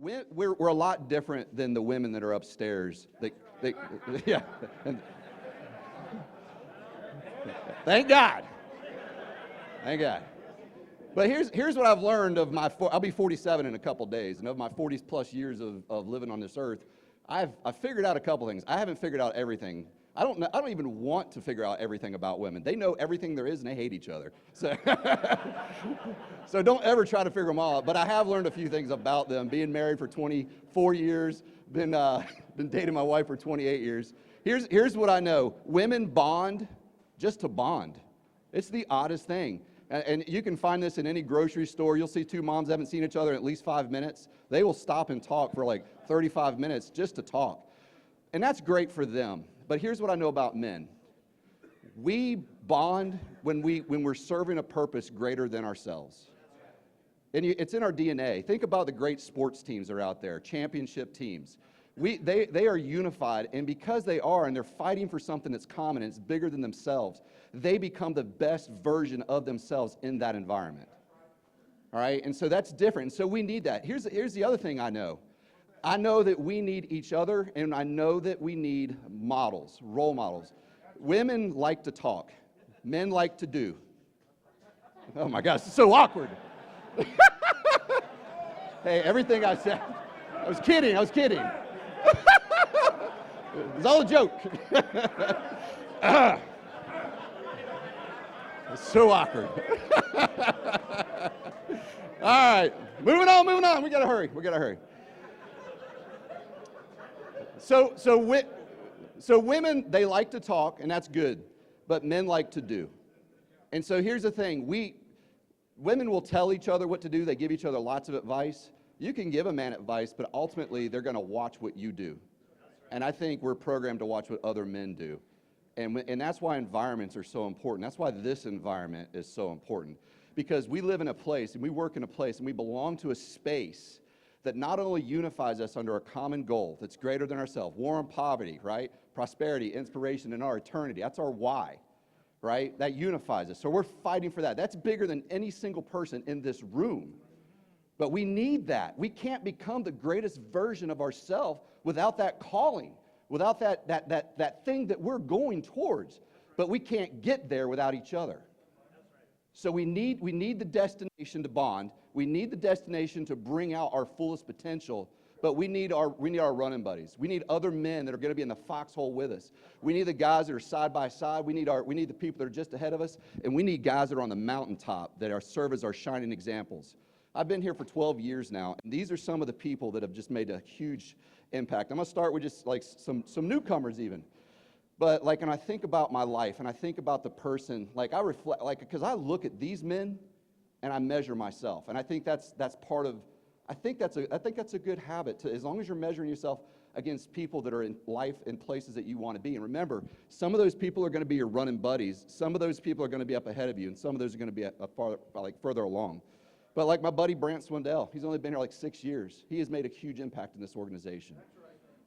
We're a lot different than the women that are upstairs. Yeah. Thank God. Thank God. But here's what I've learned of I'll be 47 in a couple days, and of my 40 plus years of living on this earth, I've figured out a couple things. I haven't figured out everything. I don't even want to figure out everything about women. They know everything there is, and they hate each other. So, so don't ever try to figure them all out. But I have learned a few things about them. Being married for 24 years, been dating my wife for 28 years. Here's what I know. Women bond just to bond. It's the oddest thing. And you can find this in any grocery store. You'll see two moms haven't seen each other in at least 5 minutes. They will stop and talk for like 35 minutes just to talk. And that's great for them. But here's what I know about men. We bond when we're serving a purpose greater than ourselves. And it's in our DNA. Think about the great sports teams that are out there, championship teams. They are unified, and because they are, and they're fighting for something that's common and it's bigger than themselves, they become the best version of themselves in that environment. All right? And so that's different. And so we need that. Here's the other thing I know. I know that we need each other, and I know that we need models, role models. Women like to talk. Men like to do. Oh my gosh, it's so awkward. Hey, everything I said, I was kidding. It was all a joke. It's so awkward. All right, moving on. We gotta hurry. So women, they like to talk, and that's good, but men like to do. And so here's the thing. Women will tell each other what to do. They give each other lots of advice. You can give a man advice, but ultimately they're going to watch what you do. And I think we're programmed to watch what other men do. And that's why environments are so important. That's why this environment is so important. Because we live in a place, and we work in a place, and we belong to a space that not only unifies us under a common goal that's greater than ourselves, war on poverty, right? Prosperity, inspiration, and our eternity. That's our why, right? That unifies us. So we're fighting for that. That's bigger than any single person in this room. But we need that. We can't become the greatest version of ourselves without that calling, without that thing that we're going towards. But we can't get there without each other. So we need the destination to bond. We need the destination to bring out our fullest potential. But we need our running buddies. We need other men that are going to be in the foxhole with us. We need the guys that are side by side. We need the people that are just ahead of us, and we need guys that are on the mountaintop that serve as our shining examples. I've been here for 12 years now, and these are some of the people that have just made a huge impact. I'm going to start with just like some newcomers even. But like when I think about my life and I think about the person, like I reflect, like because I look at these men and I measure myself, and I think that's part of. I think that's a good habit to, as long as you're measuring yourself against people that are in life in places that you want to be. And remember, some of those people are going to be your running buddies. Some of those people are going to be up ahead of you, and some of those are going to be further along. But like my buddy Brant Swindell, he's only been here like 6 years. He has made a huge impact in this organization.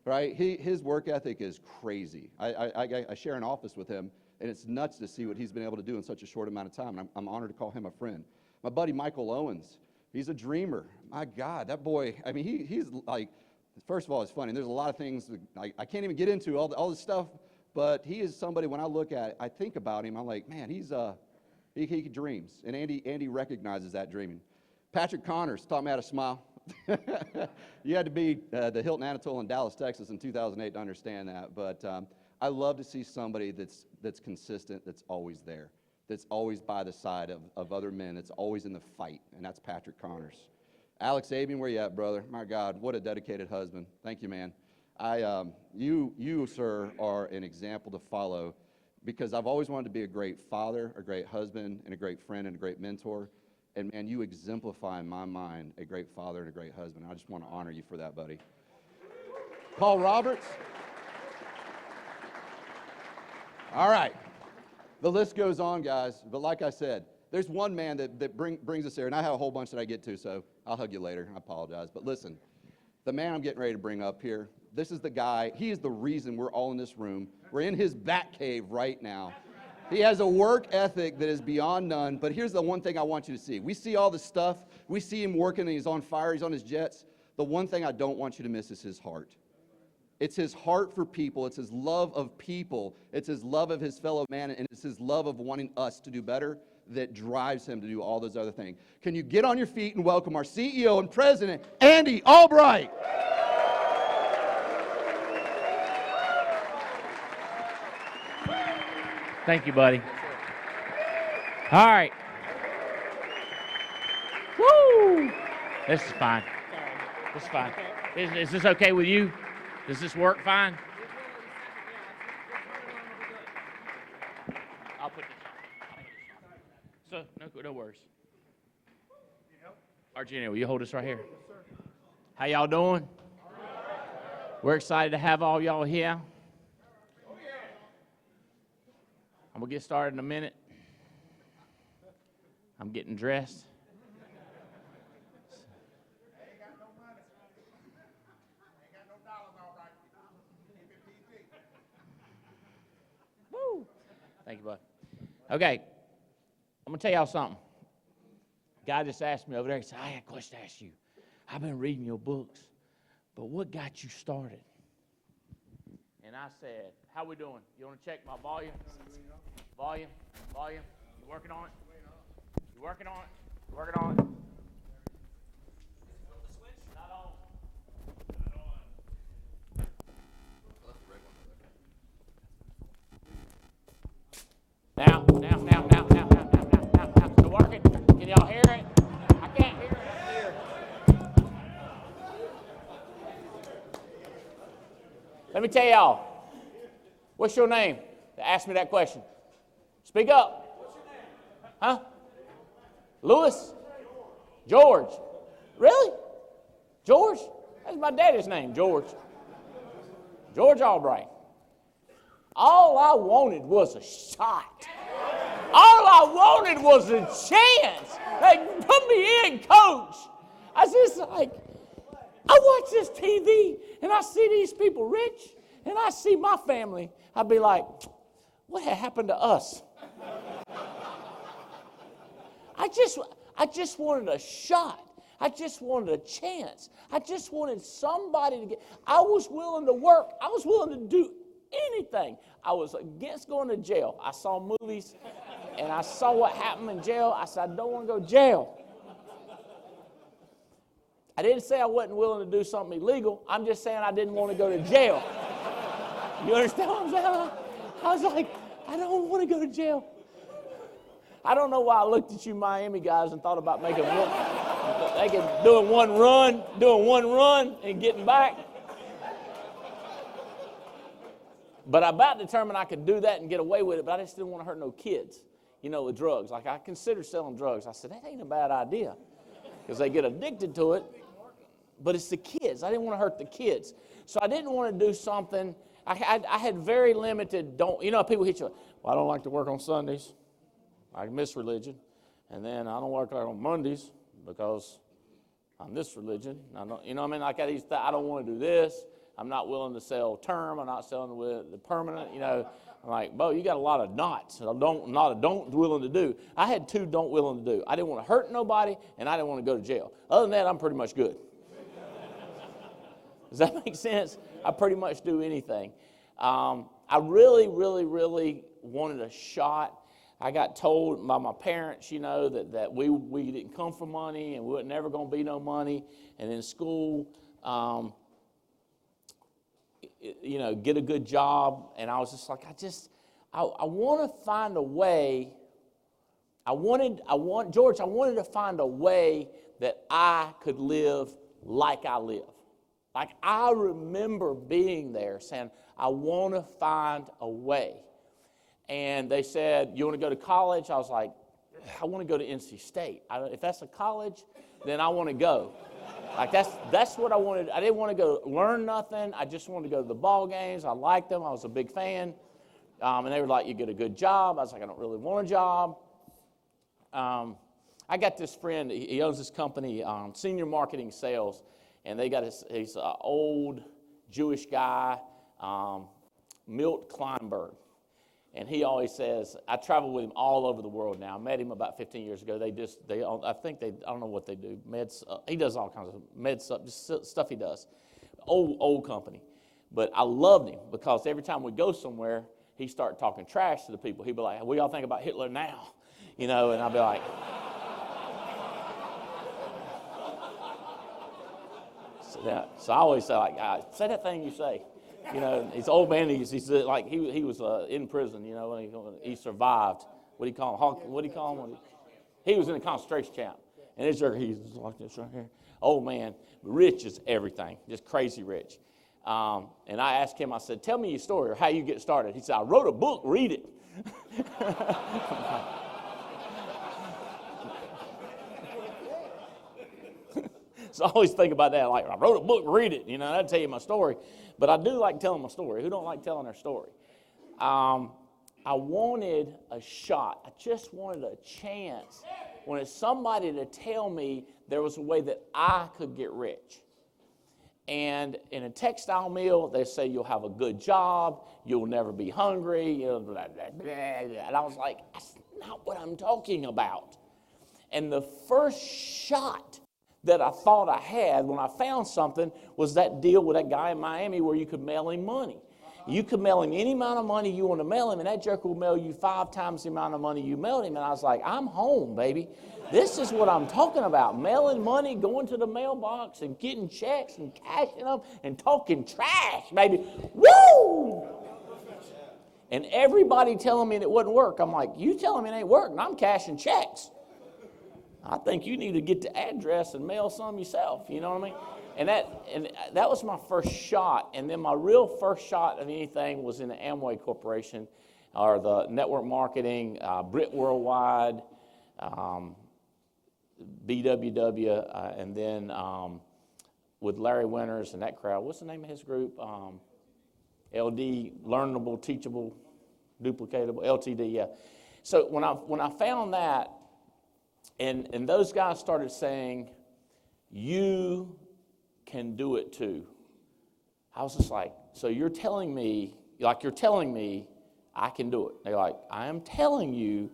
Right? His work ethic is crazy. I share an office with him, and it's nuts to see what he's been able to do in such a short amount of time. And I'm honored to call him a friend. My buddy Michael Owens, he's a dreamer. My God, that boy, I mean, he's like, first of all, it's funny. There's a lot of things that I can't even get into, all this stuff, but he is somebody, when I look at it, I think about him, I'm like, man, he dreams. And Andy recognizes that dreaming. Patrick Connors taught me how to smile. You had to be the Hilton Anatole in Dallas, Texas in 2008 to understand that. But I love to see somebody that's consistent, that's always there, that's always by the side of other men, that's always in the fight, and that's Patrick Connors. Alex Abian, where you at, brother? My God, what a dedicated husband. Thank you, man. You, sir, are an example to follow, because I've always wanted to be a great father, a great husband, and a great friend, and a great mentor. And man, you exemplify in my mind a great father and a great husband. I just want to honor you for that, buddy. Paul Roberts. All right. The list goes on, guys. But like I said, there's one man that brings us there. And I have a whole bunch that I get to, so I'll hug you later. I apologize. But listen, the man I'm getting ready to bring up here, this is the guy. He is the reason we're all in this room. We're in his bat cave right now. He has a work ethic that is beyond none, but here's the one thing I want you to see. We see all the stuff. We see him working, and he's on fire. He's on his jets. The one thing I don't want you to miss is his heart. It's his heart for people. It's his love of people. It's his love of his fellow man, and it's his love of wanting us to do better that drives him to do all those other things. Can you get on your feet and welcome our CEO and president, Andy Albright? Thank you, buddy. All right. Woo! This is fine. This is fine. Is this okay with you? Does this work fine? I'll put this on. So, no worries. Argenio, will you hold this right here? How y'all doing? We're excited to have all y'all here. I'm going to get started in a minute. I'm getting dressed. Ain't got no money. Ain't got no dollars, all right. Keep it PG. Woo! Thank you, bud. Okay, I'm going to tell y'all something. Guy just asked me over there, he said, I had a question to ask you. I've been reading your books, but what got you started? And I said, how we doing? You want to check my volume? Volume? You working on it? You working on it? You working on it? Not on. Now. Is it working? Can y'all hear it? I can't hear it up here. Let me tell y'all. What's your name? Ask me that question. Speak up. What's your name? Huh? Louis? George. Really? George? That's my daddy's name, George. George Albright. All I wanted was a shot. All I wanted was a chance. Like, put me in, coach. I was just like, I watch this TV and I see these people rich and I see my family. I'd be like, what had happened to us? I just wanted a shot. I just wanted a chance. I just wanted somebody to get. I was willing to work. I was willing to do anything. I was against going to jail. I saw movies, and I saw what happened in jail. I said, I don't want to go to jail. I didn't say I wasn't willing to do something illegal. I'm just saying I didn't want to go to jail. You understand what I'm saying? I was like, I don't want to go to jail. I don't know why I looked at you Miami guys and thought about doing one run and getting back. But I about determined I could do that and get away with it, but I just didn't want to hurt no kids, with drugs. Like, I considered selling drugs. I said, that ain't a bad idea because they get addicted to it, but it's the kids. I didn't want to hurt the kids. So I didn't want to do something. I had very limited, people hit you, well, I don't like to work on Sundays. I miss religion. And then I don't work out on Mondays because I'm this religion. I don't want to do this. I'm not willing to sell term. I'm not selling with the permanent. I'm like, Bo, you got a lot of nots. Don't willing to do. I had two don't willing to do. I didn't want to hurt nobody, and I didn't want to go to jail. Other than that, I'm pretty much good. Does that make sense? I pretty much do anything. I really, really, really wanted a shot. I got told by my parents, that we didn't come for money and we wasn't never going to be no money. And in school, get a good job. And I was just like, I want to find a way. George, I wanted to find a way that I could live like I live. Like, I remember being there saying, I want to find a way. And they said, you want to go to college? I was like, I want to go to NC State. If that's a college, then I want to go. Like, that's what I wanted. I didn't want to go learn nothing. I just wanted to go to the ball games. I liked them. I was a big fan. And they were like, you get a good job. I was like, I don't really want a job. I got this friend. He owns this company, Senior Marketing Sales. And they got he's an old Jewish guy, Milt Kleinberg. And he always says, I travel with him all over the world now. I met him about 15 years ago. I don't know what they do. He does all kinds of med stuff, just stuff he does. Old company. But I loved him because every time we go somewhere, he started talking trash to the people. He'd be like, what y'all think about Hitler now? And I'd be like, so I always say, like, say that thing you say. He's an old man. He's like he was in prison. And he survived. What do you call him? What do you call him? He was in a concentration camp, and he's like this right here. Old man, rich is everything, just crazy rich. And I asked him. I said, "Tell me your story or how you get started." He said, "I wrote a book. Read it." So I always think about that, like, I wrote a book, read it. That'd tell you my story. But I do like telling my story. Who don't like telling their story? I wanted a shot. I just wanted a chance. I wanted somebody to tell me there was a way that I could get rich. And in a textile mill, they say you'll have a good job, you'll never be hungry, blah, blah, blah, blah. And I was like, that's not what I'm talking about. And the first shot that I thought I had when I found something was that deal with that guy in Miami where you could mail him money. You could mail him any amount of money you want to mail him, and that jerk will mail you 5 times the amount of money you mailed him. And I was like, I'm home, baby. This is what I'm talking about. Mailing money, going to the mailbox and getting checks and cashing them and talking trash, baby. Woo! And everybody telling me it wouldn't work. I'm like, you telling me it ain't working? I'm cashing checks. I think you need to get the address and mail some yourself. You know what I mean? And that was my first shot. And then my real first shot of anything was in the Amway Corporation, or the network marketing, Brit Worldwide, BWW, and then with Larry Winters and that crowd. What's the name of his group? LD, Learnable, Teachable, Duplicatable, LTD, yeah. So when I found that, and those guys started saying, you can do it too. I was just like, so you're telling me I can do it. They're like, I am telling you,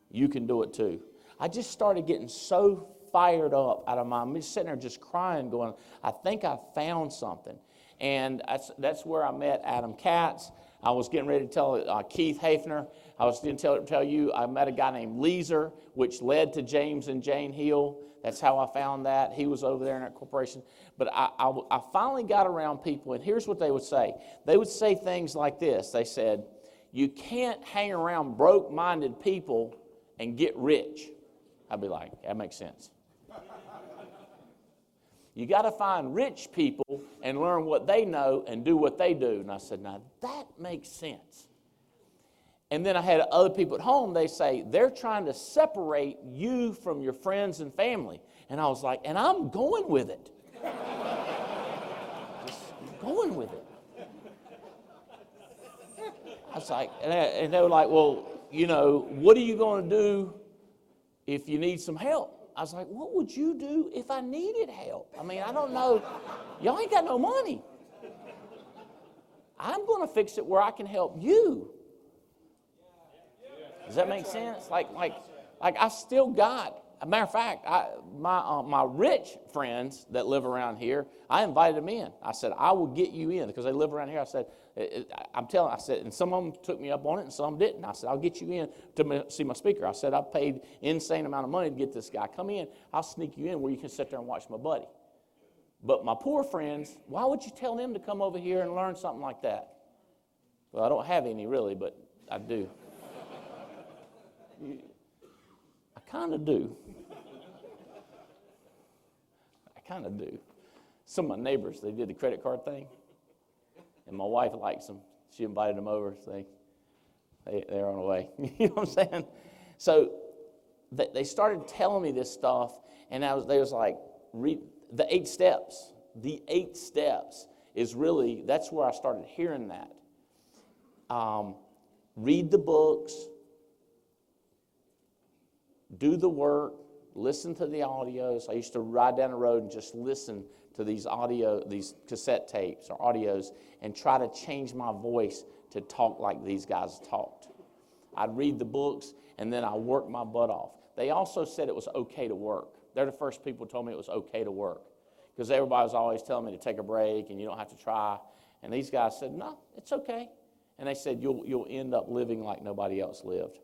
you can do it too. I just started getting so fired up I'm just sitting there just crying, going, I think I found something. And that's where I met Adam Katz. I was getting ready to tell Keith Hafner. I was going to tell you I met a guy named Leeser, which led to James and Jane Hill. That's how I found that. He was over there in that corporation. But I finally got around people, and here's what they would say. They would say things like this. They said, you can't hang around broke-minded people and get rich. I'd be like, that makes sense. You got to find rich people and learn what they know and do what they do. And I said, now that makes sense. And then I had other people at home, they say, they're trying to separate you from your friends and family. And I was like, and I'm going with it. Just going with it. I was like, and they were like, well, what are you going to do if you need some help? I was like, what would you do if I needed help? I mean, I don't know. Y'all ain't got no money. I'm going to fix it where I can help you. Does that make sense? Like I still got, a matter of fact, my rich friends that live around here, I invited them in. I said, I will get you in because they live around here. I said, I said, and some of them took me up on it and some didn't. I said, I'll get you in to see my speaker. I said, I paid insane amount of money to get this guy. Come in, I'll sneak you in where you can sit there and watch my buddy. But my poor friends, why would you tell them to come over here and learn something like that? Well, I don't have any really, but I do. I kind of do. I kind of do. Some of my neighbors, they did the credit card thing, and my wife likes them. She invited them over. So they're on the way. You know what I'm saying? So they started telling me this stuff, and they was like, read the 8 steps. The 8 steps is really, that's where I started hearing that. Read the books. Do the work, listen to the audios. I used to ride down the road and just listen to these cassette tapes or audios and try to change my voice to talk like these guys talked. I'd read the books, and then I worked my butt off. They also said it was okay to work. They're the first people who told me it was okay to work, because everybody was always telling me to take a break and you don't have to try. And these guys said, no, it's okay. And they said, you'll end up living like nobody else lived.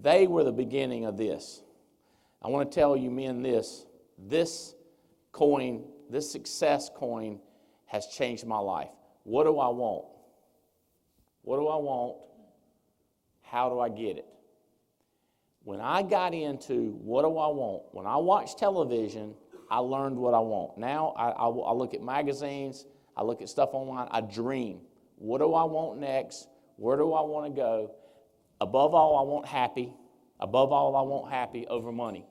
They were the beginning of this. I want to tell you men this coin, this success coin has changed my life. What do I want? What do I want? How do I get it? When I got into what do I want, when I watched television, I learned what I want. Now I look at magazines, I look at stuff online, I dream. What do I want next? Where do I want to go? Above all, I want happy. Above all, I want happy over money.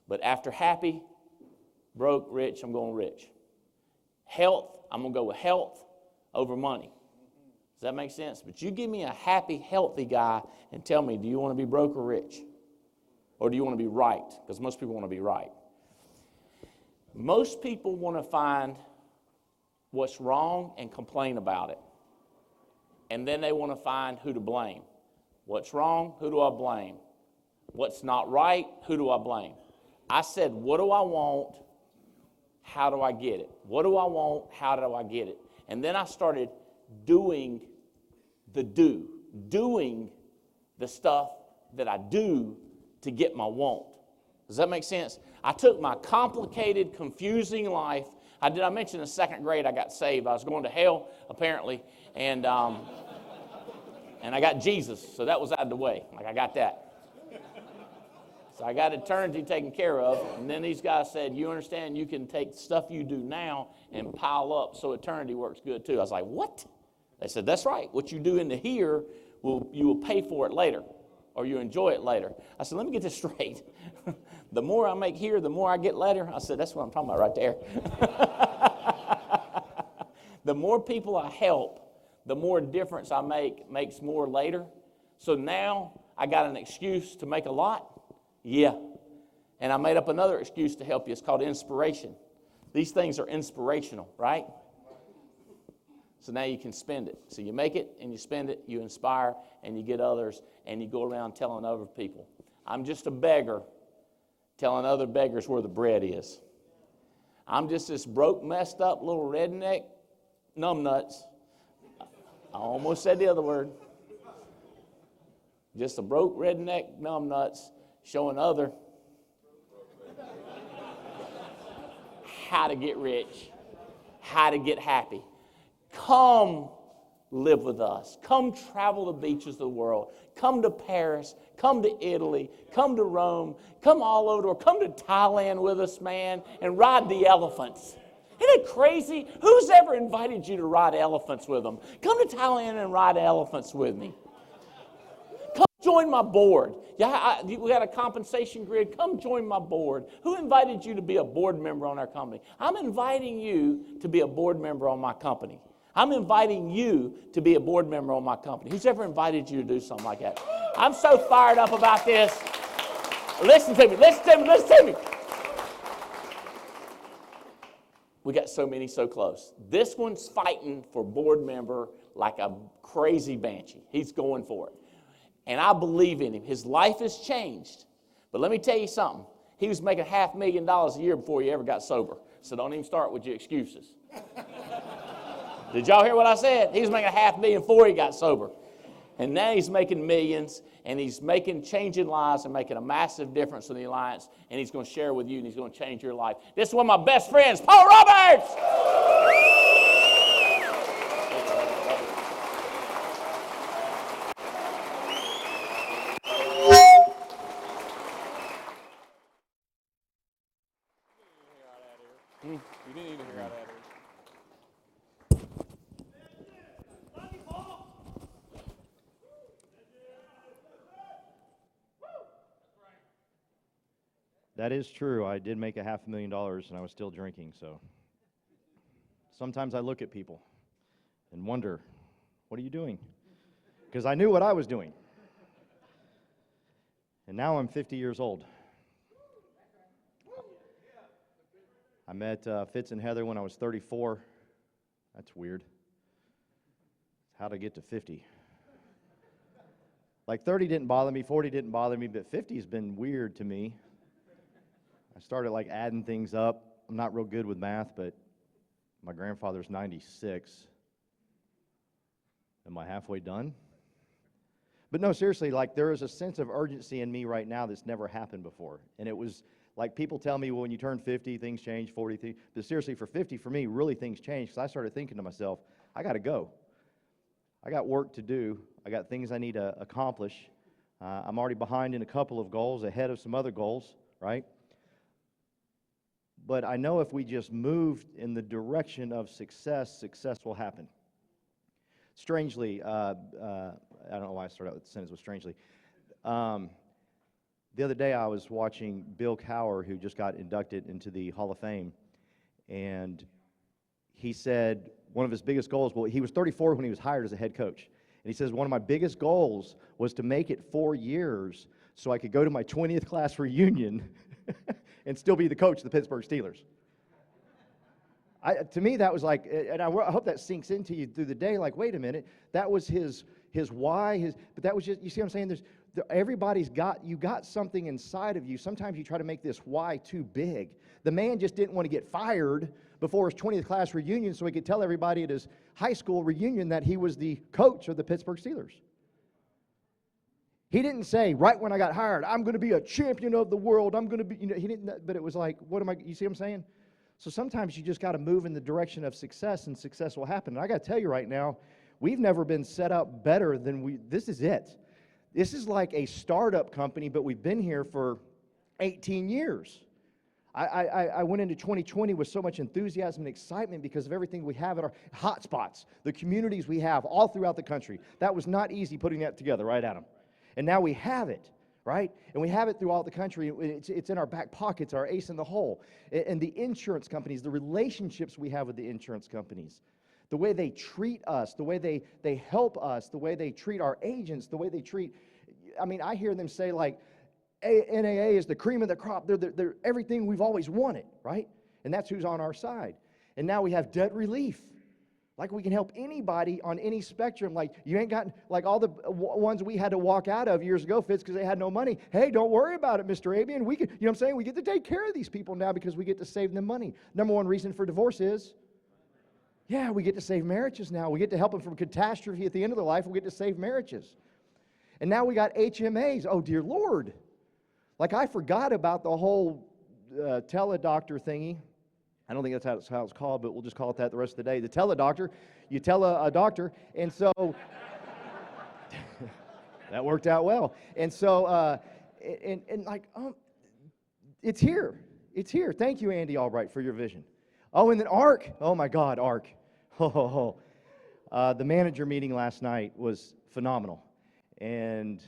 But after happy, broke, rich, I'm going rich. Health, I'm going to go with health over money. Does that make sense? But you give me a happy, healthy guy and tell me, do you want to be broke or rich? Or do you want to be right? Because most people want to be right. Most people want to find what's wrong and complain about it. And then they want to find who to blame. What's wrong? Who do I blame? What's not right? Who do I blame? I said, what do I want? How do I get it? What do I want? How do I get it? And then I started doing the stuff that I do to get my want. Does that make sense? I took my complicated, confusing life. I mention in the second grade I got saved. I was going to hell, apparently, and I got Jesus, so that was out of the way. Like, I got that. So I got eternity taken care of, and then these guys said, you understand you can take stuff you do now and pile up so eternity works good too. I was like, what? They said, that's right. What you do in the here, you will pay for it later, or you enjoy it later. I said, let me get this straight. The more I make here, the more I get later. I said, that's what I'm talking about right there. The more people I help, the more difference I makes more later. So now I got an excuse to make a lot. Yeah. And I made up another excuse to help you. It's called inspiration. These things are inspirational, right? So now you can spend it. So you make it and you spend it, you inspire, and you get others, and you go around telling other people. I'm just a beggar telling other beggars where the bread is. I'm just this broke, messed up little redneck numbnuts. I almost said the other word. Just a broke redneck numbnuts showing other how to get rich, how to get happy. Come live with us. Come travel the beaches of the world. Come to Paris. Come to Italy. Come to Rome. Come all over the world. Come to Thailand with us, man, and ride the elephants. Isn't it crazy? Who's ever invited you to ride elephants with them? Come to Thailand and ride elephants with me. Come join my board. Yeah, we got a compensation grid. Come join my board. Who invited you to be a board member on our company? I'm inviting you to be a board member on my company. I'm inviting you to be a board member on my company. Who's ever invited you to do something like that? I'm so fired up about this. Listen to me, listen to me, listen to me. We got so many so close. This one's fighting for board member like a crazy banshee. He's going for it. And I believe in him. His life has changed. But let me tell you something. He was making $500,000 a year before he ever got sober. So don't even start with your excuses. Did y'all hear what I said? He was making $500,000 before he got sober. And now he's making millions, and he's changing lives and making a massive difference in the Alliance, and he's going to share with you, and he's going to change your life. This is one of my best friends, Paul Roberts! You didn't need to hear out of here. That is true. I did make $500,000 and I was still drinking, so sometimes I look at people and wonder, what are you doing? Because I knew what I was doing. And now I'm 50 years old. I met Fitz and Heather when I was 34. That's weird. How to get to 50. Like 30 didn't bother me, 40 didn't bother me, but 50 has been weird to me. I started like adding things up. I'm not real good with math, but my grandfather's 96. Am I halfway done? But no, seriously, like there is a sense of urgency in me right now that's never happened before. And it was like people tell me, well, when you turn 50, things change, 40, but seriously, for 50, for me, really things change because I started thinking to myself, I got to go. I got work to do. I got things I need to accomplish. I'm already behind in a couple of goals, ahead of some other goals, right? But I know if we just moved in the direction of success, success will happen. Strangely, I don't know why I started out with the sentence with strangely. The other day I was watching Bill Cowher, who just got inducted into the Hall of Fame, and he said one of his biggest goals, well, he was 34 when he was hired as a head coach, and he says one of my biggest goals was to make it 4 years so I could go to my 20th class reunion and still be the coach of the Pittsburgh Steelers. To me, that was like, and I hope that sinks into you through the day, like, wait a minute, that was his why, but that was just, you see what I'm saying? Everybody's you got something inside of you. Sometimes you try to make this why too big. The man just didn't want to get fired before his 20th class reunion so he could tell everybody at his high school reunion that he was the coach of the Pittsburgh Steelers. He didn't say, right when I got hired, I'm going to be a champion of the world. I'm going to be, he didn't, but it was like, you see what I'm saying? So sometimes you just got to move in the direction of success, and success will happen. And I got to tell you right now, we've never been set up better than this is it. This is like a startup company, but we've been here for 18 years. I went into 2020 with so much enthusiasm and excitement because of everything we have at our hotspots, the communities we have all throughout the country. That was not easy putting that together, right, Adam? And now we have it, right? And we have it throughout the country. It's in our back pockets, our ace in the hole. And the insurance companies, the relationships we have with the insurance companies, the way they treat us, the way they help us, the way they treat our agents, the way they treat, I mean, I hear them say like, NAA is the cream of the crop. They're everything we've always wanted, right? And that's who's on our side. And now we have debt relief. Like we can help anybody on any spectrum. Like you ain't got, like all the ones we had to walk out of years ago, Fitz, because they had no money. Hey, don't worry about it, Mr. Abian. We can, you know what I'm saying? We get to take care of these people now because we get to save them money. Number one reason for divorce is, yeah, we get to save marriages now. We get to help them from catastrophe at the end of their life. We get to save marriages. And now we got HMAs. Oh, dear Lord. Like I forgot about the whole teledoctor thingy. I don't think that's how it's called, but we'll just call it that the rest of the day. The teledoctor, you tell a doctor, and so that worked out well. And so, it's here. It's here. Thank you, Andy Albright, for your vision. Oh, and then ARC. Oh, my God, ARC. The manager meeting last night was phenomenal. And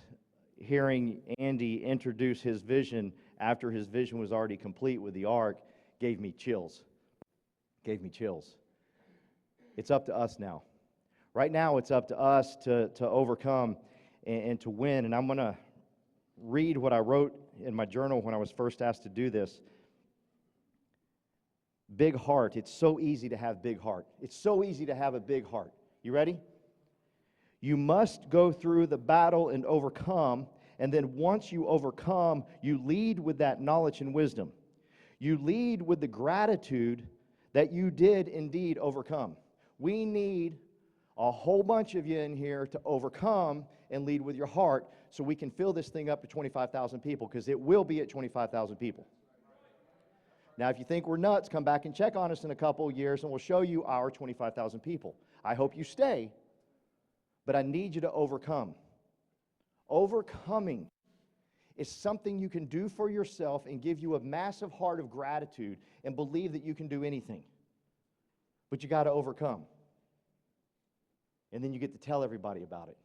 hearing Andy introduce his vision after his vision was already complete with the ARC gave me chills. It's up to us now. Right now, it's up to us to overcome and to win. And I'm going to read what I wrote in my journal when I was first asked to do this. Big heart. It's so easy to have big heart. It's so easy to have a big heart. You ready? You must go through the battle and overcome, and then once you overcome, you lead with that knowledge and wisdom. You lead with the gratitude that you did indeed overcome. We need a whole bunch of you in here to overcome and lead with your heart so we can fill this thing up to 25,000 people, because it will be at 25,000 people. Now, if you think we're nuts, come back and check on us in a couple of years, and we'll show you our 25,000 people. I hope you stay. But I need you to overcome. Overcoming is something you can do for yourself and give you a massive heart of gratitude and believe that you can do anything. But you got to overcome. And then you get to tell everybody about it.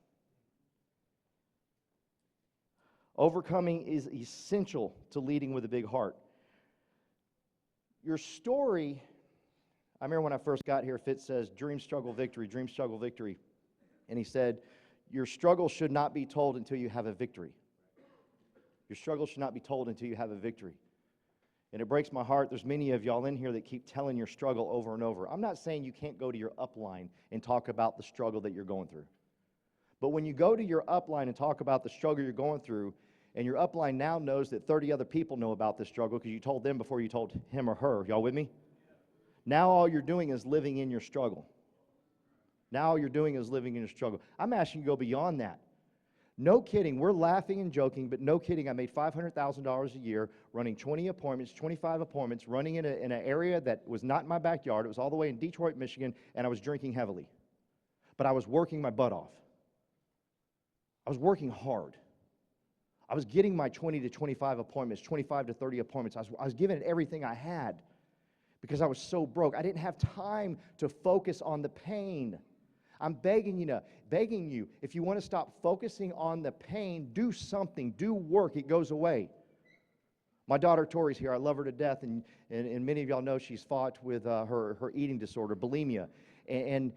Overcoming is essential to leading with a big heart. Your story, I remember when I first got here, Fitz says, dream, struggle, victory, dream, struggle, victory. And he said, your struggle should not be told until you have a victory. Your struggle should not be told until you have a victory. And it breaks my heart. There's many of y'all in here that keep telling your struggle over and over. I'm not saying you can't go to your upline and talk about the struggle that you're going through. But when you go to your upline and talk about the struggle you're going through, and your upline now knows that 30 other people know about this struggle because you told them before you told him or her. Y'all with me? Now all you're doing is living in your struggle. Now all you're doing is living in your struggle. I'm asking you to go beyond that. No kidding, we're laughing and joking, but no kidding, I made $500,000 a year running 20 appointments, 25 appointments, running in an area that was not in my backyard. It was all the way in Detroit, Michigan, and I was drinking heavily. But I was working my butt off. I was working hard. I was getting my 20 to 25 appointments, 25 to 30 appointments. I was giving it everything I had because I was so broke. I didn't have time to focus on the pain. I'm begging you, if you want to stop focusing on the pain, do something, do work, it goes away. My daughter Tori's here, I love her to death, and many of y'all know she's fought with her eating disorder, bulimia. And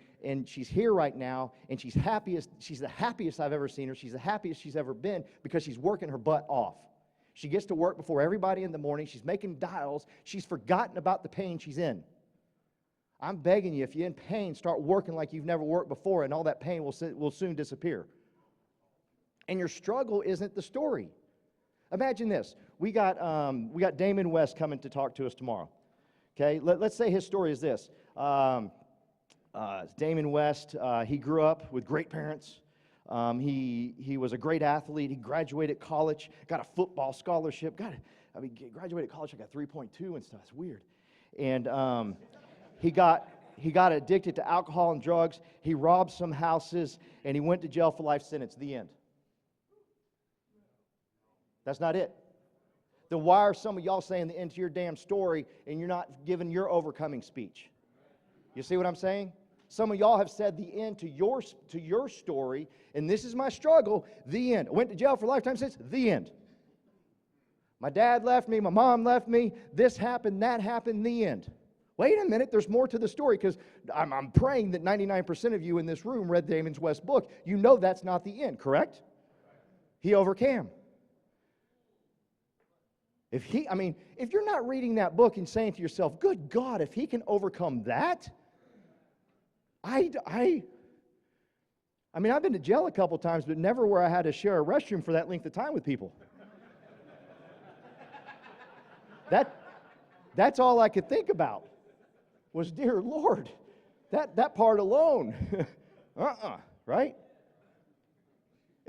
she's here right now, and she's the happiest I've ever seen her. She's the happiest she's ever been because she's working her butt off. She gets to work before everybody in the morning. She's making dials. She's forgotten about the pain she's in. I'm begging you, if you're in pain, start working like you've never worked before, and all that pain will soon disappear. And your struggle isn't the story. Imagine this. We got Damon West coming to talk to us tomorrow. Okay, let's say his story is this. Damon West, he grew up with great parents. He was a great athlete. He graduated college, got a football scholarship. Graduated college, I got 3.2 and stuff. It's weird. And he got addicted to alcohol and drugs. He robbed some houses, and he went to jail for life sentence. The end. That's not it. Then why are some of y'all saying the end to your damn story, and you're not giving your overcoming speech? You see what I'm saying? Some of y'all have said the end to your story, and this is my struggle, the end. I went to jail for lifetime sentence, the end. My dad left me, my mom left me, this happened, that happened, the end. Wait a minute, there's more to the story, because I'm praying that 99% of you in this room read Damon West's book. You know that's not the end, correct? He overcame. If you're not reading that book and saying to yourself, good God, if he can overcome that, I've been to jail a couple times, but never where I had to share a restroom for that length of time with people. That's all I could think about was, dear Lord, that part alone. Right?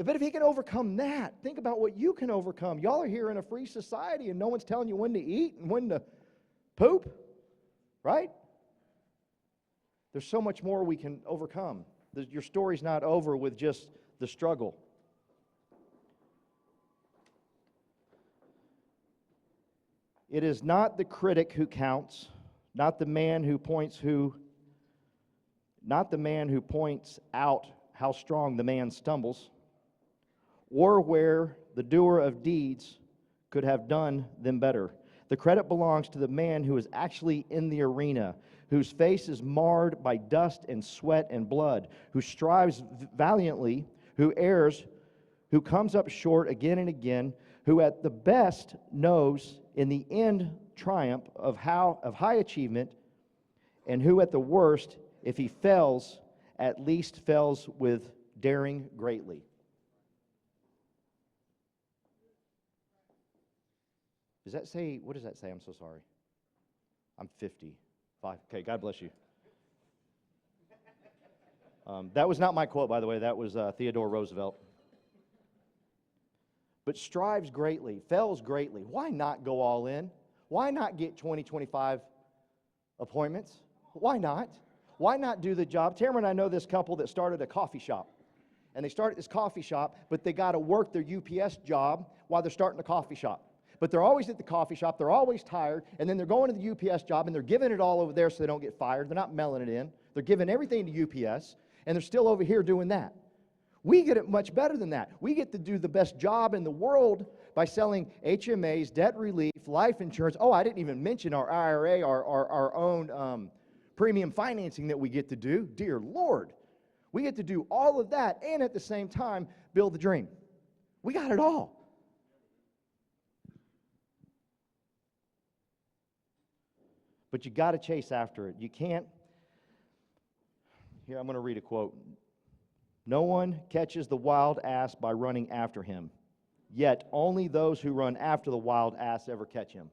But if he can overcome that, think about what you can overcome. Y'all are here in a free society, and no one's telling you when to eat and when to poop, right? There's so much more we can overcome. Your story's not over with just the struggle. It is not the critic who counts, not the man who points out how strong the man stumbles, or where the doer of deeds could have done them better. The credit belongs to the man who is actually in the arena, whose face is marred by dust and sweat and blood, who strives valiantly, who errs, who comes up short again and again, who at the best knows in the end triumph of high achievement, and who at the worst, if he fails, at least fails with daring greatly. What does that say? I'm so sorry. I'm 55. Okay, God bless you. That was not my quote, by the way. That was Theodore Roosevelt. But strives greatly, fails greatly. Why not go all in? Why not get 20, 25 appointments? Why not? Why not do the job? Tamara and I know this couple that started a coffee shop. And they started this coffee shop, but they got to work their UPS job while they're starting a coffee shop. But they're always at the coffee shop, they're always tired, and then they're going to the UPS job, and they're giving it all over there so they don't get fired. They're not mailing it in. They're giving everything to UPS, and they're still over here doing that. We get it much better than that. We get to do the best job in the world by selling HMAs, debt relief, life insurance. Oh, I didn't even mention our IRA, our own premium financing that we get to do. Dear Lord, we get to do all of that and at the same time build the dream. We got it all. But you got to chase after it. You can't. Here, I'm going to read a quote. No one catches the wild ass by running after him. Yet only those who run after the wild ass ever catch him.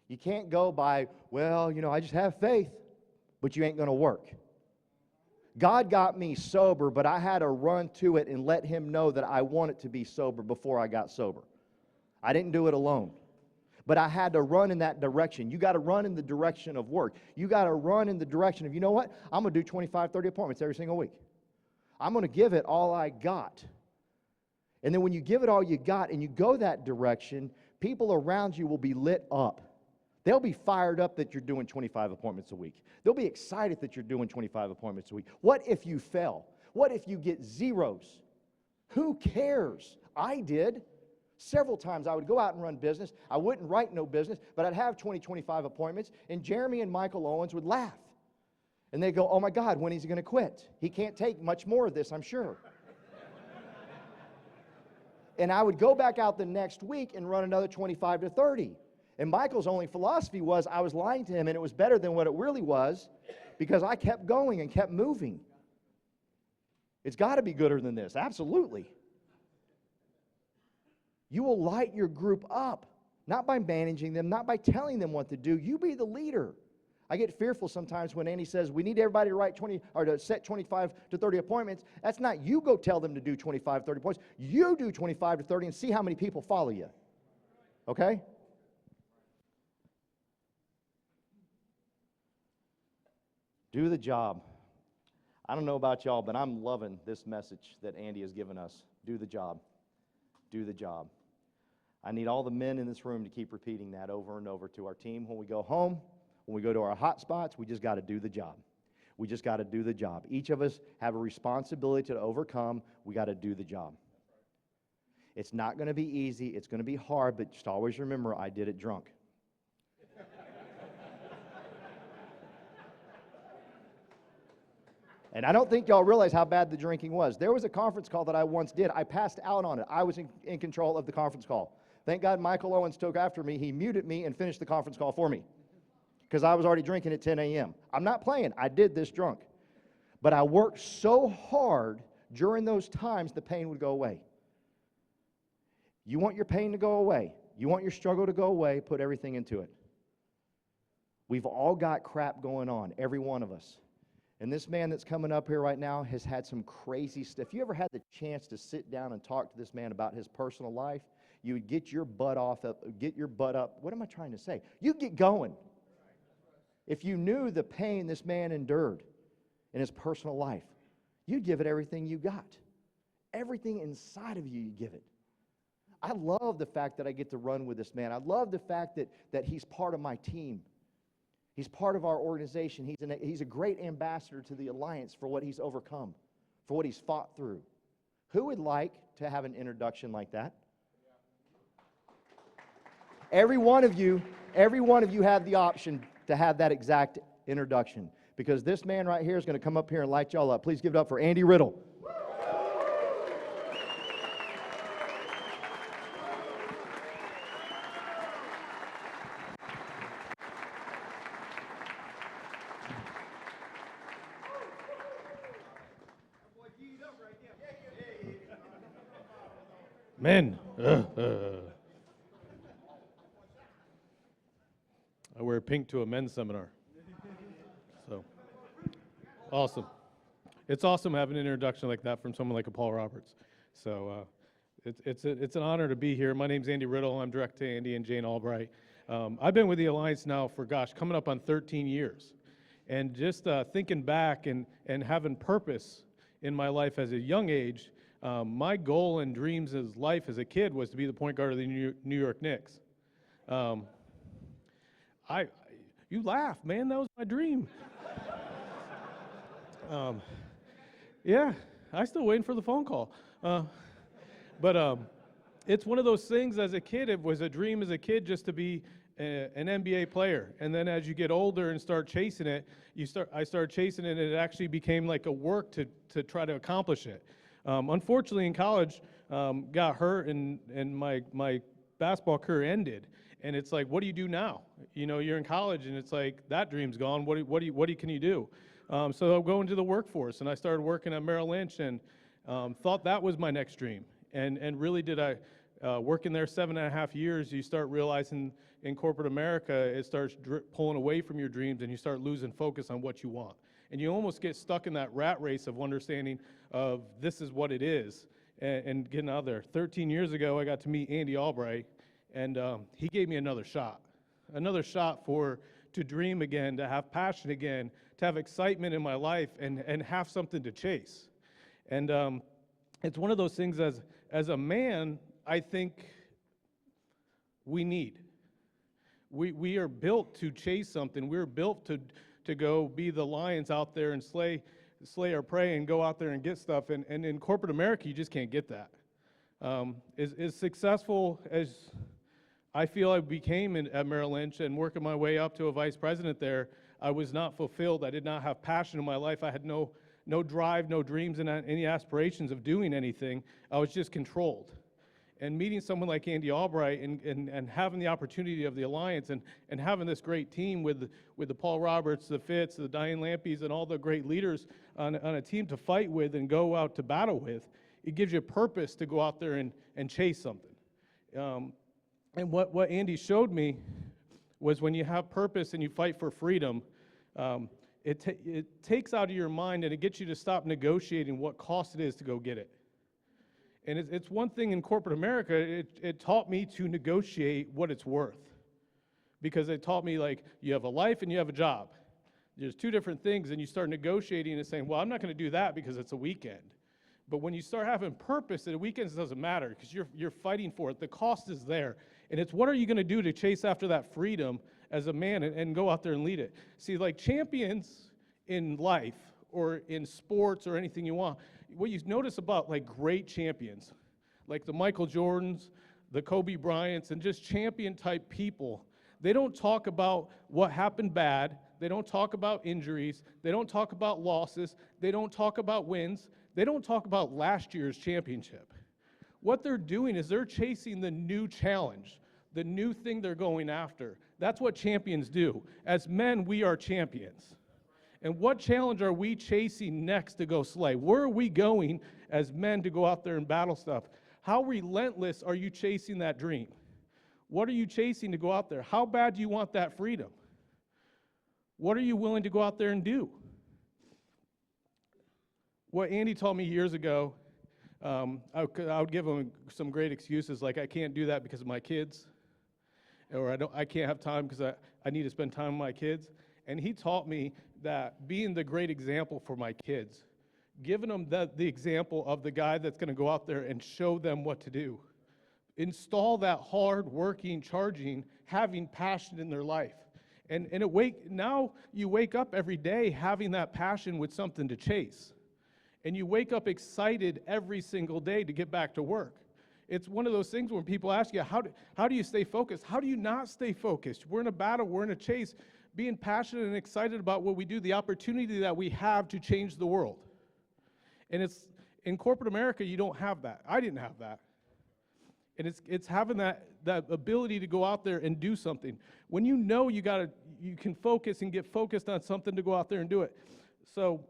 You can't go by, well, I just have faith, but you ain't going to work. God got me sober, but I had to run to it and let him know that I wanted to be sober before I got sober. I didn't do it alone. But I had to run in that direction. You got to run in the direction of work. You got to run in the direction of, you know what? I'm going to do 25, 30 appointments every single week. I'm going to give it all I got. And then when you give it all you got and you go that direction, people around you will be lit up. They'll be fired up that you're doing 25 appointments a week. They'll be excited that you're doing 25 appointments a week. What if you fail? What if you get zeros? Who cares? I did. Several times I would go out and run business. I wouldn't write no business, but I'd have 20, 25 appointments, and Jeremy and Michael Owens would laugh. And they'd go, oh my God, when is he going to quit? He can't take much more of this, I'm sure. And I would go back out the next week and run another 25 to 30. And Michael's only philosophy was I was lying to him, and it was better than what it really was because I kept going and kept moving. It's got to be gooder than this, absolutely. You will light your group up, not by managing them, not by telling them what to do. You be the leader. I get fearful sometimes when Andy says we need everybody to write 20 or to set 25 to 30 appointments. That's not you go tell them to do 25, 30 appointments. You do 25 to 30 and see how many people follow you. Okay? Do the job. I don't know about y'all, but I'm loving this message that Andy has given us. Do the job. Do the job. I need all the men in this room to keep repeating that over and over to our team. When we go home, when we go to our hot spots, we just got to do the job. We just got to do the job. Each of us have a responsibility to overcome. We got to do the job. It's not going to be easy. It's going to be hard, but just always remember, I did it drunk. And I don't think y'all realize how bad the drinking was. There was a conference call that I once did. I passed out on it. I was in control of the conference call. Thank God Michael Owens took after me. He muted me and finished the conference call for me because I was already drinking at 10 a.m. I'm not playing. I did this drunk. But I worked so hard during those times the pain would go away. You want your pain to go away. You want your struggle to go away, put everything into it. We've all got crap going on, every one of us. And this man that's coming up here right now has had some crazy stuff. If you ever had the chance to sit down and talk to this man about his personal life, you would get your butt up. What am I trying to say? You'd get going. If you knew the pain this man endured in his personal life, you'd give it everything you got. Everything inside of you, you give it. I love the fact that I get to run with this man. I love the fact that he's part of my team. He's part of our organization. He's a great ambassador to the Alliance for what he's overcome, for what he's fought through. Who would like to have an introduction like that? Every one of you have the option to have that exact introduction because this man right here is going to come up here and light y'all up. Please give it up for Andy Riddle. Men. I wear pink to a men's seminar. So, awesome. It's awesome having an introduction like that from someone like a Paul Roberts. So, it's an honor to be here. My name's Andy Riddle. I'm direct to Andy and Jane Albright. I've been with the Alliance now for, coming up on 13 years. And just thinking back and having purpose in my life as a young age, my goal and dreams as life as a kid was to be the point guard of the New York Knicks. You laugh, man. That was my dream. Yeah, I still waiting for the phone call. But it's one of those things as a kid. It was a dream as a kid just to be an NBA player. And then as you get older and start chasing it, I started chasing it, and it actually became like a work to try to accomplish it. Unfortunately, in college, got hurt, and my basketball career ended. And it's like, what do you do now? You know, you're in college, and it's like that dream's gone. What can you do? So I go into the workforce, and I started working at Merrill Lynch, and thought that was my next dream. And really did I work in there 7.5 years. You start realizing in corporate America, it starts pulling away from your dreams, and you start losing focus on what you want. And you almost get stuck in that rat race of understanding of this is what it is, and getting out there. 13 years ago, I got to meet Andy Albright, and he gave me another shot to dream again, to have passion again, to have excitement in my life, and have something to chase. And it's one of those things as a man, I think we need. We are built to chase something. We're built to go be the lions out there and slay our prey and go out there and get stuff. And in corporate America, you just can't get that. As successful as I feel I became at Merrill Lynch and working my way up to a vice president there, I was not fulfilled. I did not have passion in my life. I had no drive, no dreams, and any aspirations of doing anything. I was just controlled. And meeting someone like Andy Albright and having the opportunity of the Alliance and having this great team with the Paul Roberts, the Fitz, the Diane Lampies, and all the great leaders on a team to fight with and go out to battle with, it gives you purpose to go out there and chase something. And what Andy showed me was when you have purpose and you fight for freedom, it takes out of your mind and it gets you to stop negotiating what cost it is to go get it. And it's one thing in corporate America, it taught me to negotiate what it's worth. Because it taught me, like, you have a life and you have a job. There's two different things, and you start negotiating and saying, well, I'm not going to do that because it's a weekend. But when you start having purpose, the weekends doesn't matter because you're fighting for it. The cost is there. And it's what are you going to do to chase after that freedom as a man and go out there and lead it. See, like champions in life or in sports or anything you want, what you notice about like great champions, like the Michael Jordans, the Kobe Bryants, and just champion type people, they don't talk about what happened bad. They don't talk about injuries. They don't talk about losses. They don't talk about wins. They don't talk about last year's championship. What they're doing is they're chasing the new challenge, the new thing they're going after. That's what champions do. As men, we are champions. And what challenge are we chasing next to go slay? Where are we going as men to go out there and battle stuff? How relentless are you chasing that dream? What are you chasing to go out there? How bad do you want that freedom? What are you willing to go out there and do? What Andy told me years ago, I would give him some great excuses, like I can't do that because of my kids, or I can't have time because I need to spend time with my kids. And he taught me that being the great example for my kids, giving them the example of the guy that's going to go out there and show them what to do. Install that hard working, charging, having passion in their life. And now you wake up every day having that passion with something to chase. And you wake up excited every single day to get back to work. It's one of those things when people ask you, how do you stay focused? How do you not stay focused? We're in a battle, we're in a chase, being passionate and excited about what we do, the opportunity that we have to change the world. And it's in corporate America, you don't have that. I didn't have that. And it's having that ability to go out there and do something. When you know you can focus and get focused on something to go out there and do it. So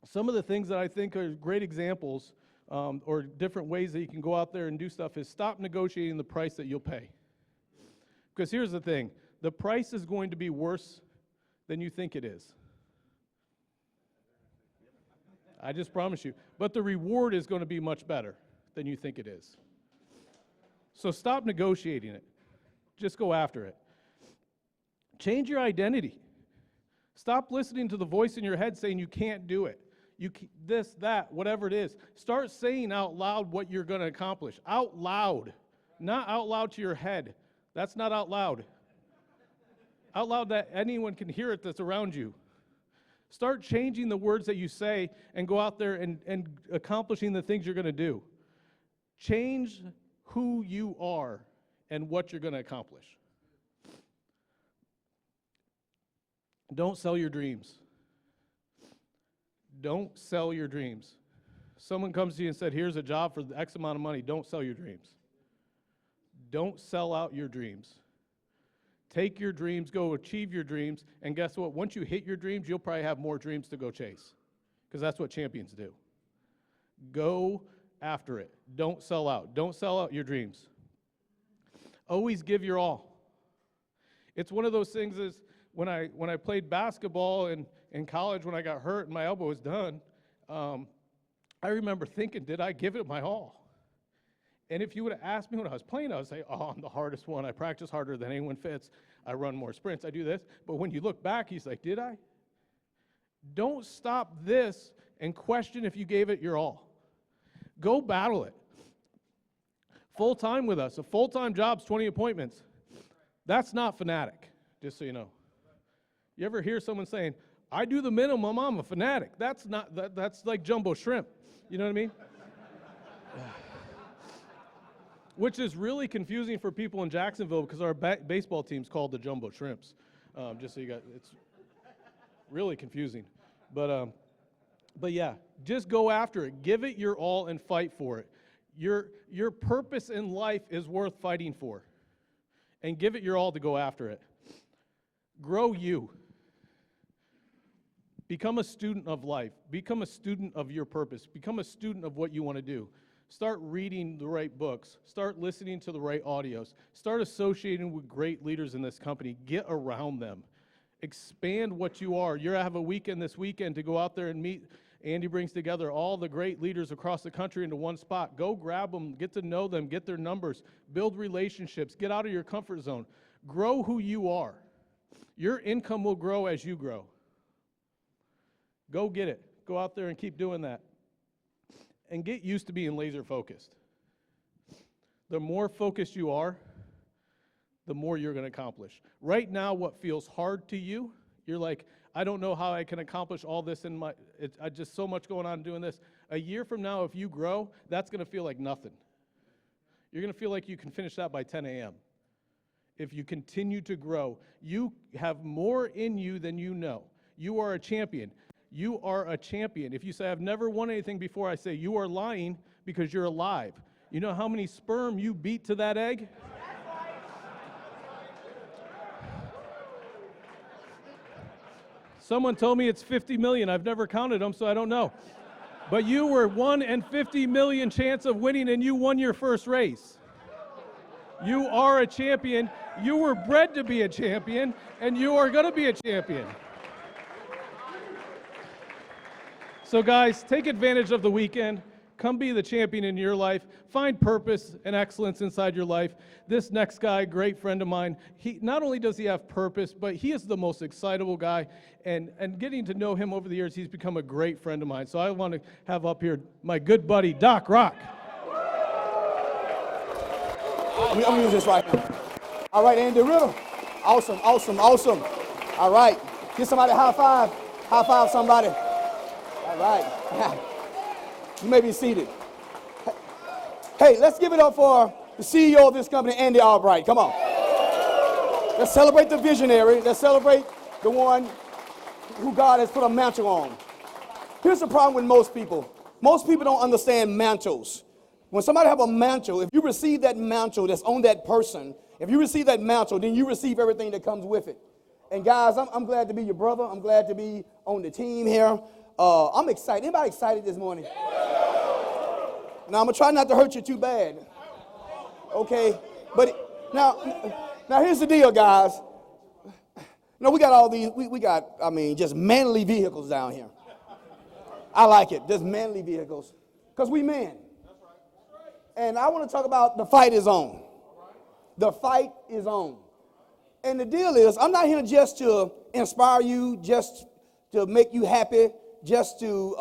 some of the things that I think are great examples or different ways that you can go out there and do stuff is stop negotiating the price that you'll pay. Because here's the thing, the price is going to be worse than you think it is. I just promise you. But the reward is going to be much better than you think it is. So stop negotiating it. Just go after it. Change your identity. Stop listening to the voice in your head saying you can't do it. This, that, whatever it is. Start saying out loud what you're going to accomplish. Out loud. Not out loud to your head. That's not out loud. Out loud that anyone can hear it that's around you. Start changing the words that you say and go out there and accomplishing the things you're going to do. Change who you are and what you're going to accomplish. Don't sell your dreams. Don't sell your dreams. Someone comes to you and said, here's a job for X amount of money. Don't sell your dreams. Don't sell out your dreams. Take your dreams, go achieve your dreams, and guess what? Once you hit your dreams, you'll probably have more dreams to go chase, because that's what champions do. Go after it. Don't sell out. Don't sell out your dreams. Always give your all. It's one of those things is when I played basketball in college, when I got hurt and my elbow was done, I remember thinking, did I give it my all? And if you would have asked me when I was playing, I would say, oh, I'm the hardest one. I practice harder than anyone fits. I run more sprints. I do this. But when you look back, he's like, did I? Don't stop this and question if you gave it your all. Go battle it. Full-time with us. A full-time job's 20 appointments. That's not fanatic, just so you know. You ever hear someone saying, I do the minimum, I'm a fanatic. That's not, that's like jumbo shrimp. You know what I mean? Which is really confusing for people in Jacksonville because our baseball team's called the Jumbo Shrimps. Just so you got, it's really confusing. But yeah, just go after it. Give it your all and fight for it. Your purpose in life is worth fighting for. And give it your all to go after it. Grow you. Become a student of life. Become a student of your purpose. Become a student of what you want to do. Start reading the right books. Start listening to the right audios. Start associating with great leaders in this company. Get around them. Expand what you are. You're going to have a weekend this weekend to go out there and meet. Andy brings together all the great leaders across the country into one spot. Go grab them, get to know them, get their numbers, build relationships, get out of your comfort zone. Grow who you are. Your income will grow as you grow. Go get it. Go out there and keep doing that. And get used to being laser focused. The more focused you are, the more you're going to accomplish. Right now, what feels hard to you, you're like, I don't know how I can accomplish all this in I just so much going on doing this. A year from now, if you grow, that's going to feel like nothing. You're going to feel like you can finish that by 10 a.m. If you continue to grow, you have more in you than you know. You are a champion. You are a champion. If you say, I've never won anything before, I say, you are lying because you're alive. You know how many sperm you beat to that egg? Someone told me it's 50 million. I've never counted them, so I don't know. But you were 1 in 50 million chance of winning, and you won your first race. You are a champion. You were bred to be a champion, and you are going to be a champion. So guys, take advantage of the weekend. Come be the champion in your life. Find purpose and excellence inside your life. This next guy, great friend of mine, he not only does he have purpose, but he is the most excitable guy. And getting to know him over the years, he's become a great friend of mine. So I want to have up here my good buddy, Doc Rock. I'm going to use this right now. All right, Andy Riddle. Awesome, awesome, awesome. All right. Give somebody a high five. High five somebody. All right. You may be seated. Hey, let's give it up for the CEO of this company, Andy Albright. Come on. Let's celebrate the visionary. Let's celebrate the one who God has put a mantle on. Here's the problem with most people. Most people don't understand mantles. When somebody have a mantle, if you receive that mantle that's on that person, if you receive that mantle, then you receive everything that comes with it. And guys, I'm glad to be your brother. I'm glad to be on the team here. I'm excited. Anybody excited this morning? Now, I'm going to try not to hurt you too bad. Okay? But now here's the deal, guys. You know, we got all these, we got, just manly vehicles down here. I like it, just manly vehicles. Because we men. And I want to talk about the fight is on. The fight is on. And the deal is, I'm not here just to inspire you, just to make you happy, just to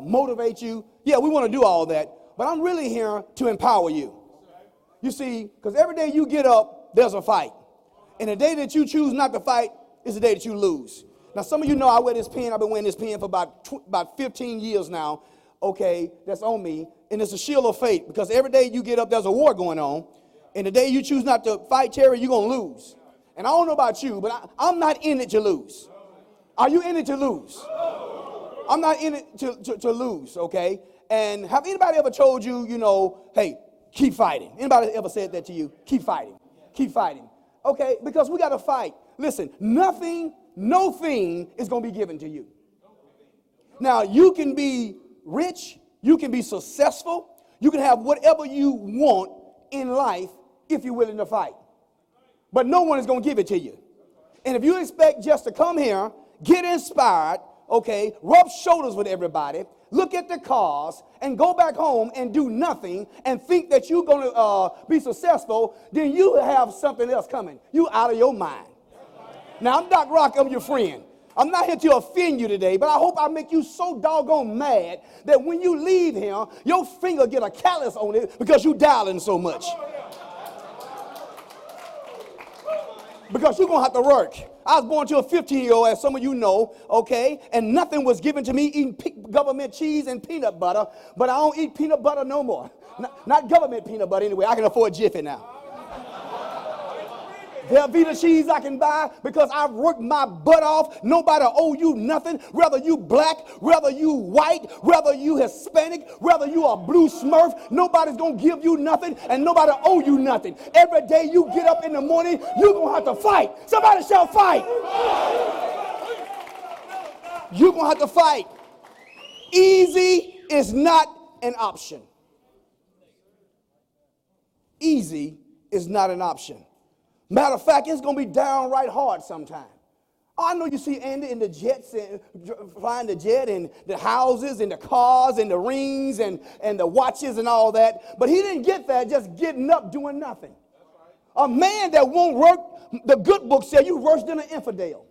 motivate you. Yeah, we want to do all that. But I'm really here to empower you. You see, because every day you get up, there's a fight. And the day that you choose not to fight is the day that you lose. Now, some of you know I wear this pen. I've been wearing this pen for about 15 years now. Okay, that's on me. And it's a shield of faith because every day you get up, there's a war going on. And the day you choose not to fight, Terry, you're going to lose. And I don't know about you, but I'm not in it to lose. Are you in it to lose? I'm not in it to lose, okay? And have anybody ever told you, hey, keep fighting? Anybody ever said that to you? Keep fighting. Keep fighting. Okay, because we got to fight. Listen, nothing, no thing is going to be given to you. Now, you can be rich, you can be successful, you can have whatever you want in life if you're willing to fight. But no one is going to give it to you. And if you expect just to come here, get inspired, okay, rub shoulders with everybody, look at the cars, and go back home and do nothing and think that you're going to be successful, then you have something else coming. You out of your mind. Now, I'm Doc Rock, I'm your friend. I'm not here to offend you today, but I hope I make you so doggone mad that when you leave here, your finger get a callus on it because you dialing so much. Because you're going to have to work. I was born to a 15-year-old, as some of you know, okay, and nothing was given to me eating government cheese and peanut butter, but I don't eat peanut butter no more. Not government peanut butter anyway. I can afford Jiffy now. There'll be the cheese I can buy because I've worked my butt off. Nobody owe you nothing. Whether you black, whether you white, whether you Hispanic, whether you a blue smurf, nobody's going to give you nothing and nobody owe you nothing. Every day you get up in the morning, you're going to have to fight. Somebody shall fight. You're going to have to fight. Easy is not an option. Easy is not an option. Matter of fact, it's going to be downright hard sometime. Oh, I know you see Andy in the jets, and flying the jet, and the houses, and the cars, and the rings, and the watches, and all that. But he didn't get that just getting up doing nothing. A man that won't work, the good book said you worse than an infidel.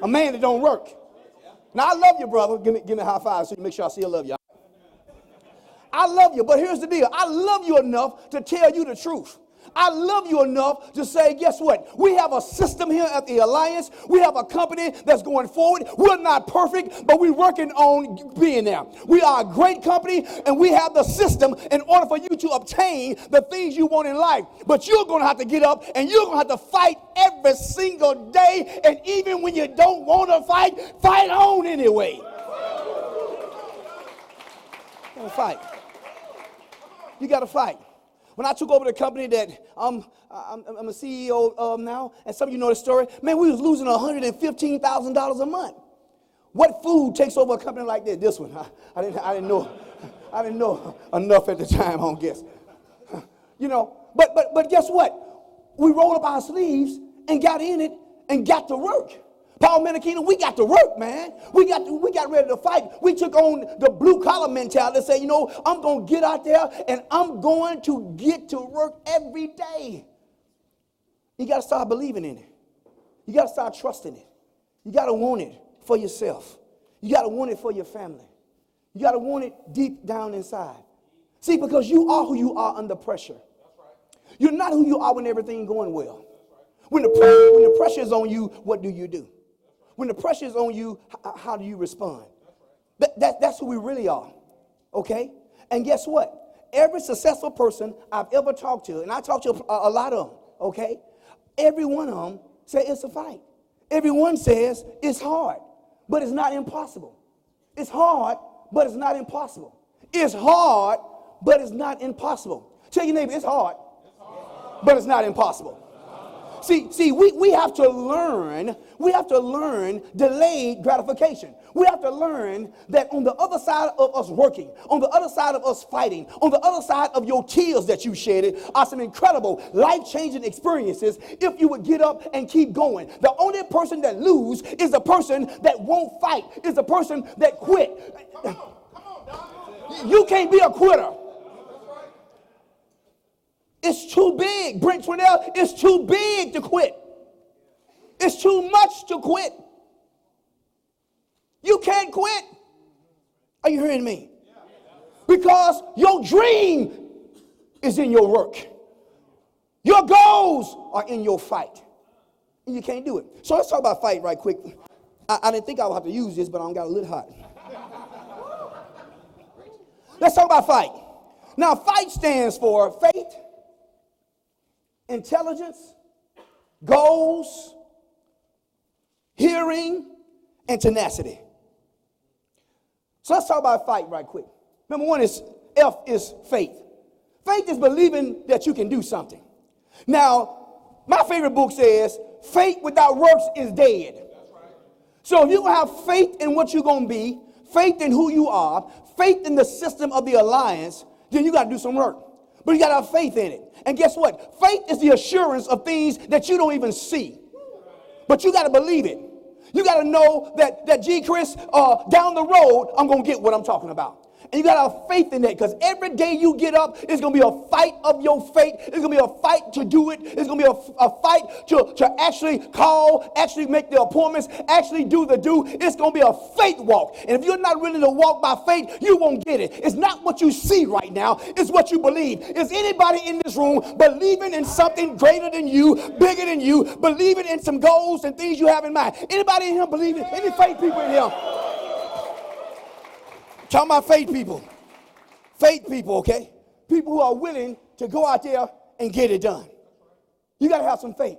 A man that don't work. Now, I love you, brother. Give me a high five so you make sure I see I love you. I love you, but here's the deal. I love you enough to tell you the truth. I love you enough to say, guess what? We have a system here at the Alliance. We have a company that's going forward. We're not perfect, but we're working on being there. We are a great company, and we have the system in order for you to obtain the things you want in life. But you're going to have to get up, and you're going to have to fight every single day. And even when you don't want to fight, fight on anyway. Don't fight. You got to fight. When I took over the company that I'm a CEO of now, and some of you know the story, man, we was losing $115,000 a month. What food takes over a company like this? This one. I didn't know enough at the time, I guess. You know, but guess what? We rolled up our sleeves and got in it and got to work. Paul Menakina, we got to work, man. We got ready to fight. We took on the blue collar mentality and say, you know, I'm going to get out there and I'm going to get to work every day. You got to start believing in it. You got to start trusting it. You got to want it for yourself. You got to want it for your family. You got to want it deep down inside. See, because you are who you are under pressure. You're not who you are when everything's going well. When the pressure is on you, what do you do? When the pressure is on you, how do you respond? That's who we really are, okay? And guess what? Every successful person I've ever talked to, and I talked to a lot of them, okay? Every one of them say it's a fight. Everyone says it's hard, but it's not impossible. It's hard, but it's not impossible. It's hard, but it's not impossible. Tell your neighbor, it's hard, but it's not impossible. See, we have to learn delayed gratification. We have to learn that on the other side of us working, on the other side of us fighting, on the other side of your tears that you shedded are some incredible life-changing experiences if you would get up and keep going. The only person that loses is the person that won't fight, is the person that quit. You can't be a quitter. It's too big. Brent Twinnell, it's too big to quit. It's too much to quit. You can't quit. Are you hearing me? Because your dream is in your work. Your goals are in your fight. And you can't do it. So let's talk about fight right quick. I didn't think I would have to use this, but I got a little hot. Let's talk about fight. Now, fight stands for faith, intelligence, goals, hearing, and tenacity. So let's talk about fight right quick. Number one is F is faith. Faith is believing that you can do something. Now, my favorite book says, faith without works is dead. So if you have faith in what you're going to be, faith in who you are, faith in the system of the alliance, then you got to do some work. But you got to have faith in it. And guess what? Faith is the assurance of things that you don't even see. But you got to believe it. You got to know that G. Chris, down the road, I'm going to get what I'm talking about. And you got to have faith in that, because every day you get up, it's going to be a fight of your faith. It's going to be a fight to do it. It's going to be a fight to actually call, actually make the appointments, actually do the do. It's going to be a faith walk. And if you're not willing to walk by faith, you won't get it. It's not what you see right now. It's what you believe. Is anybody in this room believing in something greater than you, bigger than you, believing in some goals and things you have in mind? Anybody in here believing? Any faith people in here? Talking about faith people. Faith people, okay? People who are willing to go out there and get it done. You got to have some faith.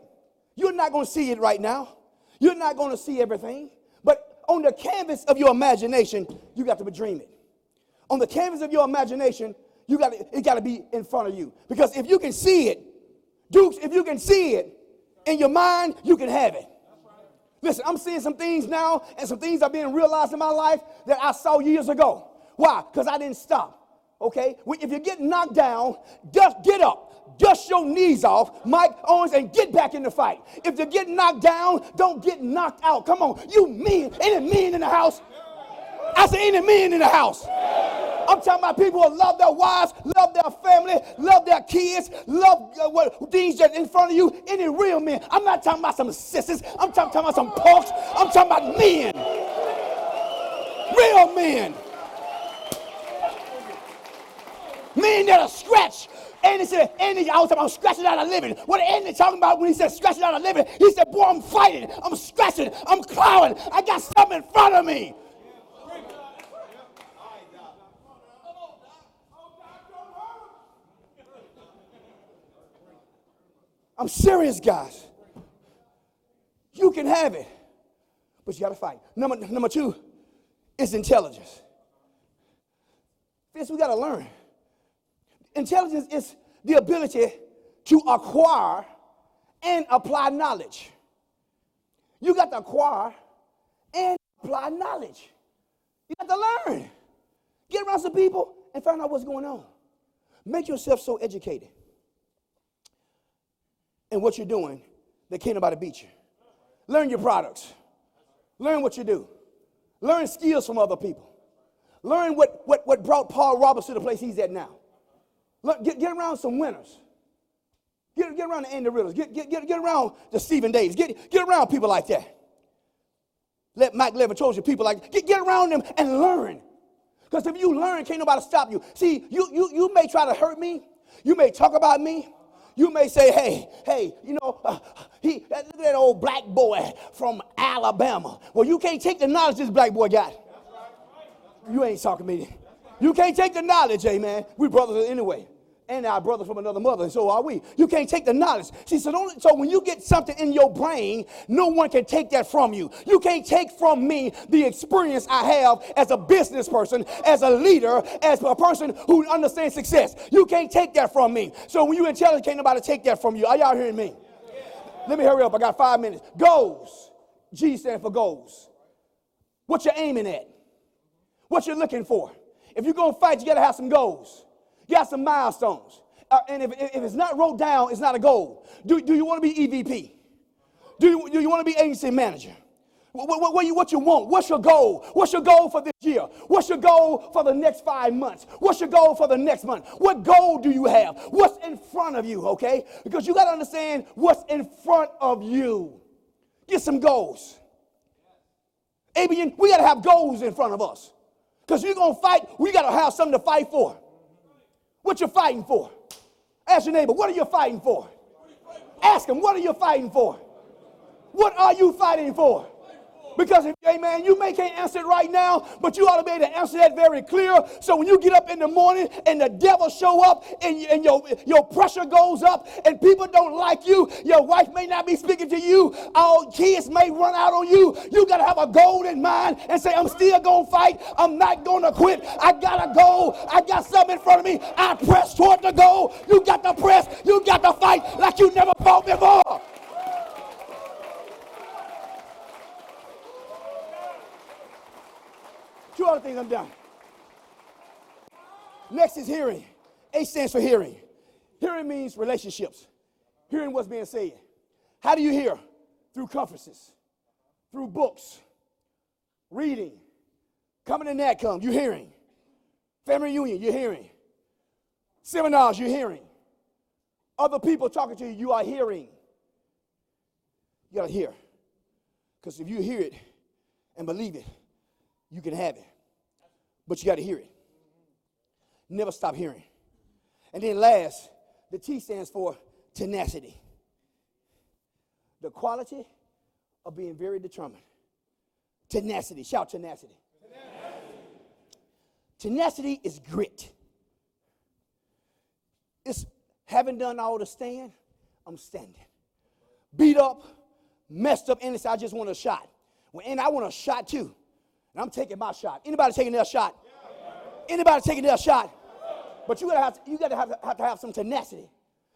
You're not going to see it right now. You're not going to see everything. But on the canvas of your imagination, you got to dream it. On the canvas of your imagination, it got to be in front of you. Because if you can see it, Dukes, if you can see it in your mind, you can have it. Listen, I'm seeing some things now, and some things are being realized in my life that I saw years ago. Why? Because I didn't stop, okay? If you get knocked down, just get up. Dust your knees off, Mike Owens, and get back in the fight. If you get knocked down, don't get knocked out. Come on, you men. Any men in the house? I said, any men in the house? I'm talking about people who love their wives, love their family, love their kids, love things that in front of you. Any real men. I'm not talking about some sissies. I'm talking about some punks. I'm talking about men. Real men. Men that are scratched. Andy said, I was talking about scratching out a living. What Andy talking about when he said scratching out a living? He said, boy, I'm fighting. I'm scratching. I'm clawing. I got something in front of me. I'm serious, guys. You can have it, but you got to fight. Number two is intelligence. This we got to learn. Intelligence is the ability to acquire and apply knowledge. You got to acquire and apply knowledge. You got to learn. Get around some people and find out what's going on. Make yourself so educated in what you're doing that can't nobody beat you. Learn your products. Learn what you do. Learn skills from other people. Learn what brought Paul Roberts to the place he's at now. Get around some winners. Get around the Andy Riddles. Get around the Stephen Davis. Get around people like that. Let Mike Levin told you people like that. Get around them and learn. Because if you learn, can't nobody stop you. See, you may try to hurt me. You may talk about me. You may say, hey, look at that old black boy from Alabama. Well, you can't take the knowledge this black boy got. You ain't talking to me. You can't take the knowledge, amen. We brothers anyway. And our brothers from another mother, and so are we. You can't take the knowledge. See, so when you get something in your brain, no one can take that from you. You can't take from me the experience I have as a business person, as a leader, as a person who understands success. You can't take that from me. So when you're intelligent, can't nobody take that from you. Are y'all hearing me? Let me hurry up. I got 5 minutes. Goals. G stands for goals. What you're aiming at. What you're looking for. If you're going to fight, you got to have some goals. You got some milestones. And if it's not wrote down, it's not a goal. Do you want to be EVP? Do you want to be agency manager? What you want? What's your goal? What's your goal for this year? What's your goal for the next 5 months? What's your goal for the next month? What goal do you have? What's in front of you, okay? Because you got to understand what's in front of you. Get some goals. ABN, we got to have goals in front of us. Because you're going to fight, we got to have something to fight for. What you fighting for? Ask your neighbor, what are you fighting for? Ask him, what are you fighting for? What are you fighting for? Because, amen, you may can't answer it right now, but you ought to be able to answer that very clear. So when you get up in the morning and the devil show up and your pressure goes up and people don't like you, your wife may not be speaking to you, all kids may run out on you, you got to have a goal in mind and say, I'm still going to fight. I'm not going to quit. I got a goal. I got something in front of me. I press toward the goal. You got to press. You got to fight like you never fought before. Two other things I'm done. Next is hearing. H stands for hearing. Hearing means relationships. Hearing what's being said. How do you hear? Through conferences, through books, reading, coming to Natcon, you're hearing. Family reunion, you're hearing. Seminars, you're hearing. Other people talking to you, you are hearing. You got to hear. Because if you hear it and believe it, you can have it. But you got to hear it. Never stop hearing. And then last, the T stands for tenacity. The quality of being very determined. Tenacity. Shout tenacity. Tenacity is grit. It's having done all to stand, I'm standing. Beat up, messed up, and I just want a shot. And I want a shot too. And I'm taking my shot. Anybody taking their shot? Anybody taking their shot? But you gotta have to have some tenacity.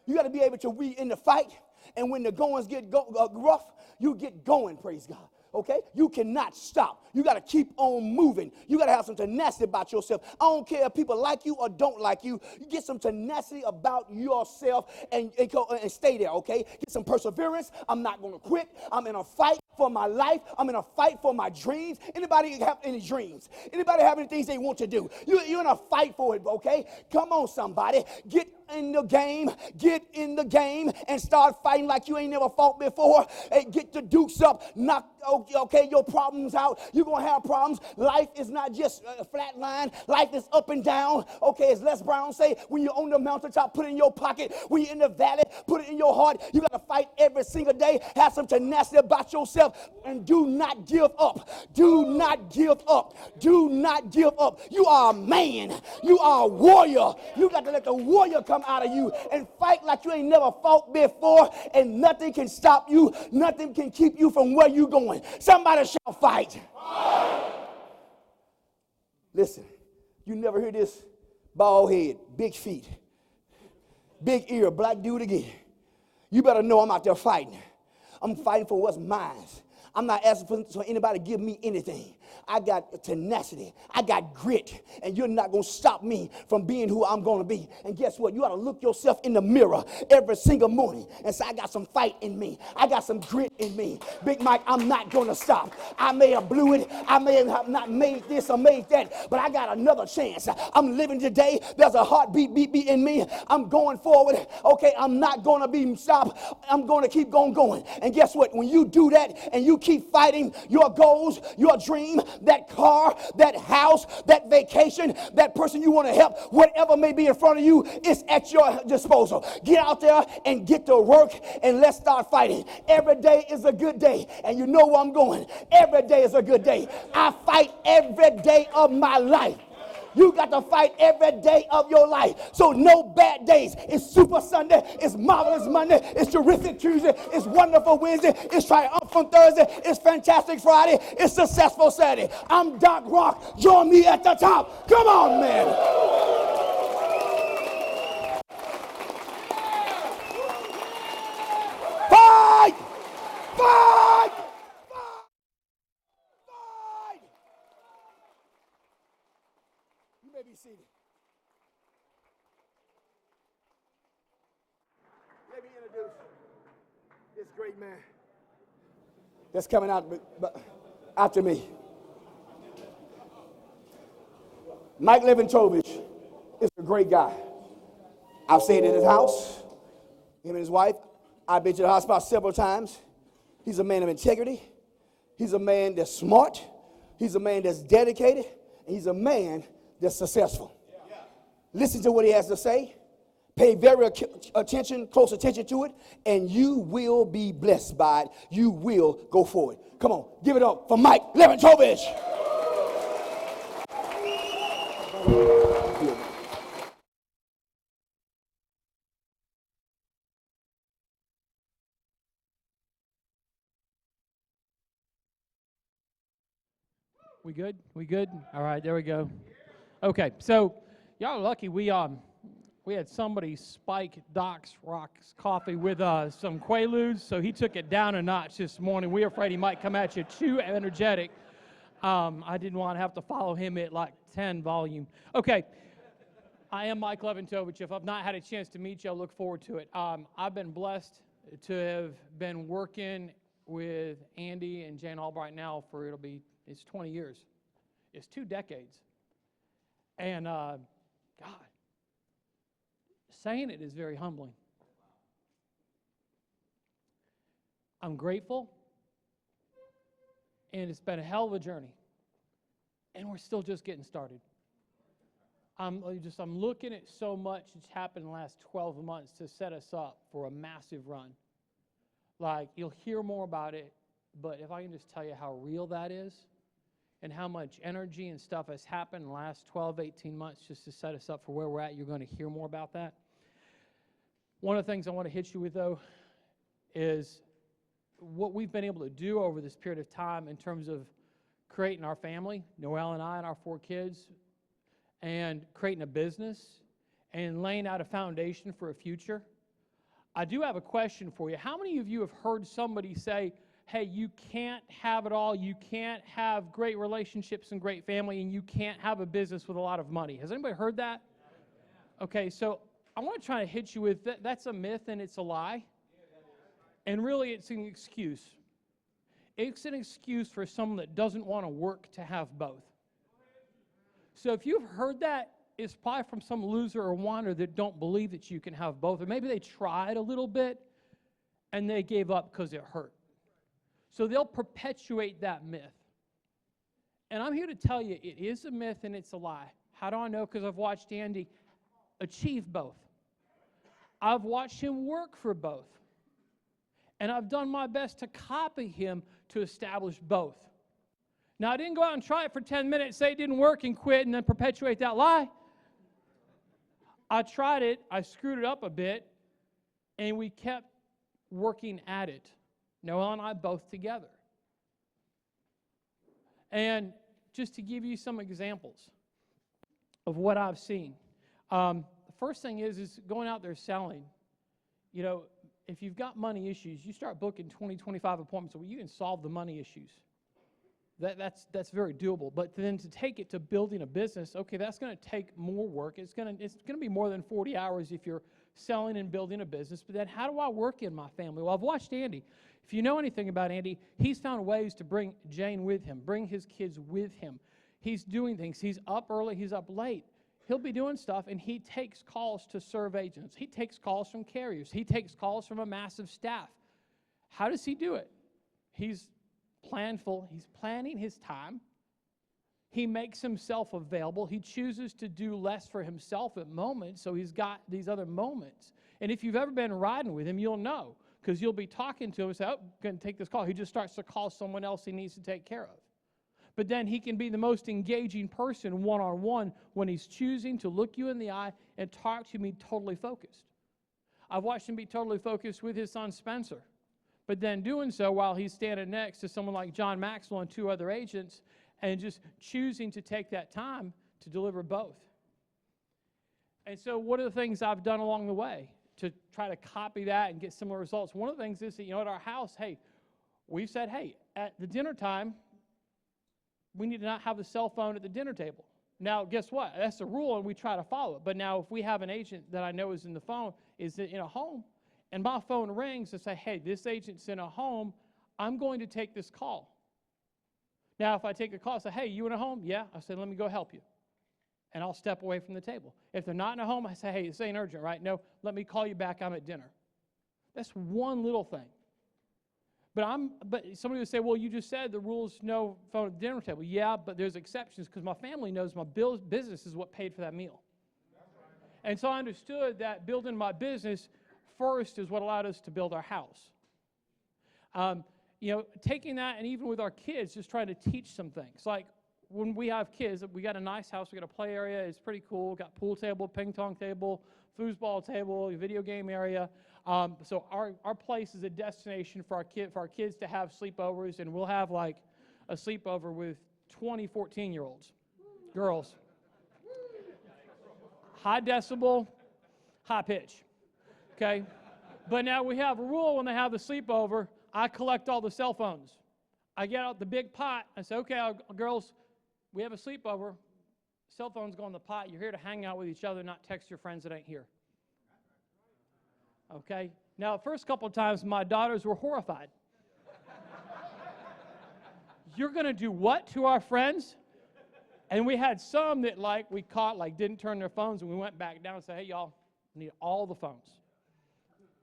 You gotta be able to be in the fight, and when the goings get rough, you get going, praise God. Okay? You cannot stop. You got to keep on moving. You got to have some tenacity about yourself. I don't care if people like you or don't like you. You get some tenacity about yourself and stay there, okay? Get some perseverance. I'm not going to quit. I'm in a fight for my life. I'm in a fight for my dreams. Anybody have any dreams? Anybody have any things they want to do? You're in a fight for it, okay? Come on, somebody. Get in the game and start fighting like you ain't never fought before. Hey, get the dukes up, knock your problems out. You're going to have problems. Life is not just a flat line. Life is up and down. Okay, as Les Brown say, when you're on the mountaintop, put it in your pocket. When you're in the valley, put it in your heart. You got to fight every single day. Have some tenacity about yourself and do not give up. Do not give up. Do not give up. You are a man. You are a warrior. You got to let the warrior come out of you and fight like you ain't never fought before, and nothing can stop you. Nothing can keep you from where you're going. Somebody shall fight. Listen, you never hear this bald head, big feet, big ear, black dude again. You better know I'm out there fighting. I'm fighting for what's mine. I'm not asking for anybody to give me anything. I got tenacity. I got grit. And you're not going to stop me from being who I'm going to be. And guess what? You ought to look yourself in the mirror every single morning and say, I got some fight in me. I got some grit in me. Big Mike, I'm not going to stop. I may have blew it. I may have not made this or made that. But I got another chance. I'm living today. There's a heartbeat beat in me. I'm going forward. Okay, I'm not going to be stopped. I'm going to keep going. And guess what? When you do that and you keep fighting your goals, your dream, that car, that house, that vacation, that person you want to help, whatever may be in front of you, is at your disposal. Get out there and get to work, and let's start fighting. Every day is a good day, and you know where I'm going. Every day is a good day. I fight every day of my life. You got to fight every day of your life. So no bad days. It's Super Sunday. It's Marvelous Monday. It's Terrific Tuesday. It's Wonderful Wednesday. It's Triumphant Thursday. It's Fantastic Friday. It's Successful Saturday. I'm Doc Rock. Join me at the top. Come on, man. Fight! Fight! You may be seated. Let me introduce this great man that's coming out after me. Levin Jovic is a great guy. I've stayed in his house, him and his wife. I've been to the hospital several times. He's a man of integrity. He's a man that's smart. He's a man that's dedicated. And he's a man that's successful. Listen to what he has to say. Pay very close attention to it, and you will be blessed by it. You will go forward. Come on, give it up for Mike Levin Jovic. We good? We good? All right, there we go. Okay, so y'all are lucky. We had somebody spike Doc's Rocks coffee with some Quaaludes, so he took it down a notch this morning. We were afraid he might come at you too energetic. I didn't want to have to follow him at like 10 volume. Okay, I am Mike Levin Jovic. If I've not had a chance to meet you, I look forward to it. I've been blessed to have been working with Andy and Jane Albright now for it's 20 years. It's 2 decades. And God, saying it is very humbling. I'm grateful, and it's been a hell of a journey. And we're still just getting started. I'm looking at so much that's happened in the last 12 months to set us up for a massive run. Like, you'll hear more about it, but if I can just tell you how real that is and how much energy and stuff has happened in the last 12, 18 months just to set us up for where we're at, you're going to hear more about that. One of the things I want to hit you with, though, is what we've been able to do over this period of time in terms of creating our family, Noelle and I and our 4 kids, and creating a business and laying out a foundation for a future. I do have a question for you. How many of you have heard somebody say, hey, you can't have it all, you can't have great relationships and great family, and you can't have a business with a lot of money? Has anybody heard that? Okay, so I want to try to hit you with that's a myth and it's a lie. And really it's an excuse. It's an excuse for someone that doesn't want to work to have both. So if you've heard that, it's probably from some loser or whiner that don't believe that you can have both. Or maybe they tried a little bit and they gave up because it hurt. So they'll perpetuate that myth. And I'm here to tell you it is a myth and it's a lie. How do I know? Because I've watched Andy achieve both. I've watched him work for both. And I've done my best to copy him to establish both. Now, I didn't go out and try it for 10 minutes, say it didn't work, and quit, and then perpetuate that lie. I tried it, I screwed it up a bit, and we kept working at it. Noelle and I both together. And just to give you some examples of what I've seen. The first thing is going out there selling. You know, if you've got money issues, you start booking 20, 25 appointments a week, you can solve the money issues. That's very doable. But then to take it to building a business, okay, that's going to take more work. It's going to be more than 40 hours if you're selling and building a business. But then how do I work in my family? Well, I've watched Andy. If you know anything about Andy, he's found ways to bring Jane with him, bring his kids with him. He's doing things. He's up early, he's up late. He'll be doing stuff, and he takes calls to serve agents. He takes calls from carriers. He takes calls from a massive staff. How does he do it? He's planful. He's planning his time. He makes himself available. He chooses to do less for himself at moments, so he's got these other moments. And if you've ever been riding with him, you'll know, because you'll be talking to him and say, oh, I'm going to take this call. He just starts to call someone else he needs to take care of. But then he can be the most engaging person one-on-one when he's choosing to look you in the eye and talk to you and be totally focused. I've watched him be totally focused with his son Spencer, but then doing so while he's standing next to someone like John Maxwell and 2 other agents and just choosing to take that time to deliver both. And so what are the things I've done along the way to try to copy that and get similar results? One of the things is that, at our house, hey, we've said, hey, at the dinner time, we need to not have the cell phone at the dinner table. Now, guess what? That's a rule, and we try to follow it. But now, if we have an agent that I know is in a home, and my phone rings and say, hey, this agent's in a home, I'm going to take this call. Now, if I take a call, I say, hey, you in a home? Yeah. I say, let me go help you. And I'll step away from the table. If they're not in a home, I say, hey, this ain't urgent, right? No, let me call you back. I'm at dinner. That's one little thing. But somebody would say, well, you just said the rule's no phone at the dinner table. Yeah, but there's exceptions because my family knows my business is what paid for that meal. And so I understood that building my business first is what allowed us to build our house. Taking that, and even with our kids, just trying to teach some things. Like when we have kids, we got a nice house, we got a play area, it's pretty cool, got pool table, ping pong table, foosball table, video game area. So our place is a destination for our kids to have sleepovers, and we'll have like a sleepover with 20 14-year-olds, girls. High decibel, high pitch, okay? But now we have a rule when they have the sleepover, I collect all the cell phones. I get out the big pot, I say, okay, girls, we have a sleepover, cell phones go in the pot, you're here to hang out with each other, not text your friends that ain't here. Okay? Now, the first couple of times, my daughters were horrified. You're going to do what to our friends? And we had some that we caught didn't turn their phones, and we went back down and said, hey, y'all, I need all the phones.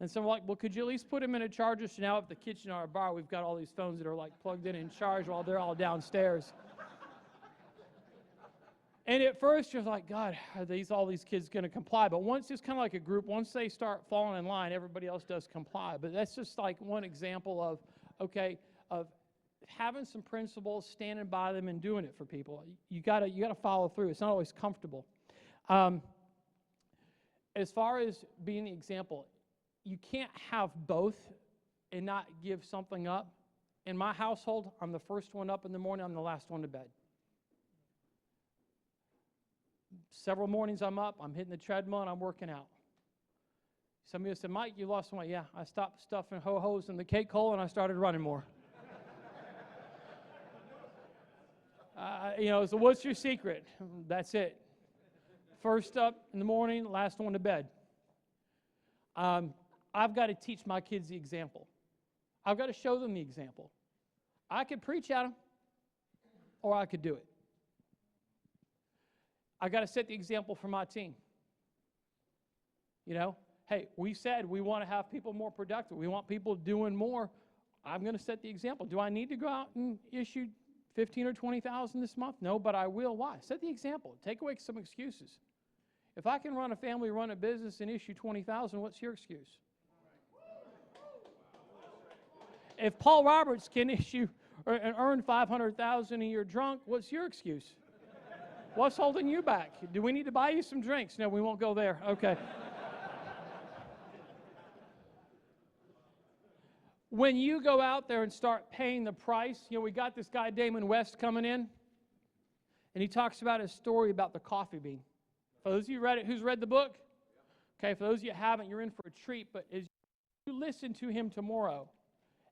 And so we're like, well, could you at least put them in a charger? So now at the kitchen or our bar, we've got all these phones that are plugged in and charged while they're all downstairs. And at first you're like, God, are all these kids going to comply? But once it's kind of like a group, once they start falling in line, everybody else does comply. But that's just one example of having some principles, standing by them, and doing it for people. You gotta follow through. It's not always comfortable. As far as being the example, you can't have both and not give something up. In my household, I'm the first one up in the morning, I'm the last one to bed. Several mornings I'm up, I'm hitting the treadmill, and I'm working out. Some of you said, Mike, you lost weight. Yeah, I stopped stuffing ho-hos in the cake hole, and I started running more. So what's your secret? That's it. First up in the morning, last one to bed. I've got to teach my kids the example. I've got to show them the example. I could preach at them, or I could do it. I got to set the example for my team. Hey, we said we want to have people more productive. We want people doing more. I'm going to set the example. Do I need to go out and issue 15 or 20,000 this month? No, but I will. Why? Set the example. Take away some excuses. If I can run a family, run a business, and issue 20,000, what's your excuse? If Paul Roberts can issue and earn 500,000 a year drunk, what's your excuse? What's holding you back? Do we need to buy you some drinks? No, we won't go there. Okay. When you go out there and start paying the price, we got this guy Damon West coming in, and he talks about his story about the coffee bean. For those of you who's read the book, okay, for those of you who haven't, you're in for a treat, but as you listen to him tomorrow,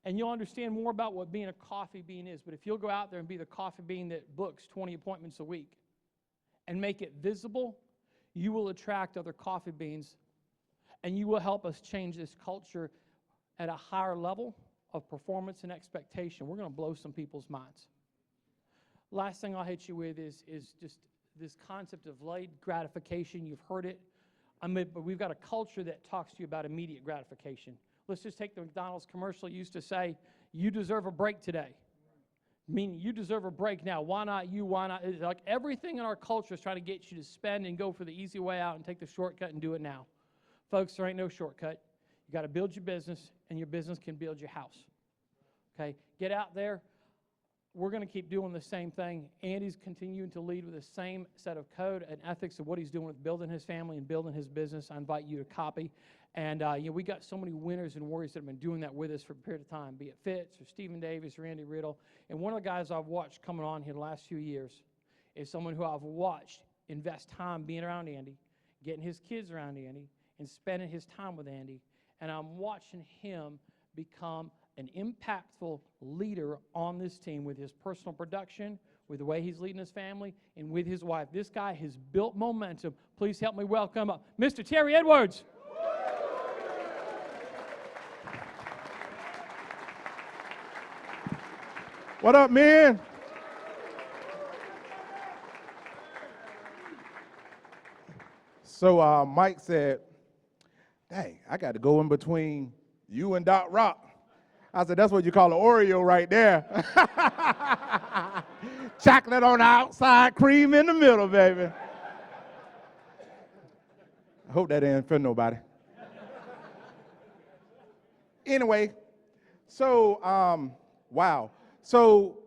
and you'll understand more about what being a coffee bean is. But if you'll go out there and be the coffee bean that books 20 appointments a week and make it visible, you will attract other coffee beans, and you will help us change this culture at a higher level of performance and expectation. We're going to blow some people's minds. Last thing I'll hit you with is just this concept of delayed gratification. You've heard it. But we've got a culture that talks to you about immediate gratification. Let's just take the McDonald's commercial. It used to say, you deserve a break today. Meaning you deserve a break now. Why not you? Why not? It's like everything in our culture is trying to get you to spend and go for the easy way out and take the shortcut and do it now. Folks, there ain't no shortcut. You got to build your business, and your business can build your house. Okay? Get out there. We're going to keep doing the same thing. Andy's continuing to lead with the same set of code and ethics of what he's doing with building his family and building his business. I invite you to copy. And we got so many winners and warriors that have been doing that with us for a period of time, be it Fitz or Stephen Davis or Andy Riddle. And one of the guys I've watched coming on here the last few years is someone who I've watched invest time being around Andy, getting his kids around Andy, and spending his time with Andy. And I'm watching him become an impactful leader on this team with his personal production, with the way he's leading his family, and with his wife. This guy has built momentum. Please help me welcome up Mr. Terry Edwards. What up, man? So Mike said, dang, I got to go in between you and Doc Rock. I said, that's what you call an Oreo right there. Chocolate on the outside, cream in the middle, baby. I hope that didn't offend nobody. Anyway, so, wow. So,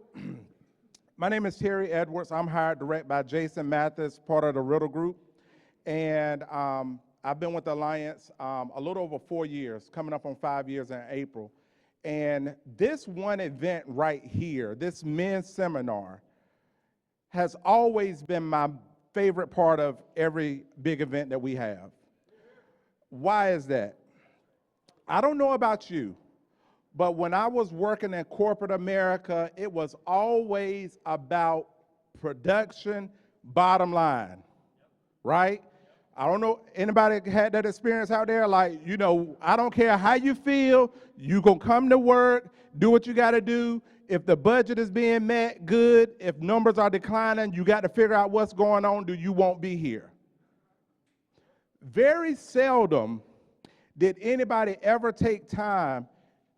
my name is Terry Edwards. I'm hired direct by Jason Mathis, part of the Riddle group. And I've been with the Alliance a little over 4 years, coming up on 5 years in April. And this one event right here, this men's seminar, has always been my favorite part of every big event that we have. Why is that? I don't know about you, but when I was working in corporate America, it was always about production, bottom line, right? I don't know, anybody had that experience out there? Like, you know, I don't care how you feel, you gonna come to work, do what you gotta do. If the budget is being met, good. If numbers are declining, you got to figure out what's going on, you won't be here. Very seldom did anybody ever take time.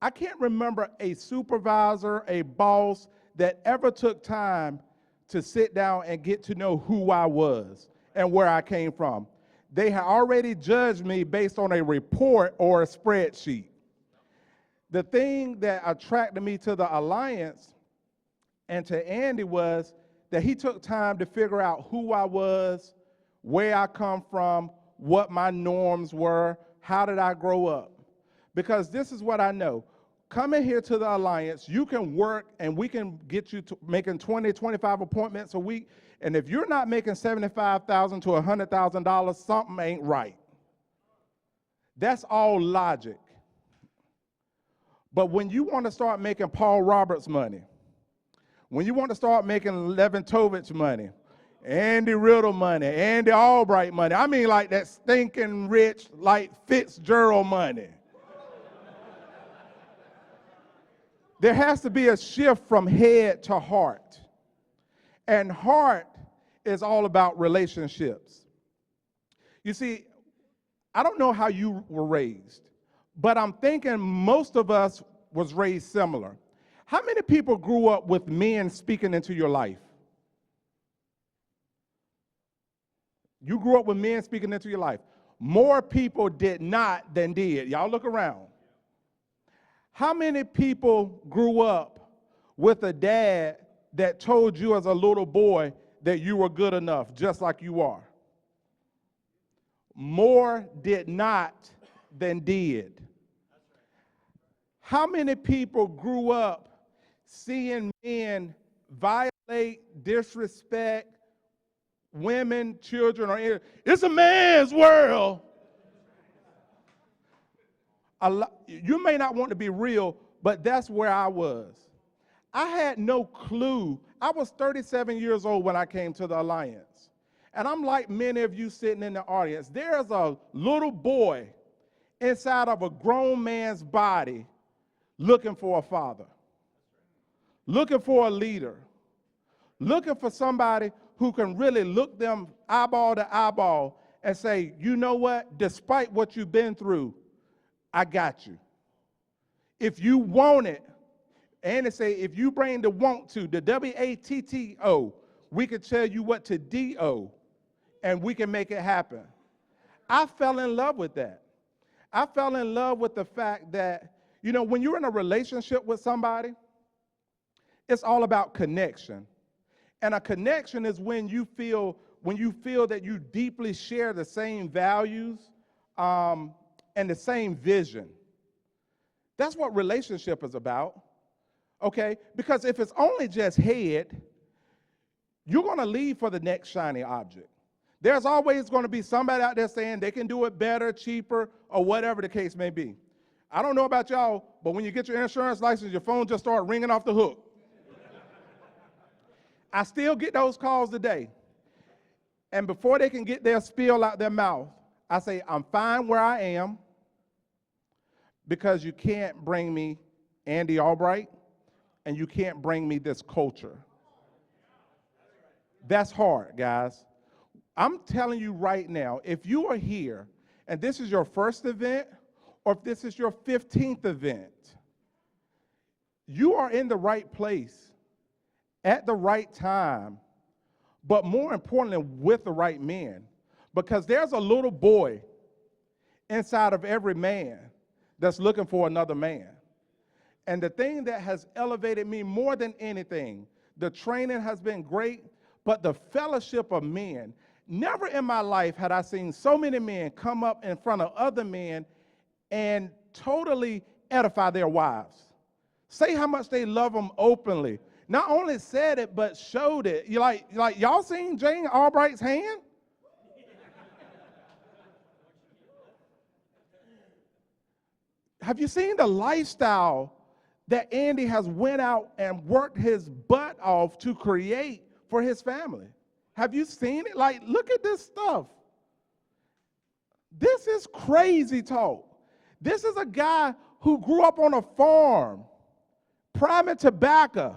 I can't remember a supervisor, a boss that ever took time to sit down and get to know who I was and where I came from. They had already judged me based on a report or a spreadsheet. The thing that attracted me to the Alliance and to Andy was that he took time to figure out who I was, where I come from, what my norms were, how did I grow up. Because this is what I know. Coming here to the Alliance, you can work and we can get you to making 20, 25 appointments a week. And if you're not making $75,000 to $100,000, something ain't right. That's all logic. But when you want to start making Paul Roberts money, when you want to start making Levin money, Andy Riddle money, Andy Albright money, I mean like that stinking rich, like Fitzgerald money. There has to be a shift from head to heart. And heart is all about relationships. You see, I don't know how you were raised, but I'm thinking most of us was raised similar. How many people grew up with men speaking into your life? You grew up with men speaking into your life. More people did not than did. Y'all look around. How many people grew up with a dad that told you as a little boy that you were good enough, just like you are? More did not than did. How many people grew up seeing men violate, disrespect women, children, or it's a man's world? You may not want to be real, but that's where I was. I had no clue. I was 37 years old when I came to the Alliance. And I'm like many of you sitting in the audience. There's a little boy inside of a grown man's body looking for a father, looking for a leader, looking for somebody who can really look them eyeball to eyeball and say, you know what, despite what you've been through, I got you. If you want it, and they say, if you bring the want to, the W-A-T-T-O, we can tell you what to D-O, and we can make it happen. I fell in love with that. I fell in love with the fact that, you know, when you're in a relationship with somebody, it's all about connection. And a connection is when you feel that you deeply share the same values and the same vision. That's what relationship is about. Okay? Because if it's only just head, you're going to leave for the next shiny object. There's always going to be somebody out there saying they can do it better, cheaper, or whatever the case may be. I don't know about y'all, but when you get your insurance license, your phone just starts ringing off the hook. I still get those calls today. And before they can get their spiel out their mouth, I say, I'm fine where I am because you can't bring me Andy Albright and you can't bring me this culture. That's hard, guys. I'm telling you right now, if you are here and this is your first event or if this is your 15th event, you are in the right place at the right time, but more importantly, with the right men. Because there's a little boy inside of every man that's looking for another man. And the thing that has elevated me more than anything, the training has been great, but the fellowship of men. Never in my life had I seen so many men come up in front of other men and totally edify their wives. Say how much they love them openly. Not only said it, but showed it. You like y'all seen Jane Albright's hand? Have you seen the lifestyle that Andy has went out and worked his butt off to create for his family? Have you seen it? Like, look at this stuff. This is crazy talk. This is a guy who grew up on a farm, priming tobacco.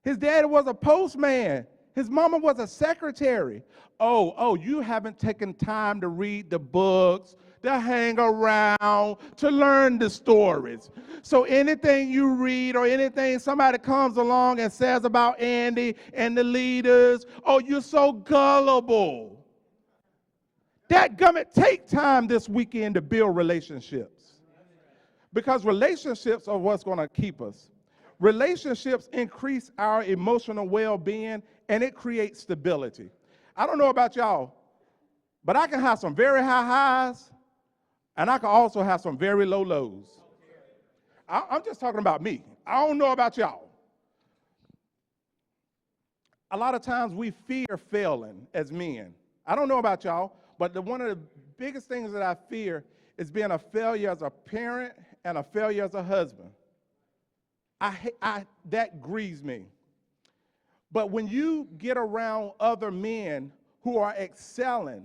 His daddy was a postman. His mama was a secretary. Oh, you haven't taken time to read the books, to hang around, to learn the stories. So anything you read or anything somebody comes along and says about Andy and the leaders, oh, you're so gullible. Dadgummit, take time this weekend to build relationships. Because relationships are what's going to keep us. Relationships increase our emotional well-being, and it creates stability. I don't know about y'all, but I can have some very high highs, and I can also have some very low lows. I'm just talking about me. I don't know about y'all. A lot of times we fear failing as men. I don't know about y'all, but one of the biggest things that I fear is being a failure as a parent and a failure as a husband. That grieves me. But when you get around other men who are excelling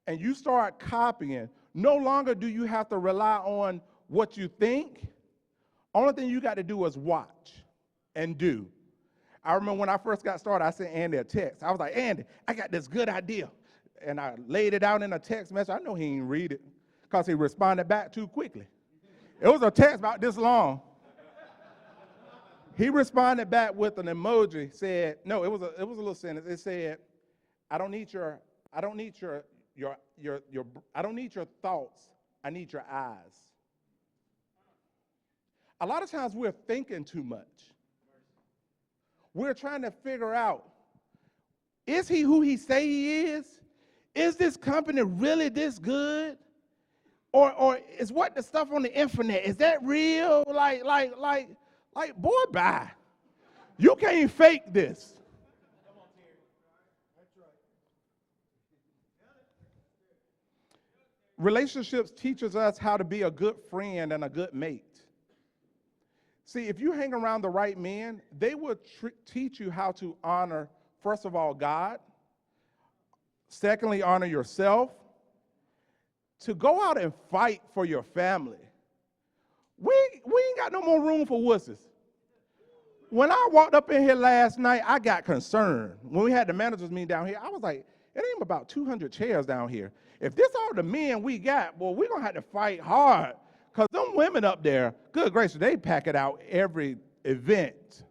and you start copying, no longer do you have to rely on what you think. Only thing you got to do is watch and do. I remember when I first got started, I sent Andy a text. I was like, Andy, I got this good idea. And I laid it out in a text message. I know he didn't read it because he responded back too quickly. It was a text about this long. He responded back with an emoji, said, no, it was a little sentence. It said, I don't need your thoughts. I need your eyes. A lot of times we're thinking too much. We're trying to figure out, is he who he say he is? Is this company really this good? Or is what the stuff on the internet, is that real? Like, boy, bye. You can't fake this. Relationships teaches us how to be a good friend and a good mate. See, if you hang around the right men, they will teach you how to honor, first of all, God. Secondly, honor yourself. To go out and fight for your family. We ain't got no more room for wusses. When I walked up in here last night, I got concerned. When we had the managers meeting down here, I was like, it ain't about 200 chairs down here. If this all the men we got, well, we're going to have to fight hard. Because them women up there, good gracious, they pack it out every event.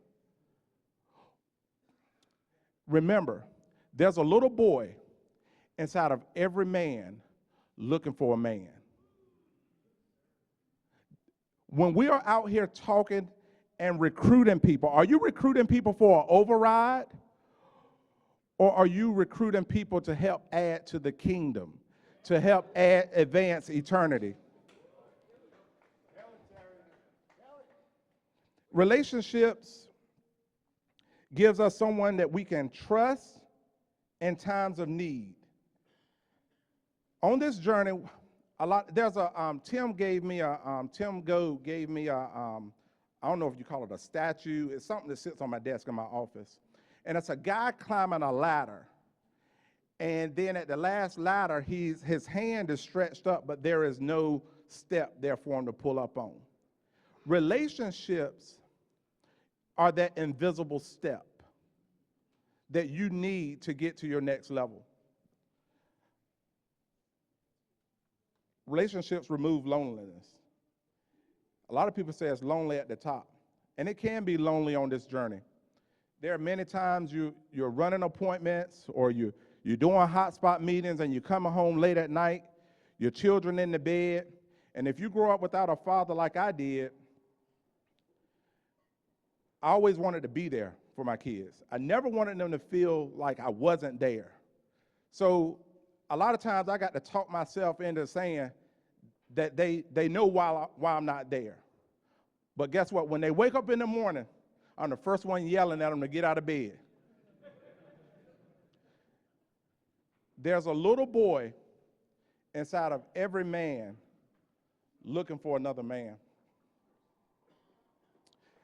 Remember, there's a little boy inside of every man looking for a man. When we are out here talking and recruiting people, are you recruiting people for an override? Or are you recruiting people to help add to the kingdom, to help advance eternity? Relationships gives us someone that we can trust in times of need. On this journey, Tim Go gave me I don't know if you call it a statue. It's something that sits on my desk in my office. And it's a guy climbing a ladder. And then at the last ladder, his hand is stretched up, but there is no step there for him to pull up on. Relationships are that invisible step that you need to get to your next level. Relationships remove loneliness. A lot of people say it's lonely at the top, and it can be lonely on this journey. There are many times you're running appointments or you're doing hotspot meetings and you're coming home late at night. your children in the bed. And if you grow up without a father like I did, I always wanted to be there for my kids. I never wanted them to feel like I wasn't there. So a lot of times I got to talk myself into saying that they know why I'm not there. But guess what? When they wake up in the morning, I'm the first one yelling at them to get out of bed. There's a little boy inside of every man looking for another man.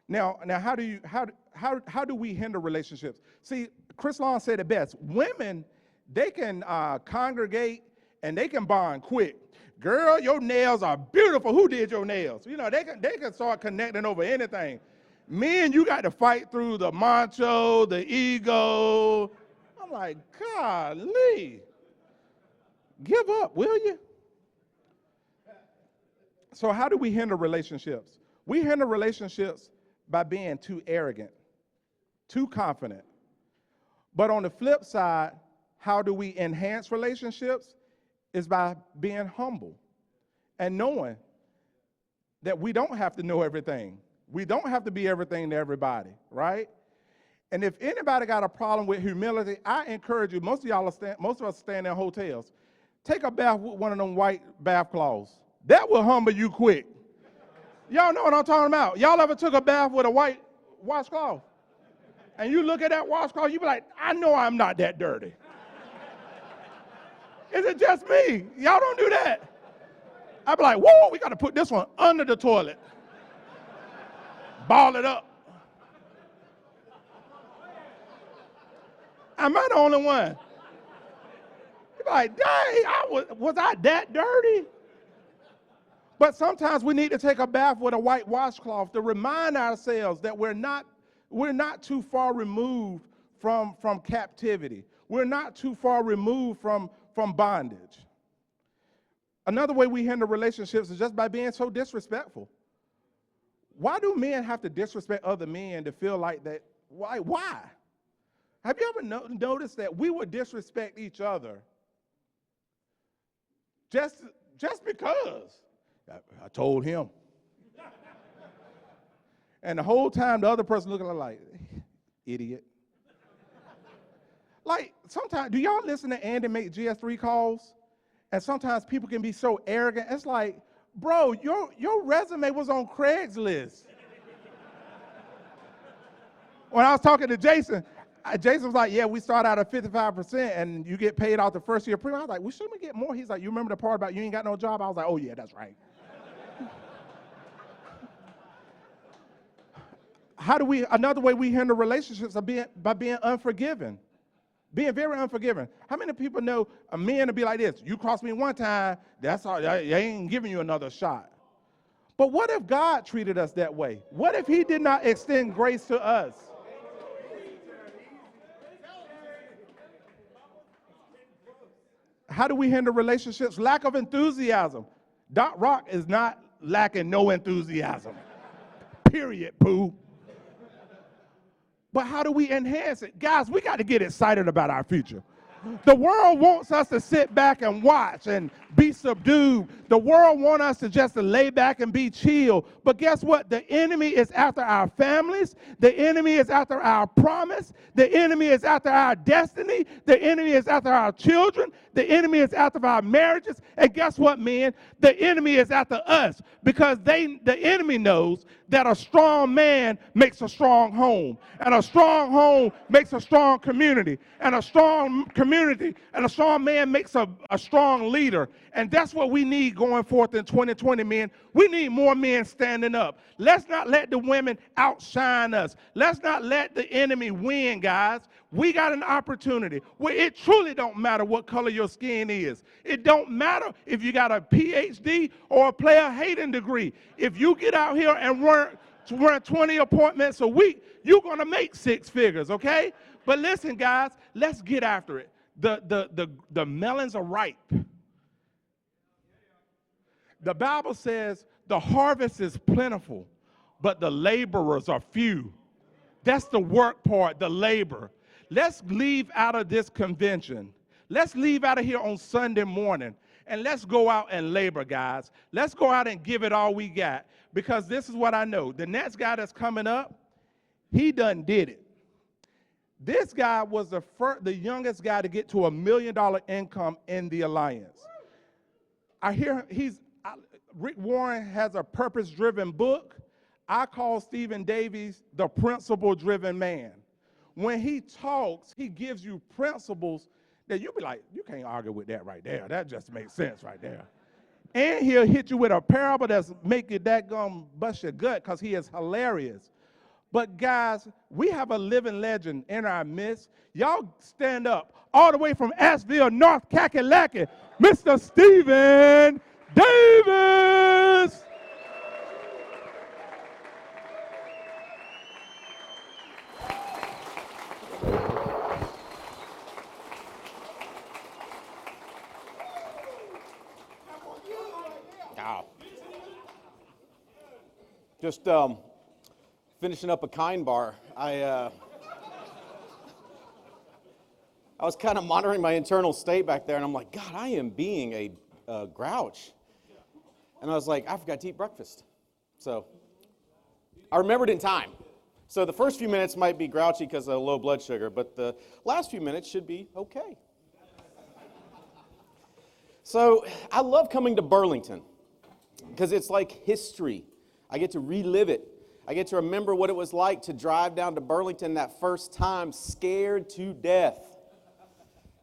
Now, how do we hinder relationships? See, Chris Long said it best. Women, they can congregate and they can bond quick. Girl, your nails are beautiful. Who did your nails? You know, they can start connecting over anything. Men, you got to fight through the macho, the ego. I'm like, golly, give up, will you? So how do we hinder relationships? We hinder relationships by being too arrogant, too confident. But on the flip side, how do we enhance relationships? Is by being humble and knowing that we don't have to know everything. We don't have to be everything to everybody, right? And if anybody got a problem with humility, I encourage you, most of us stand in hotels, take a bath with one of them white bath cloths. That will humble you quick. Y'all know what I'm talking about. Y'all ever took a bath with a white washcloth? And you look at that washcloth, you be like, I know I'm not that dirty. Is it just me? Y'all don't do that. I be like, whoa, we got to put this one under the toilet. Ball it up. Am I the only one? You be like, dang, was I that dirty? But sometimes we need to take a bath with a white washcloth to remind ourselves that we're not too far removed from captivity. We're not too far removed from bondage. Another way we hinder relationships is just by being so disrespectful. Why do men have to disrespect other men to feel like that? Why? Have you ever noticed that we would disrespect each other just because? I told him. And the whole time the other person looking like, idiot. Like, sometimes, do y'all listen to Andy make GS3 calls? And sometimes people can be so arrogant. It's like, bro, your resume was on Craigslist. When I was talking to Jason was like, yeah, we start out at 55% and you get paid out the first year premium. I was like, well, shouldn't we get more? He's like, you remember the part about you ain't got no job? I was like, oh, yeah, that's right. Another way we hinder relationships is by being unforgiving. Being very unforgiving. How many people know a man to be like this? You crossed me one time, that's all, I ain't giving you another shot. But what if God treated us that way? What if he did not extend grace to us? How do we hinder relationships? Lack of enthusiasm. Doc Rock is not lacking no enthusiasm. Period, poo. But how do we enhance it? Guys, we got to get excited about our future. The world wants us to sit back and watch and be subdued. The world wants us to just lay back and be chill. But guess what? The enemy is after our families. The enemy is after our promise. The enemy is after our destiny. The enemy is after our children. The enemy is after our marriages. And guess what, men? The enemy is after us because the enemy knows that a strong man makes a strong home. And a strong home makes a strong community. And a strong community and a strong man makes a strong leader. And that's what we need going forth in 2020, men. We need more men standing up. Let's not let the women outshine us. Let's not let the enemy win, guys. We got an opportunity where it truly don't matter what color your skin is. It don't matter if you got a PhD or a player hating degree. If you get out here and run 20 appointments a week, you're going to make 6 figures, okay? But listen, guys, let's get after it. The melons are ripe. The Bible says the harvest is plentiful, but the laborers are few. That's the work part, the labor. Let's leave out of this convention. Let's leave out of here on Sunday morning And let's go out and labor, guys. Let's go out and give it all we got. Because this is what I know. The next guy that's coming up, he done did it. This guy was the youngest guy to get to $1 million income in the Alliance. I hear Rick Warren has a purpose-driven book. I call Stephen Davies the principle-driven man. When he talks, he gives you principles that you'll be like, you can't argue with that right there. That just makes sense right there. And he'll hit you with a parable that's make you daggone bust your gut because he is hilarious. But guys, we have a living legend in our midst. Y'all stand up all the way from Asheville, North Kakalaki, Mr. Stephen Davis. Just finishing up a kind bar. I was kind of monitoring my internal state back there, and I'm like, God, I am being a grouch. And I was like, I forgot to eat breakfast. So I remembered in time. So the first few minutes might be grouchy because of low blood sugar, but the last few minutes should be okay. So I love coming to Burlington because it's like history. I get to relive it. I get to remember what it was like to drive down to Burlington that first time, scared to death.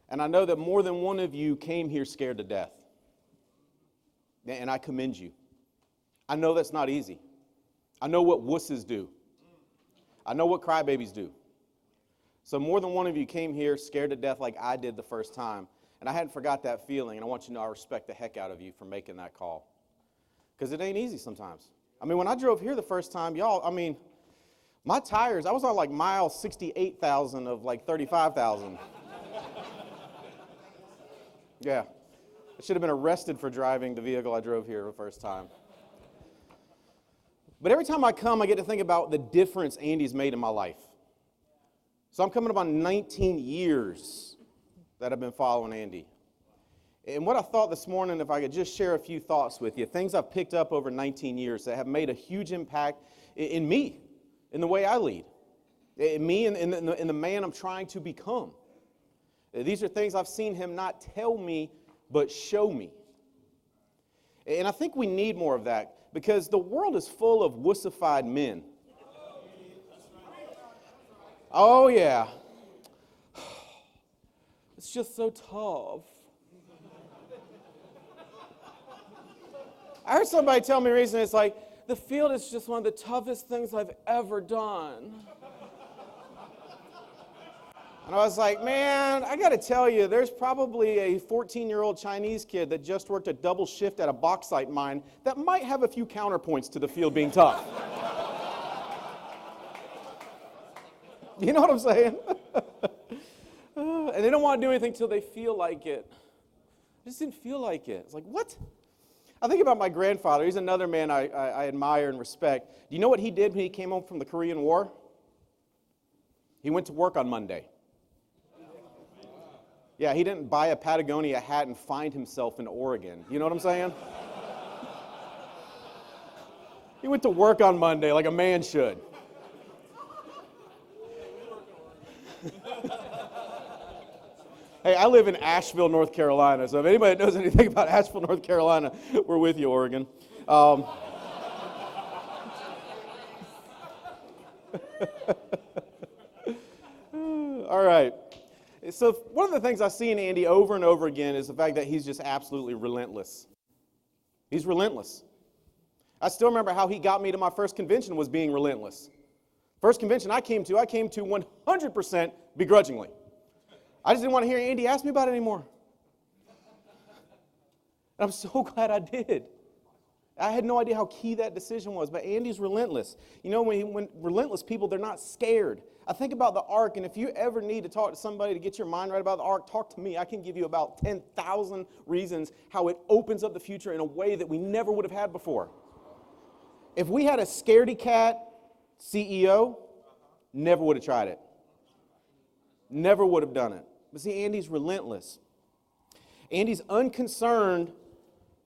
And I know that more than one of you came here scared to death. And I commend you. I know that's not easy. I know what wusses do. I know what crybabies do. So more than one of you came here scared to death like I did the first time. And I hadn't forgot that feeling. And I want you to know I respect the heck out of you for making that call. Because it ain't easy sometimes. I mean, when I drove here the first time, y'all, I mean, my tires, I was on like mile 68,000 of like 35,000. Yeah. I should have been arrested for driving the vehicle I drove here the first time. But every time I come, I get to think about the difference Andy's made in my life. So I'm coming up on 19 years that I've been following Andy. And what I thought this morning, if I could just share a few thoughts with you, things I've picked up over 19 years that have made a huge impact in me, in the way I lead, in me and in the man I'm trying to become. These are things I've seen him not tell me, but show me. And I think we need more of that because the world is full of wussified men. Oh, yeah. It's just so tough. I heard somebody tell me recently, it's like, the field is just one of the toughest things I've ever done. And I was like, man, I got to tell you, there's probably a 14-year-old Chinese kid that just worked a double shift at a bauxite mine that might have a few counterpoints to the field being tough. You know what I'm saying? And they don't want to do anything until they feel like it. I just didn't feel like it. It's like, what? I think about my grandfather. He's another man I admire and respect. Do you know what he did when he came home from the Korean War? He went to work on Monday. Yeah, he didn't buy a Patagonia hat and find himself in Oregon. You know what I'm saying? He went to work on Monday like a man should. Hey, I live in Asheville, North Carolina, so if anybody knows anything about Asheville, North Carolina, we're with you, Oregon. All right. So one of the things I see in Andy over and over again is the fact that he's just absolutely relentless. He's relentless. I still remember how he got me to my first convention was being relentless. First convention I came to 100% begrudgingly. I just didn't want to hear Andy ask me about it anymore. And I'm so glad I did. I had no idea how key that decision was, but Andy's relentless. You know, when relentless people, they're not scared. I think about the ark, and if you ever need to talk to somebody to get your mind right about the ark, talk to me. I can give you about 10,000 reasons how it opens up the future in a way that we never would have had before. If we had a scaredy cat CEO, never would have tried it. Never would have done it. But see, Andy's relentless. Andy's unconcerned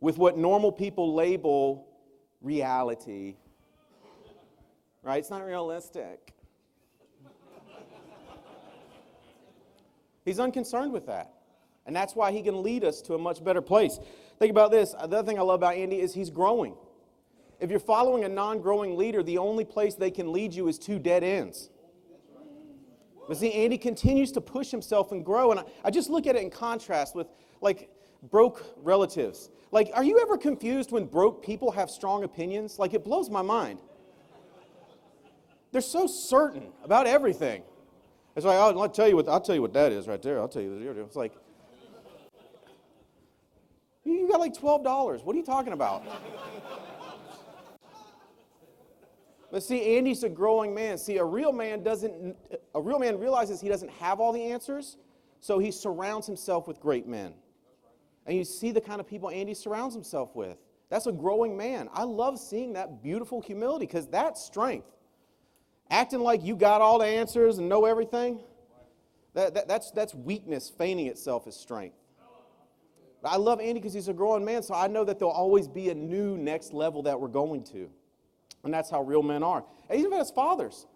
with what normal people label reality. Right? It's not realistic. He's unconcerned with that. And that's why he can lead us to a much better place. Think about this. The other thing I love about Andy is he's growing. If you're following a non-growing leader, the only place they can lead you is to dead ends. But see, Andy continues to push himself and grow. And I just look at it in contrast with, like, broke relatives. Like, are you ever confused when broke people have strong opinions? Like, it blows my mind. They're so certain about everything. It's like, I'll tell you what that is right there. I'll tell you. It's like, you got like $12. What are you talking about? But see, Andy's a growing man. See, a real man realizes he doesn't have all the answers, so he surrounds himself with great men. And you see the kind of people Andy surrounds himself with. That's a growing man. I love seeing that beautiful humility because that's strength. Acting like you got all the answers and know everything, that's weakness feigning itself as strength. But I love Andy because he's a growing man, so I know that there'll always be a new next level that we're going to. And that's how real men are. And even as fathers,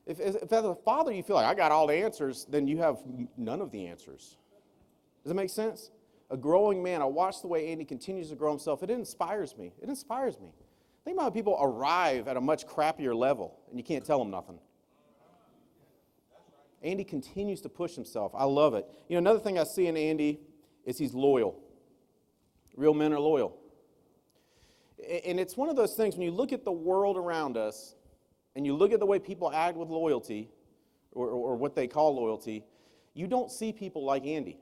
if as a father you feel like, I got all the answers, then you have none of the answers. Does that make sense? A growing man, I watch the way Andy continues to grow himself. It inspires me. It inspires me. Think about how people arrive at a much crappier level, and you can't tell them nothing. Andy continues to push himself. I love it. You know, another thing I see in Andy is he's loyal. Real men are loyal. And it's one of those things, when you look at the world around us, and you look at the way people act with loyalty, or what they call loyalty, you don't see people like Andy.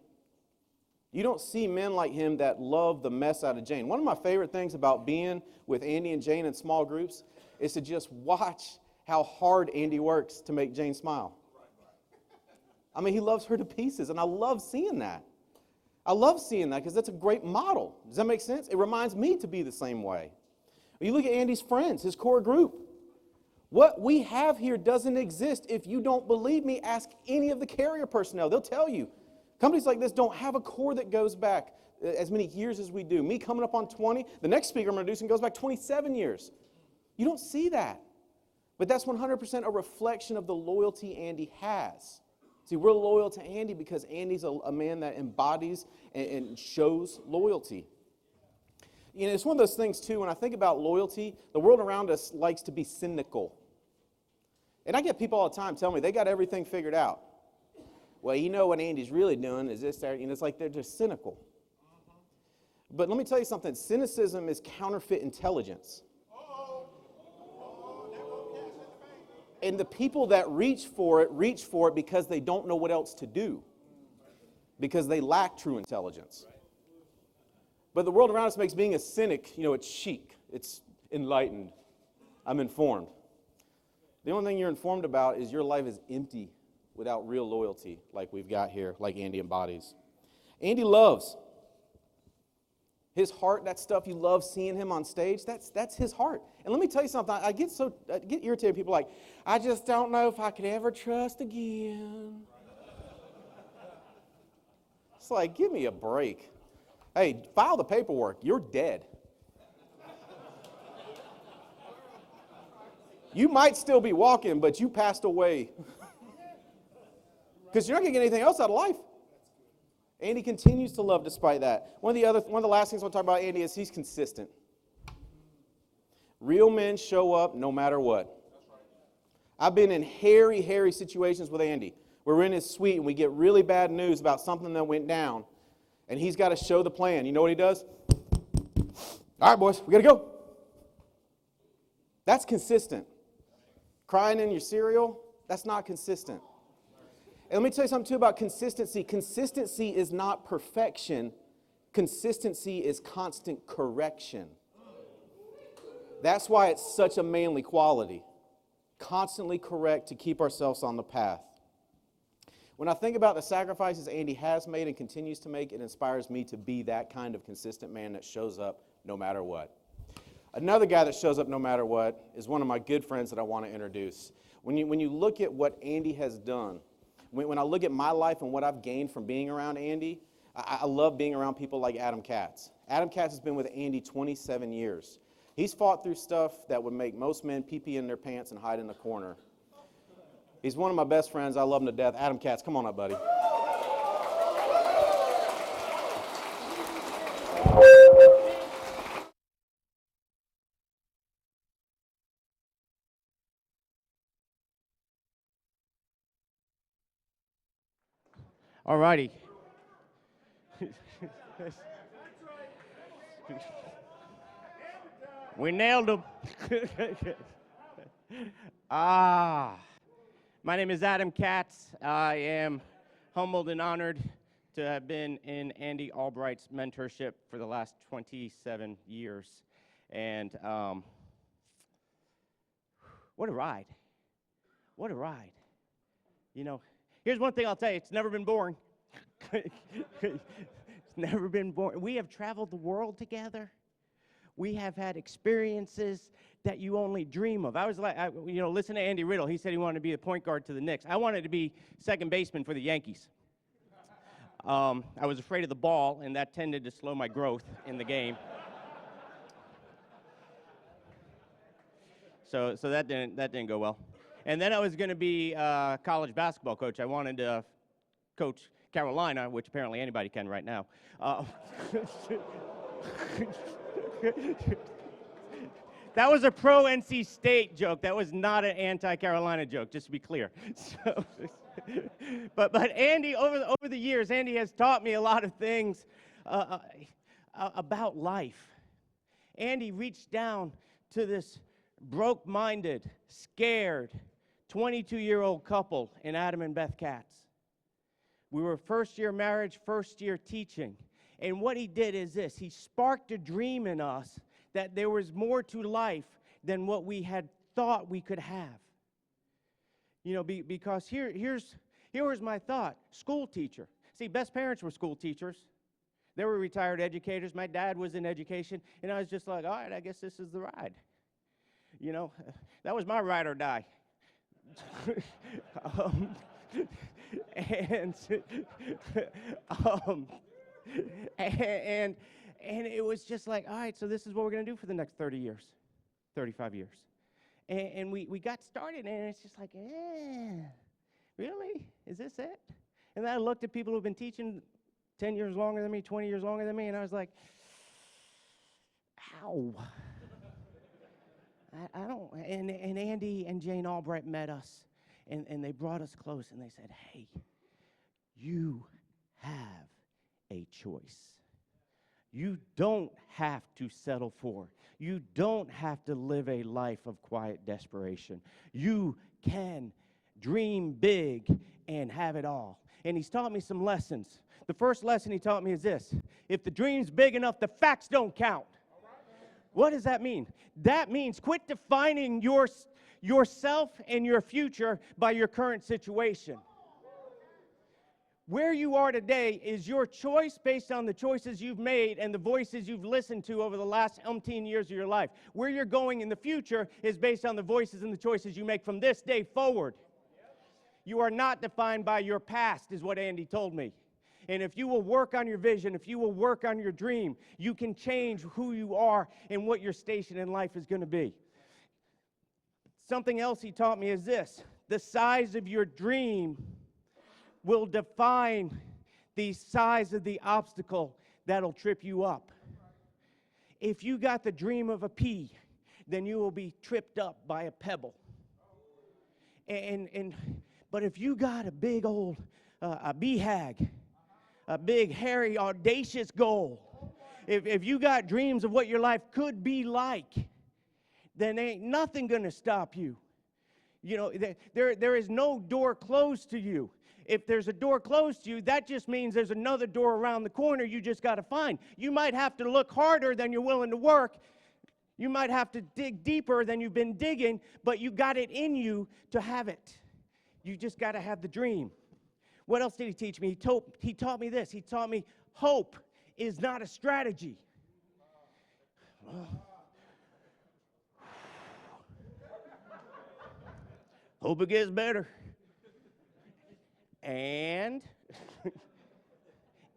You don't see men like him that love the mess out of Jane. One of my favorite things about being with Andy and Jane in small groups is to just watch how hard Andy works to make Jane smile. I mean, he loves her to pieces, and I love seeing that. I love seeing that because that's a great model. Does that make sense? It reminds me to be the same way. You look at Andy's friends, his core group. What we have here doesn't exist. If you don't believe me, ask any of the carrier personnel. They'll tell you. Companies like this don't have a core that goes back as many years as we do. Me coming up on 20, the next speaker I'm introducing goes back 27 years. You don't see that. But that's 100% a reflection of the loyalty Andy has. See, we're loyal to Andy because Andy's a man that embodies and shows loyalty. You know, it's one of those things, too, when I think about loyalty, the world around us likes to be cynical. And I get people all the time telling me they got everything figured out. Well, you know what Andy's really doing is this, there. You know, it's like they're just cynical. But let me tell you something. Cynicism is counterfeit intelligence. And the people that reach for it because they don't know what else to do. Because they lack true intelligence. But the world around us makes being a cynic, you know, it's chic. It's enlightened. I'm informed. The only thing you're informed about is your life is empty without real loyalty like we've got here, like Andy embodies. Andy loves. His heart, that stuff you love seeing him on stage, that's his heart. And let me tell you something, I get irritated. People like, I just don't know if I could ever trust again. It's like, give me a break. Hey, file the paperwork. You're dead. You might still be walking, but you passed away. Because you're not going to get anything else out of life. Andy continues to love despite that. One of the last things I want to talk about Andy is he's consistent. Real men show up no matter what. I've been in hairy situations with Andy where we're in his suite and we get really bad news about something that went down, and he's got to show the plan. You know what he does? All right, boys, we got to go. That's consistent. Crying in your cereal, that's not consistent. And let me tell you something, too, about consistency. Consistency is not perfection. Consistency is constant correction. That's why it's such a manly quality. Constantly correct to keep ourselves on the path. When I think about the sacrifices Andy has made and continues to make, it inspires me to be that kind of consistent man that shows up no matter what. Another guy that shows up no matter what is one of my good friends that I want to introduce. When you look at what Andy has done, when I look at my life and what I've gained from being around Andy, I love being around people like Adam Katz. Adam Katz has been with Andy 27 years. He's fought through stuff that would make most men pee-pee in their pants and hide in the corner. He's one of my best friends. I love him to death. Adam Katz, come on up, buddy. All righty. We nailed him. My name is Adam Katz. I am humbled and honored to have been in Andy Albright's mentorship for the last 27 years. And what a ride. What a ride. You know, here's one thing I'll tell you, it's never been boring. It's never been boring. We have traveled the world together. We have had experiences that you only dream of. I was like, listen to Andy Riddle. He said he wanted to be a point guard to the Knicks. I wanted to be second baseman for the Yankees. I was afraid of the ball, and that tended to slow my growth in the game. So that didn't go well. And then I was going to be a college basketball coach. I wanted to coach Carolina, which apparently anybody can right now. That was a pro-NC State joke. That was not an anti-Carolina joke, just to be clear. So, but Andy, over the years, Andy has taught me a lot of things about life. Andy reached down to this broke-minded, scared, 22-year-old couple in Adam and Beth Katz. We were first-year marriage, first-year teaching. And what he did is this. He sparked a dream in us that there was more to life than what we had thought we could have. You know, because here was my thought. School teacher. See, Beth's parents were school teachers. They were retired educators. My dad was in education. And I was just like, all right, I guess this is the ride. You know, that was my ride or die. And it was just like, all right, so this is what we're going to do for the next 30 years, 35 years. And we got started, and it's just like, really? Is this it? And then I looked at people who've been teaching 10 years longer than me, 20 years longer than me, and I was like, ow. I don't, and Andy and Jane Albright met us, and they brought us close, and they said, hey, you have a choice. You don't have to settle for. You don't have to live a life of quiet desperation. You can dream big and have it all. And he's taught me some lessons. The first lesson he taught me is this. If the dream's big enough, the facts don't count. What does that mean? That means quit defining yourself and your future by your current situation. Where you are today is your choice based on the choices you've made and the voices you've listened to over the last umpteen years of your life. Where you're going in the future is based on the voices and the choices you make from this day forward. You are not defined by your past, is what Andy told me. And if you will work on your vision, if you will work on your dream, you can change who you are and what your station in life is going to be. Something else he taught me is this. The size of your dream will define the size of the obstacle that'll trip you up. If you got the dream of a pea, then you will be tripped up by a pebble. But if you got a big old a BHAG, a big, hairy, audacious goal, if you got dreams of what your life could be like, then ain't nothing going to stop you. You know, there is no door closed to you. If there's a door closed to you, that just means there's another door around the corner you just got to find. You might have to look harder than you're willing to work. You might have to dig deeper than you've been digging, but you got it in you to have it. You just got to have the dream. What else did he teach me? He taught me this. He taught me hope is not a strategy. Hope it gets better. And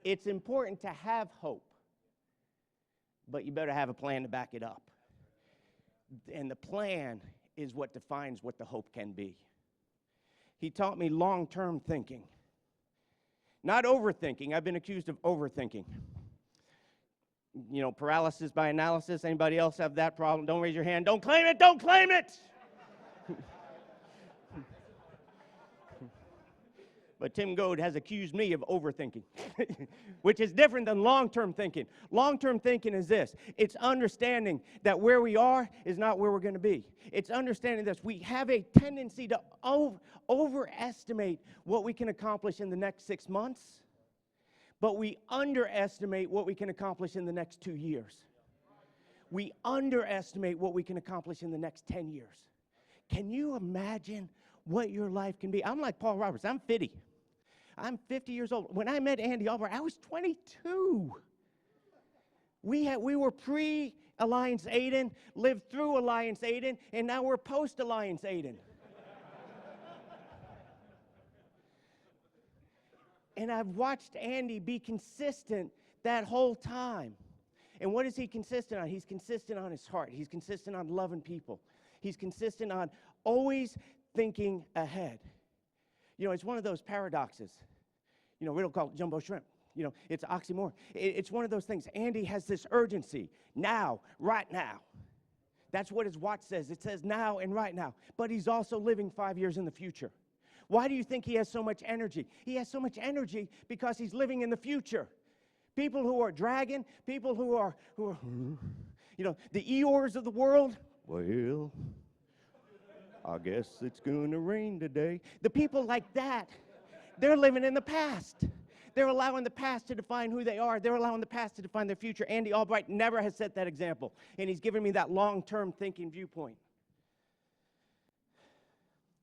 It's important to have hope, but you better have a plan to back it up. And the plan is what defines what the hope can be. He taught me long-term thinking, not overthinking. I've been accused of overthinking. You know, paralysis by analysis. Anybody else have that problem? Don't raise your hand. Don't claim it. Don't claim it. But Tim Goad has accused me of overthinking, which is different than long-term thinking. Long-term thinking is this. It's understanding that where we are is not where we're going to be. It's understanding this. We have a tendency to overestimate what we can accomplish in the next 6 months, but we underestimate what we can accomplish in the next 2 years. We underestimate what we can accomplish in the next 10 years. Can you imagine what your life can be? I'm like Paul Roberts. I'm 50. I'm 50 years old. When I met Andy Albright, I was 22. We were pre-Alliance Aiden, lived through Alliance Aiden, and now we're post-Alliance Aiden. And I've watched Andy be consistent that whole time. And what is he consistent on? He's consistent on his heart. He's consistent on loving people. He's consistent on always thinking ahead. You know, it's one of those paradoxes. You know, Riddle called it jumbo shrimp. You know, it's oxymoron. It's one of those things. Andy has this urgency. Now, right now. That's what his watch says. It says now and right now. But he's also living 5 years in the future. Why do you think he has so much energy? He has so much energy because he's living in the future. People who are dragging, people who are you know, the Eeyores of the world. Well, I guess it's gonna rain today. The people like that, they're living in the past. They're allowing the past to define who they are. They're allowing the past to define their future. Andy Albright never has set that example, and he's given me that long-term thinking viewpoint.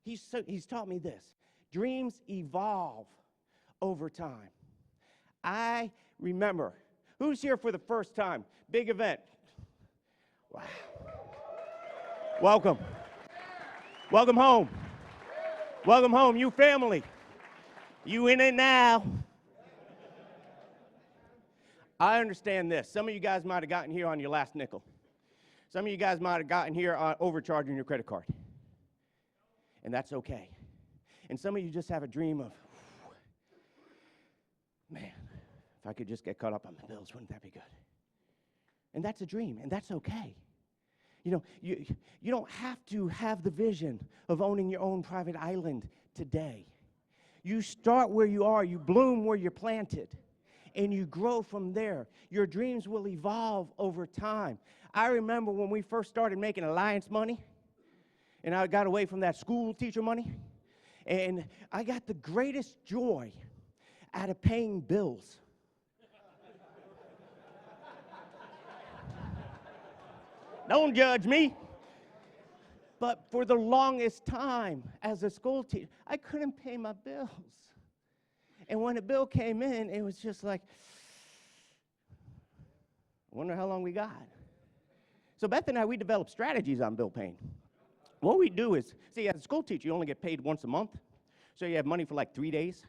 He's taught me this. Dreams evolve over time. I remember. Who's here for the first time? Big event. Wow. Welcome. Welcome home. Welcome home, you family. You in it now. I understand this. Some of you guys might have gotten here on your last nickel. Some of you guys might have gotten here on overcharging your credit card. And that's okay. And some of you just have a dream of, man, if I could just get caught up on the bills, wouldn't that be good? And that's a dream, and that's okay. You know, you don't have to have the vision of owning your own private island today. You start where you are, you bloom where you're planted, and you grow from there. Your dreams will evolve over time. I remember when we first started making Alliance money, and I got away from that school teacher money, and I got the greatest joy out of paying bills. Don't judge me. But for the longest time as a school teacher, I couldn't pay my bills. And when a bill came in, it was just like, I wonder how long we got. So Beth and I, we developed strategies on bill paying. What we do is, see, as a school teacher, you only get paid once a month. So you have money for like 3 days.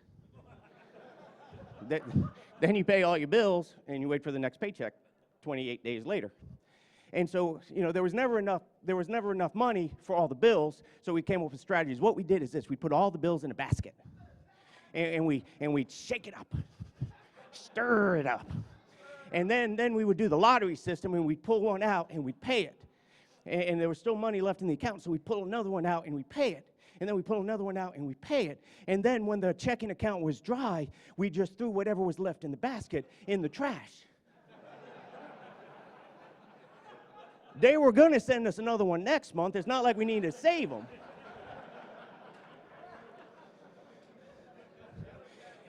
Then you pay all your bills, and you wait for the next paycheck 28 days later. And so, you know, there was never enough money for all the bills, so we came up with strategies. What we did is this: we put all the bills in a basket, and we'd shake it up, stir it up. And then we would do the lottery system, and we'd pull one out, and we'd pay it. And there was still money left in the account, so we'd pull another one out, and we'd pay it. And then we pull another one out, and we pay it. And then when the checking account was dry, we just threw whatever was left in the basket in the trash. They were going to send us another one next month. It's not like we need to save them.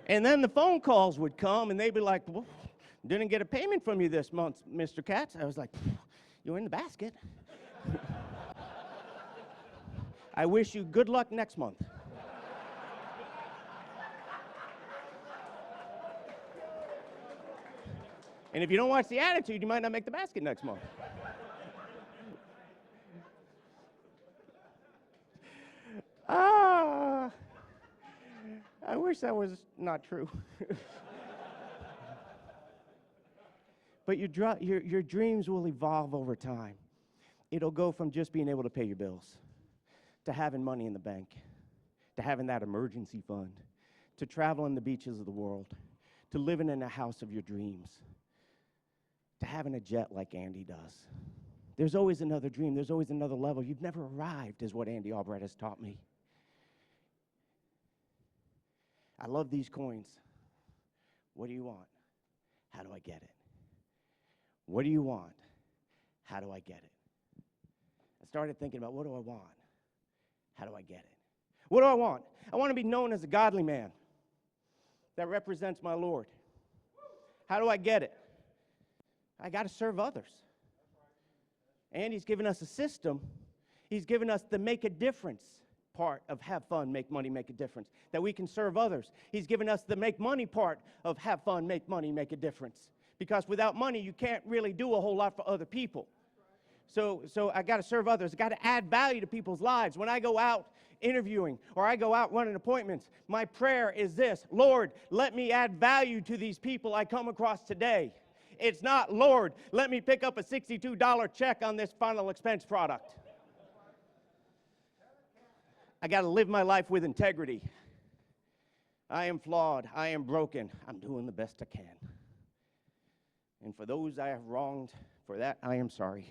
And then the phone calls would come, and they'd be like, well, didn't get a payment from you this month, Mr. Katz. I was like, you're in the basket. I wish you good luck next month. And if you don't watch the attitude, you might not make the basket next month. I wish that was not true. But your dreams will evolve over time. It'll go from just being able to pay your bills to having money in the bank, to having that emergency fund, to traveling the beaches of the world, to living in a house of your dreams, to having a jet like Andy does. There's always another dream. There's always another level. You've never arrived, is what Andy Albright has taught me. I love these coins. What do you want? How do I get it? What do you want? How do I get it? I started thinking about, what do I want? How do I get it? What do I want? I want to be known as a godly man that represents my Lord. How do I get it? I got to serve others. And he's given us a system. He's given us the make a difference part of have fun, make money, make a difference, that we can serve others. He's given us the make money part of have fun, make money, make a difference. Because without money, you can't really do a whole lot for other people. So I got to serve others. I got to add value to people's lives. When I go out interviewing or I go out running appointments, my prayer is this: Lord, let me add value to these people I come across today. It's not, Lord, let me pick up a $62 check on this final expense product. I got to live my life with integrity. I am flawed. I am broken. I'm doing the best I can. And for those I have wronged, for that I am sorry.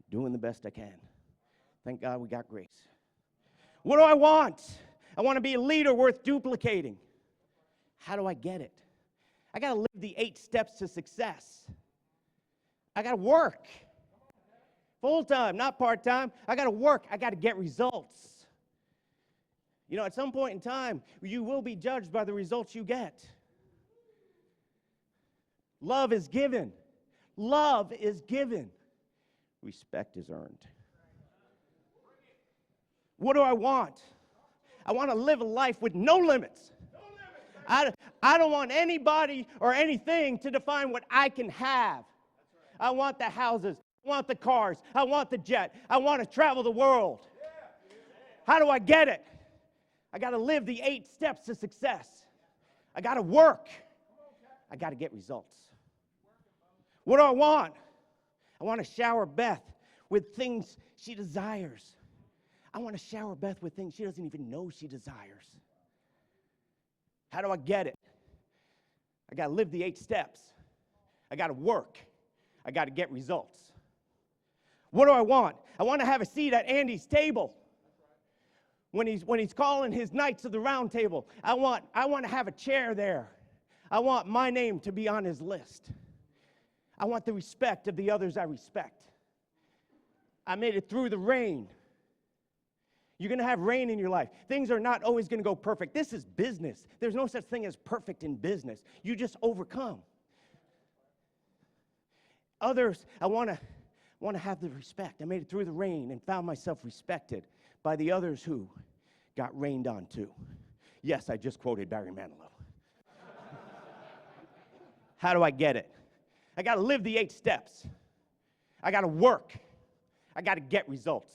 Doing the best I can. Thank God we got grace. What do I want? I want to be a leader worth duplicating. How do I get it? I got to live the 8 steps to success. I got to work. Full-time, not part-time. I got to work. I got to get results. You know, at some point in time, you will be judged by the results you get. Love is given. Love is given. Respect is earned. What do I want? I want to live a life with no limits. I don't want anybody or anything to define what I can have. I want the houses. I want the cars. I want the jet. I want to travel the world. How do I get it? I got to live the 8 steps to success. I got to work. I got to get results. What do I want? I want to shower Beth with things she desires. I want to shower Beth with things she doesn't even know she desires. How do I get it? I got to live the 8 steps. I got to work. I got to get results. What do I want? I want to have a seat at Andy's table. When he's calling his Knights of the Round Table, I want to have a chair there. I want my name to be on his list. I want the respect of the others I respect. I made it through the rain. You're going to have rain in your life. Things are not always going to go perfect. This is business. There's no such thing as perfect in business. You just overcome. Others, I want to have the respect. I made it through the rain and found myself respected by the others who got rained on too. Yes, I just quoted Barry Manilow. How do I get it? I got to live the 8 steps. I got to work. I got to get results.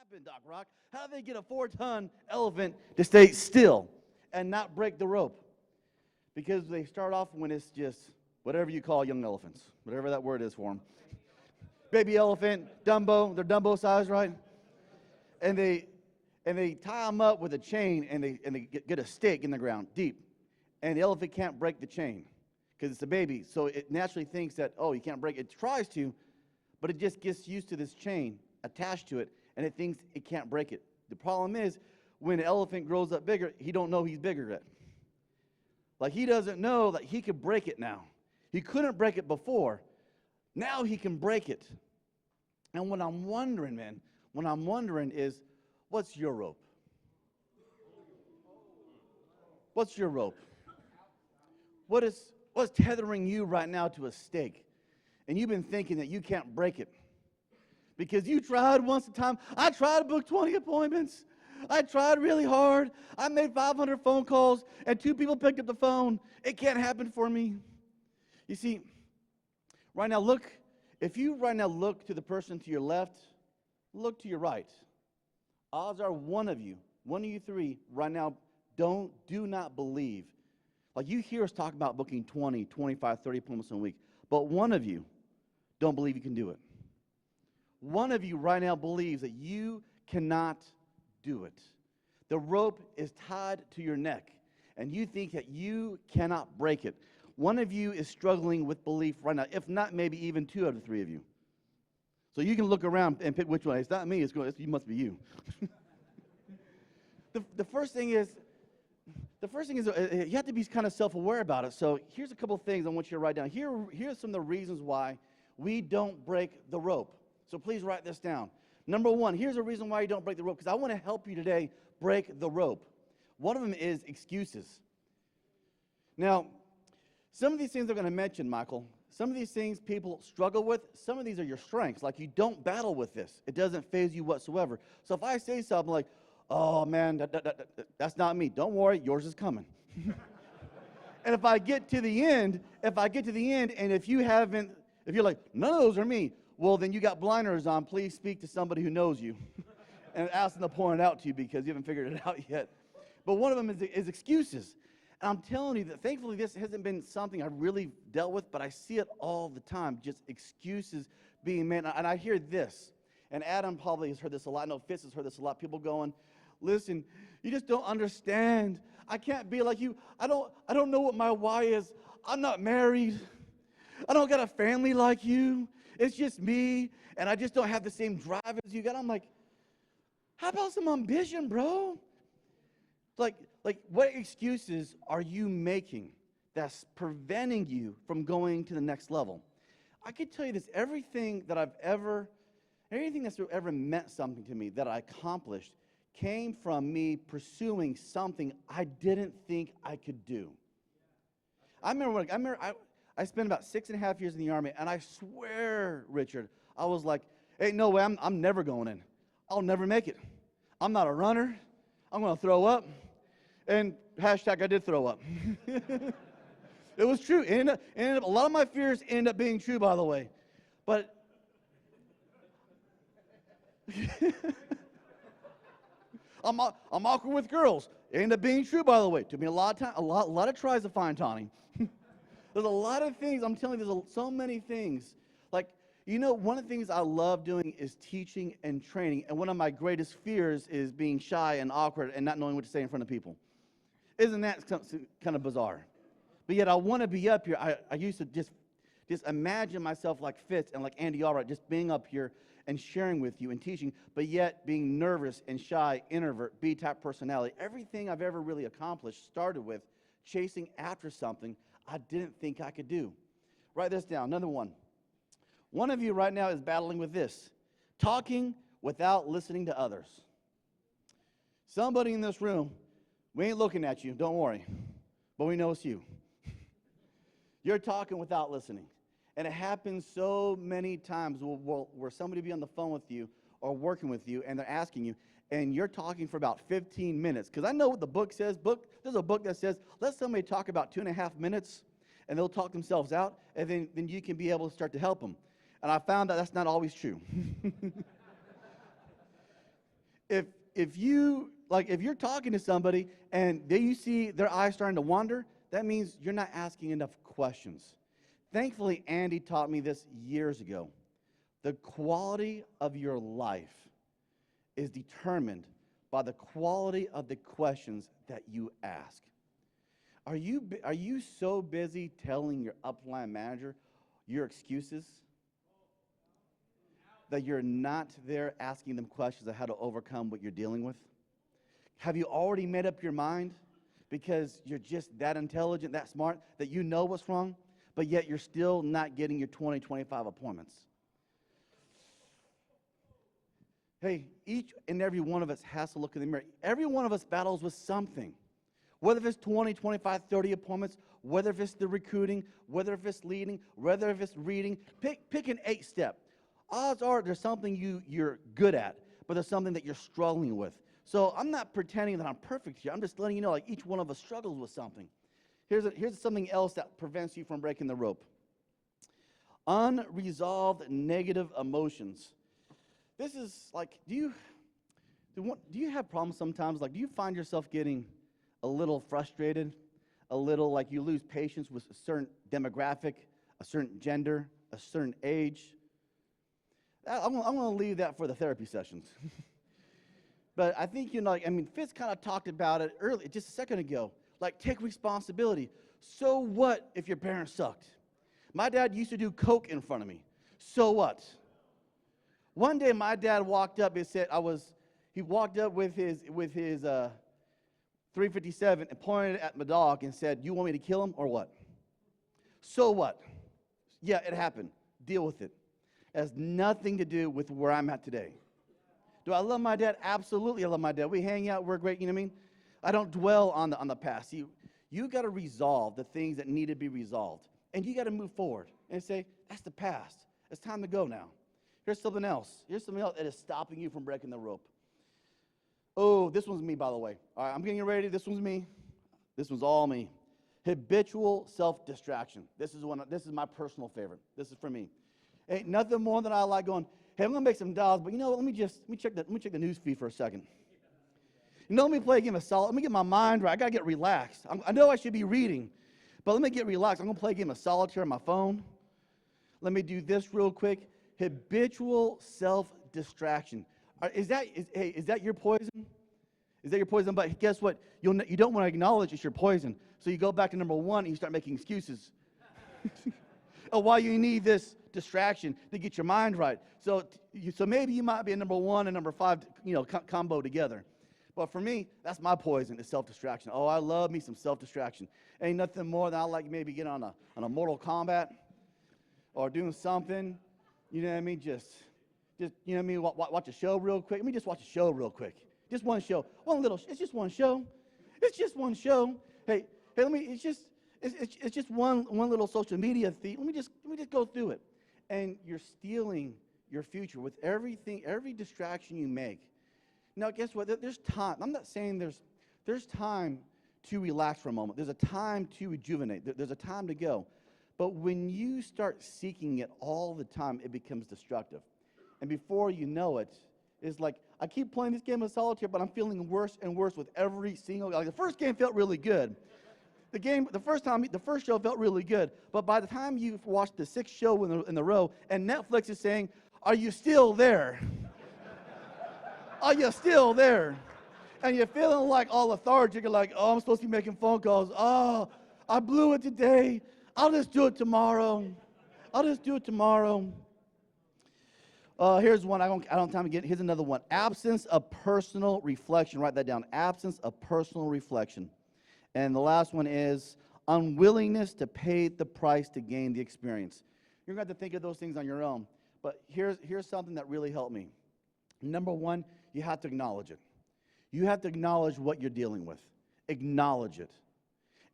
happen, Doc Rock? How do they get a 4-ton elephant to stay still and not break the rope? Because they start off when it's just whatever you call young elephants, whatever that word is for them. Baby elephant, Dumbo, they're Dumbo size, right? And they tie them up with a chain, and they get a stake in the ground deep. And the elephant can't break the chain because it's a baby. So it naturally thinks that, oh, you can't break it. It tries to, but it just gets used to this chain attached to it, and it thinks it can't break it. The problem is, when an elephant grows up bigger, he don't know he's bigger yet. Like, he doesn't know that he could break it now. He couldn't break it before. Now he can break it. And what I'm wondering, man, is, what's your rope? What's your rope? What's tethering you right now to a stake? And you've been thinking that you can't break it. Because you tried once a time. I tried to book 20 appointments. I tried really hard. I made 500 phone calls, and 2 people picked up the phone. It can't happen for me. You see, right now, if you right now look to the person to your left, look to your right. Odds are one of you 3, right now, do not believe. Like, you hear us talk about booking 20, 25, 30 appointments a week, but one of you don't believe you can do it. One of you right now believes that you cannot do it. The rope is tied to your neck, and you think that you cannot break it. One of you is struggling with belief right now, if not maybe even 2 out of the 3 of you. So you can look around and pick which one. It's not me, you must be you. The first thing is you have to be kind of self-aware about it. So here's a couple of things I want you to write down. Here's some of the reasons why we don't break the rope. So please write this down. Number 1, here's a reason why you don't break the rope, because I want to help you today break the rope. One of them is excuses. Now, some of these things I'm going to mention, Michael, some of these things people struggle with. Some of these are your strengths. Like, you don't battle with this. It doesn't faze you whatsoever. So if I say something like, oh, man, that's not me, don't worry, yours is coming. And if I get to the end, and if you're like, none of those are me, well, then you got blinders on. Please speak to somebody who knows you and ask them to point it out to you, because you haven't figured it out yet. But one of them is excuses. And I'm telling you that thankfully this hasn't been something I've really dealt with, but I see it all the time, just excuses being made. And I hear this, and Adam probably has heard this a lot. I know Fitz has heard this a lot. People going, listen, you just don't understand. I can't be like you. I don't know what my why is. I'm not married. I don't got a family like you. It's just me, and I just don't have the same drive as you got. I'm like, how about some ambition, bro? Like, what excuses are you making that's preventing you from going to the next level? I could tell you this, everything that's ever meant something to me that I accomplished came from me pursuing something I didn't think I could do. I spent about 6.5 years in the Army, and I swear, Richard, I was like, hey, no way, I'm never going in. I'll never make it. I'm not a runner. I'm going to throw up. And hashtag I did throw up. It was true. A lot of my fears ended up being true, by the way. But I'm awkward with girls. It ended up being true, by the way. Took me a lot of time, a lot of tries to find Tawny. There's a lot of things, I'm telling you, there's so many things. Like, one of the things I love doing is teaching and training, and one of my greatest fears is being shy and awkward and not knowing what to say in front of people. Isn't that kind of bizarre? But yet I want to be up here. I used to just imagine myself like Fitz and like Andy Allright, just being up here and sharing with you and teaching, but yet being nervous and shy, introvert, B-type personality. Everything I've ever really accomplished started with chasing after something I didn't think I could do. Write this down. Another one. One of you right now is battling with this: talking without listening to others. Somebody in this room, we ain't looking at you, don't worry, but we know it's you. You're talking without listening. And it happens so many times where somebody will be on the phone with you or working with you, and they're asking you, and you're talking for about 15 minutes. Because I know what the book says. There's a book that says, let somebody talk about 2.5 minutes, and they'll talk themselves out, and then you can be able to start to help them. And I found that that's not always true. if you're talking to somebody and you see their eyes starting to wander, that means you're not asking enough questions. Thankfully, Andy taught me this years ago. The quality of your life is determined by the quality of the questions that you ask. Are you so busy telling your upline manager your excuses that you're not there asking them questions of how to overcome what you're dealing with? Have you already made up your mind because you're just that intelligent, that smart, that you know what's wrong, but yet you're still not getting your 2025 appointments? Hey, each and every one of us has to look in the mirror. Every one of us battles with something. Whether it's 20, 25, 30 appointments, whether if it's the recruiting, whether if it's leading, whether if it's reading, pick an 8-step. Odds are there's something you're good at, but there's something that you're struggling with. So I'm not pretending that I'm perfect here. I'm just letting you know, like, each one of us struggles with something. Here's something else that prevents you from breaking the rope. Unresolved negative emotions. This is like, do you have problems sometimes? Like, do you find yourself getting a little frustrated, a little like you lose patience with a certain demographic, a certain gender, a certain age? I'm going to leave that for the therapy sessions. But I think, Fitz kind of talked about it earlier, just a second ago. Like, take responsibility. So what if your parents sucked? My dad used to do coke in front of me. So what? One day my dad walked up and said, he walked up with his 357 and pointed at my dog and said, "You want me to kill him or what?" So what? Yeah, it happened. Deal with it. It has nothing to do with where I'm at today. Do I love my dad? Absolutely, I love my dad. We hang out, we're great, you know what I mean? I don't dwell on the past. You got to resolve the things that need to be resolved. And you got to move forward and say, that's the past. It's time to go now. Here's something else. Here's something else that is stopping you from breaking the rope. Oh, this one's me, by the way. All right, I'm getting ready. This one's me. This one's all me. Habitual self-distraction. This is my personal favorite. This is for me. Ain't nothing more than I like going, hey, I'm gonna make some dials, but you know what? Let me check the news feed for a second. Let me play a game of solitaire. Let me get my mind right. I gotta get relaxed. I know I should be reading, but let me get relaxed. I'm gonna play a game of solitaire on my phone. Let me do this real quick. Habitual self-distraction. Is that your poison? Is that your poison? But guess what? You don't want to acknowledge it's your poison. So you go back to number 1 and you start making excuses. Why you need this distraction to get your mind right. So maybe you might be a number 1 and number 5, combo together. But for me, that's my poison, is self-distraction. Oh, I love me some self-distraction. Ain't nothing more than I like maybe get on a Mortal Kombat or doing something, you know what I mean? Just you know what I mean? Watch a show real quick. Let me just watch a show real quick. Just one show. It's just one show. It's just one show. Hey, it's just one little social media feed. Let me just go through it. And you're stealing your future with every distraction you make. Now, guess what? There's time. I'm not saying there's time to relax for a moment. There's a time to rejuvenate. There's a time to go. But when you start seeking it all the time, it becomes destructive. And before you know it, it's like, I keep playing this game of solitaire, but I'm feeling worse and worse with every single, like the first game felt really good. The first show felt really good. But by the time you've watched the 6th show in a row, and Netflix is saying, are you still there? Are you still there? And you're feeling like all lethargic. You're like, oh, I'm supposed to be making phone calls. Oh, I blew it today. I'll just do it tomorrow. Here's one. I don't have time to get. Here's another one. Absence of personal reflection. Write that down. Absence of personal reflection. And the last one is unwillingness to pay the price to gain the experience. You're going to have to think of those things on your own. But here's something that really helped me. Number 1, you have to acknowledge it. You have to acknowledge what you're dealing with. Acknowledge it.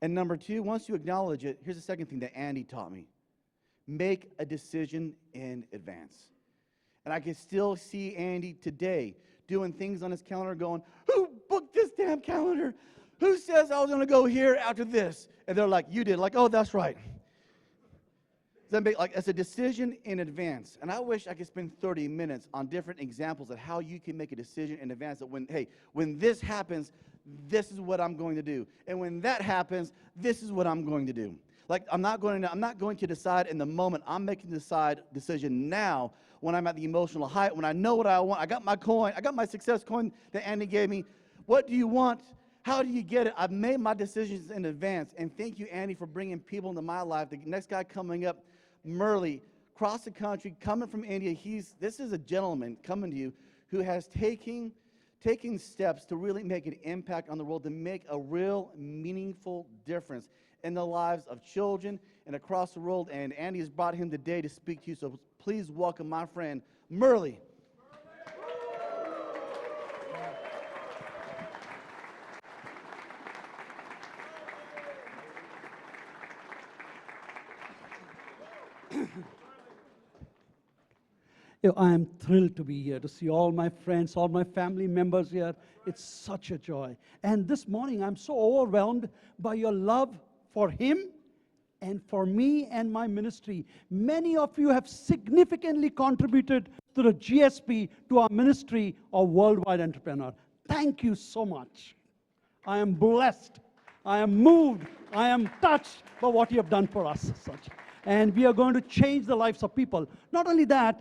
And number 2, once you acknowledge it, here's the second thing that Andy taught me. Make a decision in advance. And I can still see Andy today doing things on his calendar going, who booked this damn calendar? Who says I was going to go here after this? And they're like, you did. Like, oh, that's right. Then like as a decision in advance. And I wish I could spend 30 minutes on different examples of how you can make a decision in advance that when this happens, this is what I'm going to do. And when that happens, this is what I'm going to do. Like I'm not going to decide in the moment. I'm making the decision now when I'm at the emotional height, when I know what I want. I got my coin. I got my success coin that Andy gave me. What do you want? How do you get it? I've made my decisions in advance. And thank you, Andy, for bringing people into my life. The next guy coming up, Murley, across the country, coming from India. This is a gentleman coming to you who has taking steps to really make an impact on the world, to make a real meaningful difference in the lives of children and across the world. And Andy has brought him today to speak to you. So please welcome my friend, Murley. I am thrilled to be here, to see all my friends, all my family members here. It's such a joy. And this morning, I'm so overwhelmed by your love for him and for me and my ministry. Many of you have significantly contributed to the GSP, to our ministry of Worldwide Entrepreneur. Thank you so much. I am blessed. I am moved. I am touched by what you have done for us. Such. And we are going to change the lives of people. Not only that,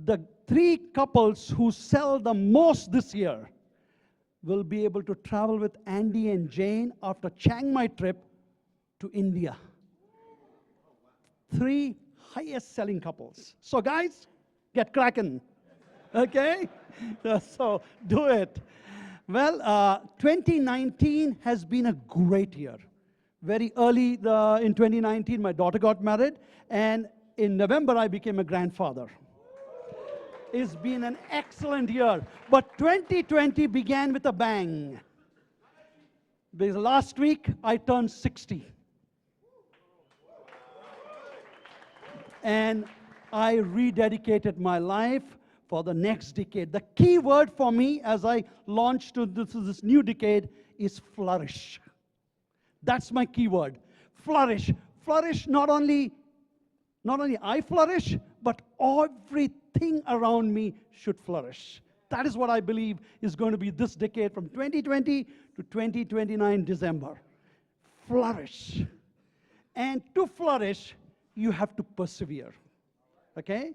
the 3 couples who sell the most this year will be able to travel with Andy and Jane after Chiang Mai trip to India. 3 highest selling couples. So guys, get cracking, okay? So do it. Well, 2019 has been a great year. Very early in 2019, my daughter got married, and in November, I became a grandfather. It's been an excellent year. But 2020 began with a bang. Because last week, I turned 60. And I rededicated my life for the next decade. The key word for me as I launched to this new decade is flourish. That's my key word. Flourish. Flourish not only I flourish, but everything around me should flourish. That is what I believe is going to be this decade from 2020 to 2029 December. Flourish. And to flourish, you have to persevere. Okay?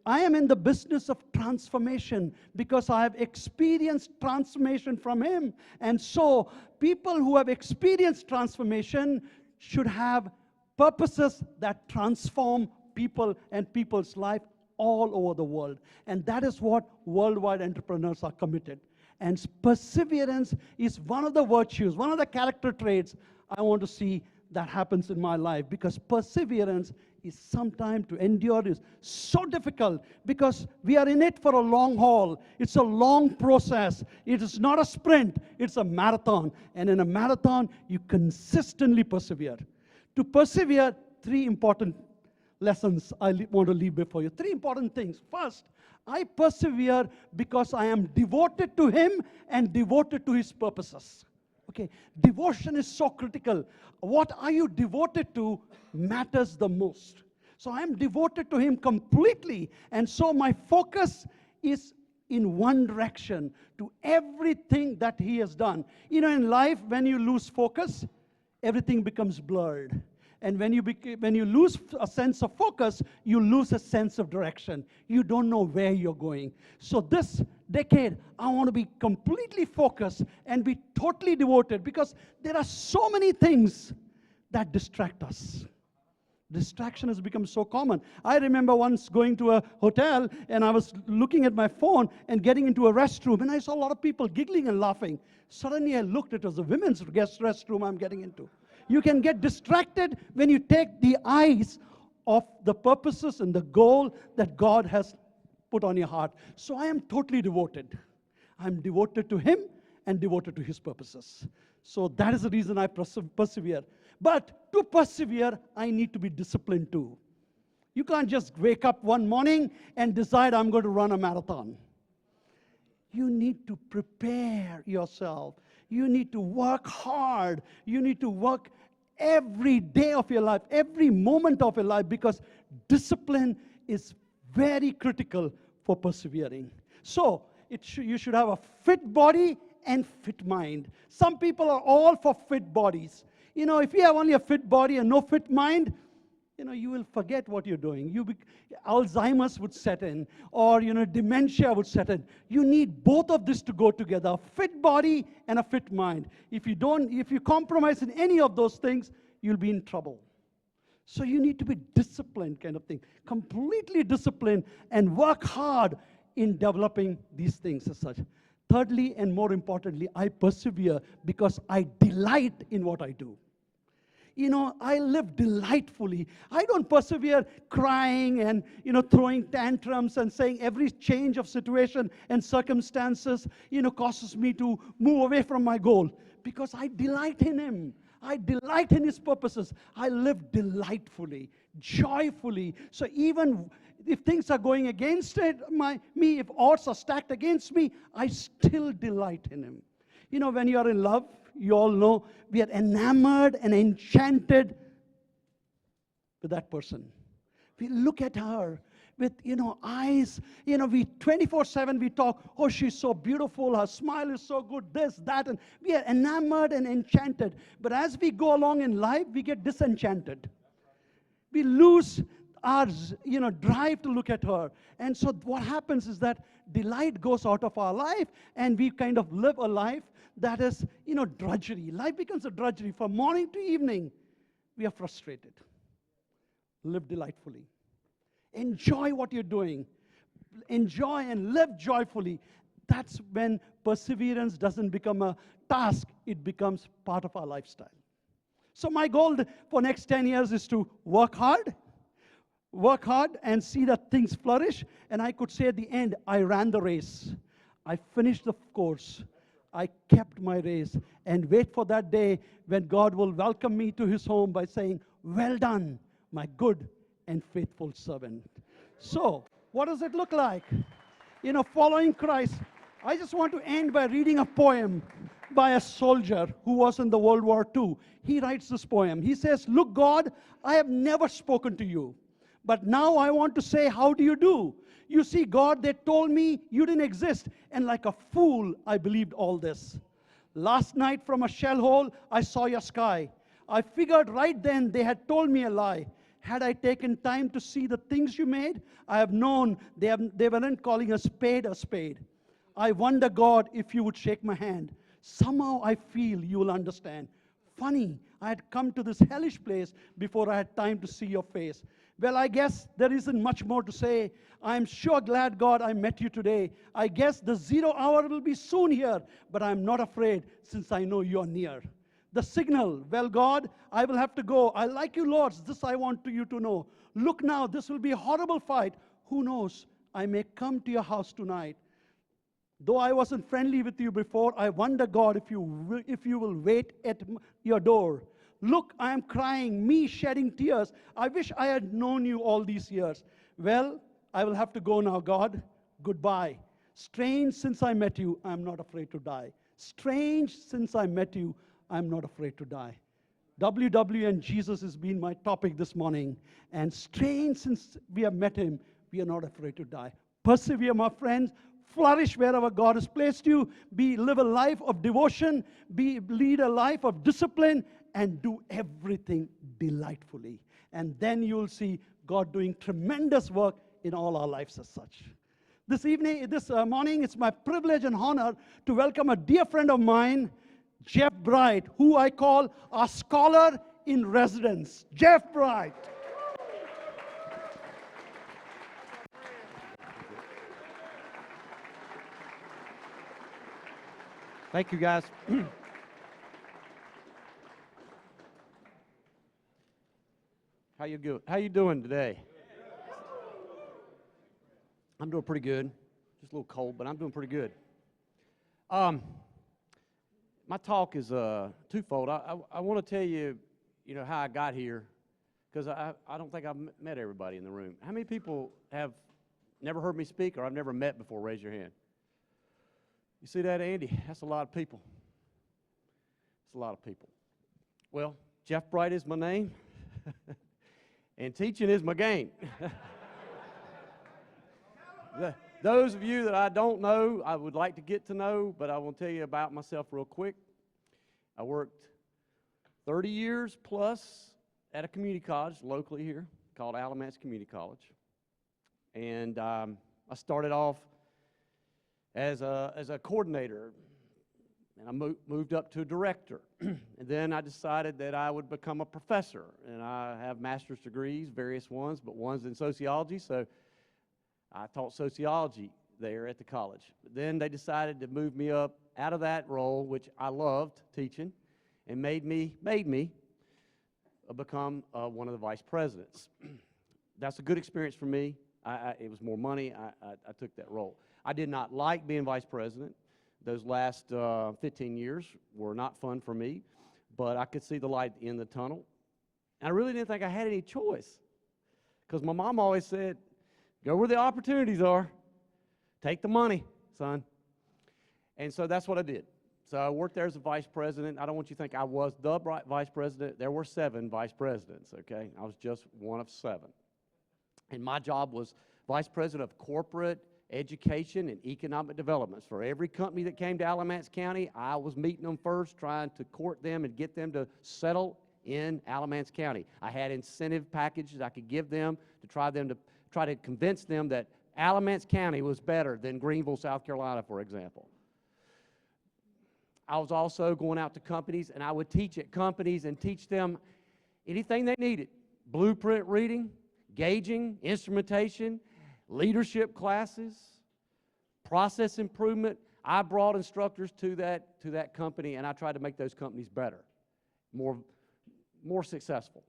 I am in the business of transformation because I have experienced transformation from him. And so people who have experienced transformation should have purposes that transform people and people's life all over the world. And that is what worldwide entrepreneurs are committed. And perseverance is one of the virtues, one of the character traits I want to see that happens in my life, because perseverance is sometimes to endure is so difficult because we are in it for a long haul. It's a long process. It is not a sprint, it's a marathon. And in a marathon, you consistently persevere. To persevere, 3 important lessons I want to leave before you. 3 important things. First, I persevere because I am devoted to him and devoted to his purposes. Okay, devotion is so critical. What are you devoted to matters the most. So I am devoted to him completely. And so my focus is in one direction to everything that he has done. In life, when you lose focus, everything becomes blurred. And when you lose a sense of focus, you lose a sense of direction. You don't know where you're going. So this decade, I want to be completely focused and be totally devoted, because there are so many things that distract us. Distraction has become so common. I remember once going to a hotel, and I was looking at my phone and getting into a restroom, and I saw a lot of people giggling and laughing. Suddenly I looked, it was a women's guest restroom I'm getting into. You can get distracted when you take the eyes off the purposes and the goal that God has put on your heart. So I am totally devoted. I'm devoted to him and devoted to his purposes. So that is the reason I persevere. But to persevere, I need to be disciplined too. You can't just wake up one morning and decide I'm going to run a marathon. You need to prepare yourself. You need to work hard. You need to work every day of your life, every moment of your life, because discipline is very critical for persevering. So, you should have a fit body and fit mind. Some people are all for fit bodies. You know, if you have only a fit body and no fit mind, you know, you will forget what you're doing. Alzheimer's would set in, or, you know, dementia would set in. You need both of this to go together, a fit body and a fit mind. If you compromise in any of those things, you'll be in trouble. So you need to be disciplined, kind of thing, completely disciplined, and work hard in developing these things as such. Thirdly, and more importantly, I persevere because I delight in what I do. You know, I live delightfully. I don't persevere crying and, you know, throwing tantrums and saying every change of situation and circumstances, you know, causes me to move away from my goal, because I delight in Him. I delight in His purposes. I live delightfully, joyfully. So even if things are going against me, if odds are stacked against me, I still delight in Him. You know, when you are in love, you all know, we are enamored and enchanted with that person. We look at her with, you know, eyes, you know, we 24/7 we talk, oh, she's so beautiful, her smile is so good, this, that, and we are enamored and enchanted. But as we go along in life, we get disenchanted. We lose our, you know, drive to look at her. And so what happens is that delight goes out of our life, and we kind of live a life that is, you know, drudgery. Life becomes a drudgery. From morning to evening, we are frustrated. Live delightfully. Enjoy what you're doing. Enjoy and live joyfully. That's when perseverance doesn't become a task. It becomes part of our lifestyle. So my goal for next 10 years is to work hard and see that things flourish. And I could say at the end, I ran the race. I finished the course. I kept my race, and wait for that day when God will welcome me to His home by saying, well done, my good and faithful servant. So, what does it look like? You know, following Christ. I just want to end by reading a poem by a soldier who was in the World War II. He writes this poem. He says, look, God, I have never spoken to you, but now I want to say, how do you do? You see, God, they told me you didn't exist, and like a fool, I believed all this. Last night from a shell hole, I saw your sky. I figured right then they had told me a lie. Had I taken time to see the things you made, I have known they weren't calling a spade a spade. I wonder, God, if you would shake my hand. Somehow I feel you will understand. Funny, I had come to this hellish place before I had time to see your face. Well, I guess there isn't much more to say. I'm sure glad, God, I met you today. I guess the 0 hour will be soon here, but I'm not afraid since I know you're near. The signal, well, God, I will have to go. I like you, Lord. This I want you to know. Look now, this will be a horrible fight. Who knows? I may come to your house tonight. Though I wasn't friendly with you before, I wonder, God, if you will wait at your door. Look, I am crying, me shedding tears. I wish I had known you all these years. Well, I will have to go now, God. Goodbye. Strange since I met you, I'm not afraid to die. Strange since I met you, I'm not afraid to die. WW and Jesus has been my topic this morning. And strange since we have met Him, we are not afraid to die. Persevere, my friends. Flourish wherever God has placed you. Live a life of devotion. Lead a life of discipline. And do everything delightfully. And then you'll see God doing tremendous work in all our lives as such. This morning, it's my privilege and honor to welcome a dear friend of mine, Jeff Bright, who I call our scholar in residence. Jeff Bright. Thank you, guys. How you doing today? I'm doing pretty good. Just a little cold, but I'm doing pretty good. My talk is twofold. I want to tell you, how I got here, because I don't think I've met everybody in the room. How many people have never heard me speak or I've never met before? Raise your hand. You see that, Andy? That's a lot of people. It's a lot of people. Well, Jeff Bright is my name, and teaching is my game. Those of you that I don't know, I would like to get to know, but I will tell you about myself real quick. I worked 30 years plus at a community college locally here called Alamance Community College. And I started off as a coordinator, and I moved up to a director. And then I decided that I would become a professor. And I have master's degrees, various ones, but one's in sociology, so I taught sociology there at the college. But then they decided to move me up out of that role, which I loved teaching, and made me become one of the vice presidents. That's a good experience for me. It was more money. I took that role. I did not like being vice president. Those last 15 years were not fun for me, but I could see the light in the tunnel. And I really didn't think I had any choice, because my mom always said, go where the opportunities are. Take the money, son. And so that's what I did. So I worked there as a vice president. I don't want you to think I was the vice president. There were 7 vice presidents, okay? I was just one of 7. And my job was vice president of corporate education and economic developments. For every company that came to Alamance County, I was meeting them first, trying to court them and get them to settle in Alamance County. I had incentive packages I could give them to try to convince them that Alamance County was better than Greenville, South Carolina, for example. I was also going out to companies, and I would teach at companies and teach them anything they needed. Blueprint reading, gauging, instrumentation, leadership classes, process improvement. I brought instructors to that company, and I tried to make those companies better, more successful.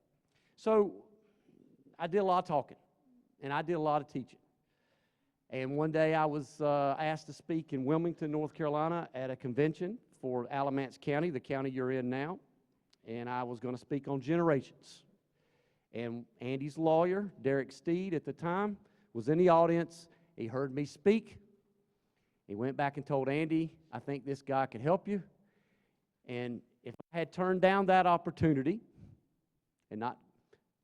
So I did a lot of talking, and I did a lot of teaching. And one day I was asked to speak in Wilmington, North Carolina at a convention for Alamance County, the county you're in now, and I was going to speak on generations. And Andy's lawyer, Derek Steed, at the time, was in the audience. He heard me speak. He went back and told Andy, I think this guy could help you. And if I had turned down that opportunity and not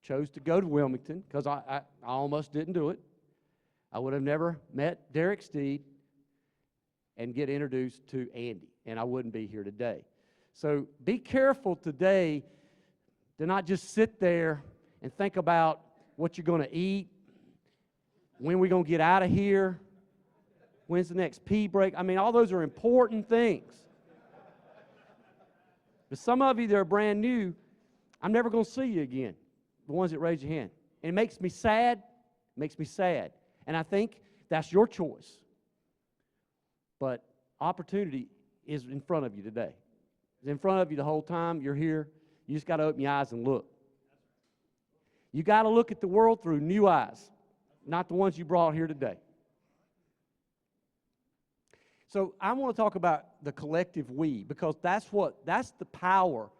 chose to go to Wilmington, because I almost didn't do it, I would have never met Derek Steed and get introduced to Andy, and I wouldn't be here today. So be careful today to not just sit there and think about what you're going to eat, when we're going to get out of here, when's the next pee break. I mean, all those are important things. But some of you that are brand new, I'm never going to see you again, the ones that raise your hand. And it makes me sad, And I think that's your choice. But opportunity is in front of you today. It's in front of you the whole time you're here. You just got to open your eyes and look. You got to look at the world through new eyes, not the ones you brought here today. So I want to talk about the collective we, because that's the power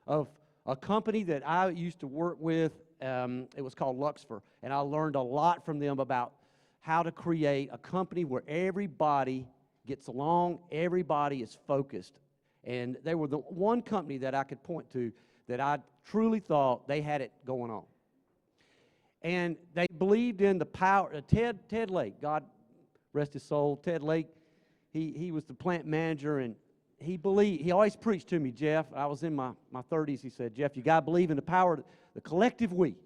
of a company that I used to work with. It was called Luxfer, and I learned a lot from them about how to create a company where everybody gets along, everybody is focused. And they were the one company that I could point to that I truly thought they had it going on. And they believed in the power. Ted Lake, God rest his soul, Ted Lake, he was the plant manager, and he always preached to me, Jeff. I was in my 30s. He said, Jeff, you got to believe in the power of the collective we.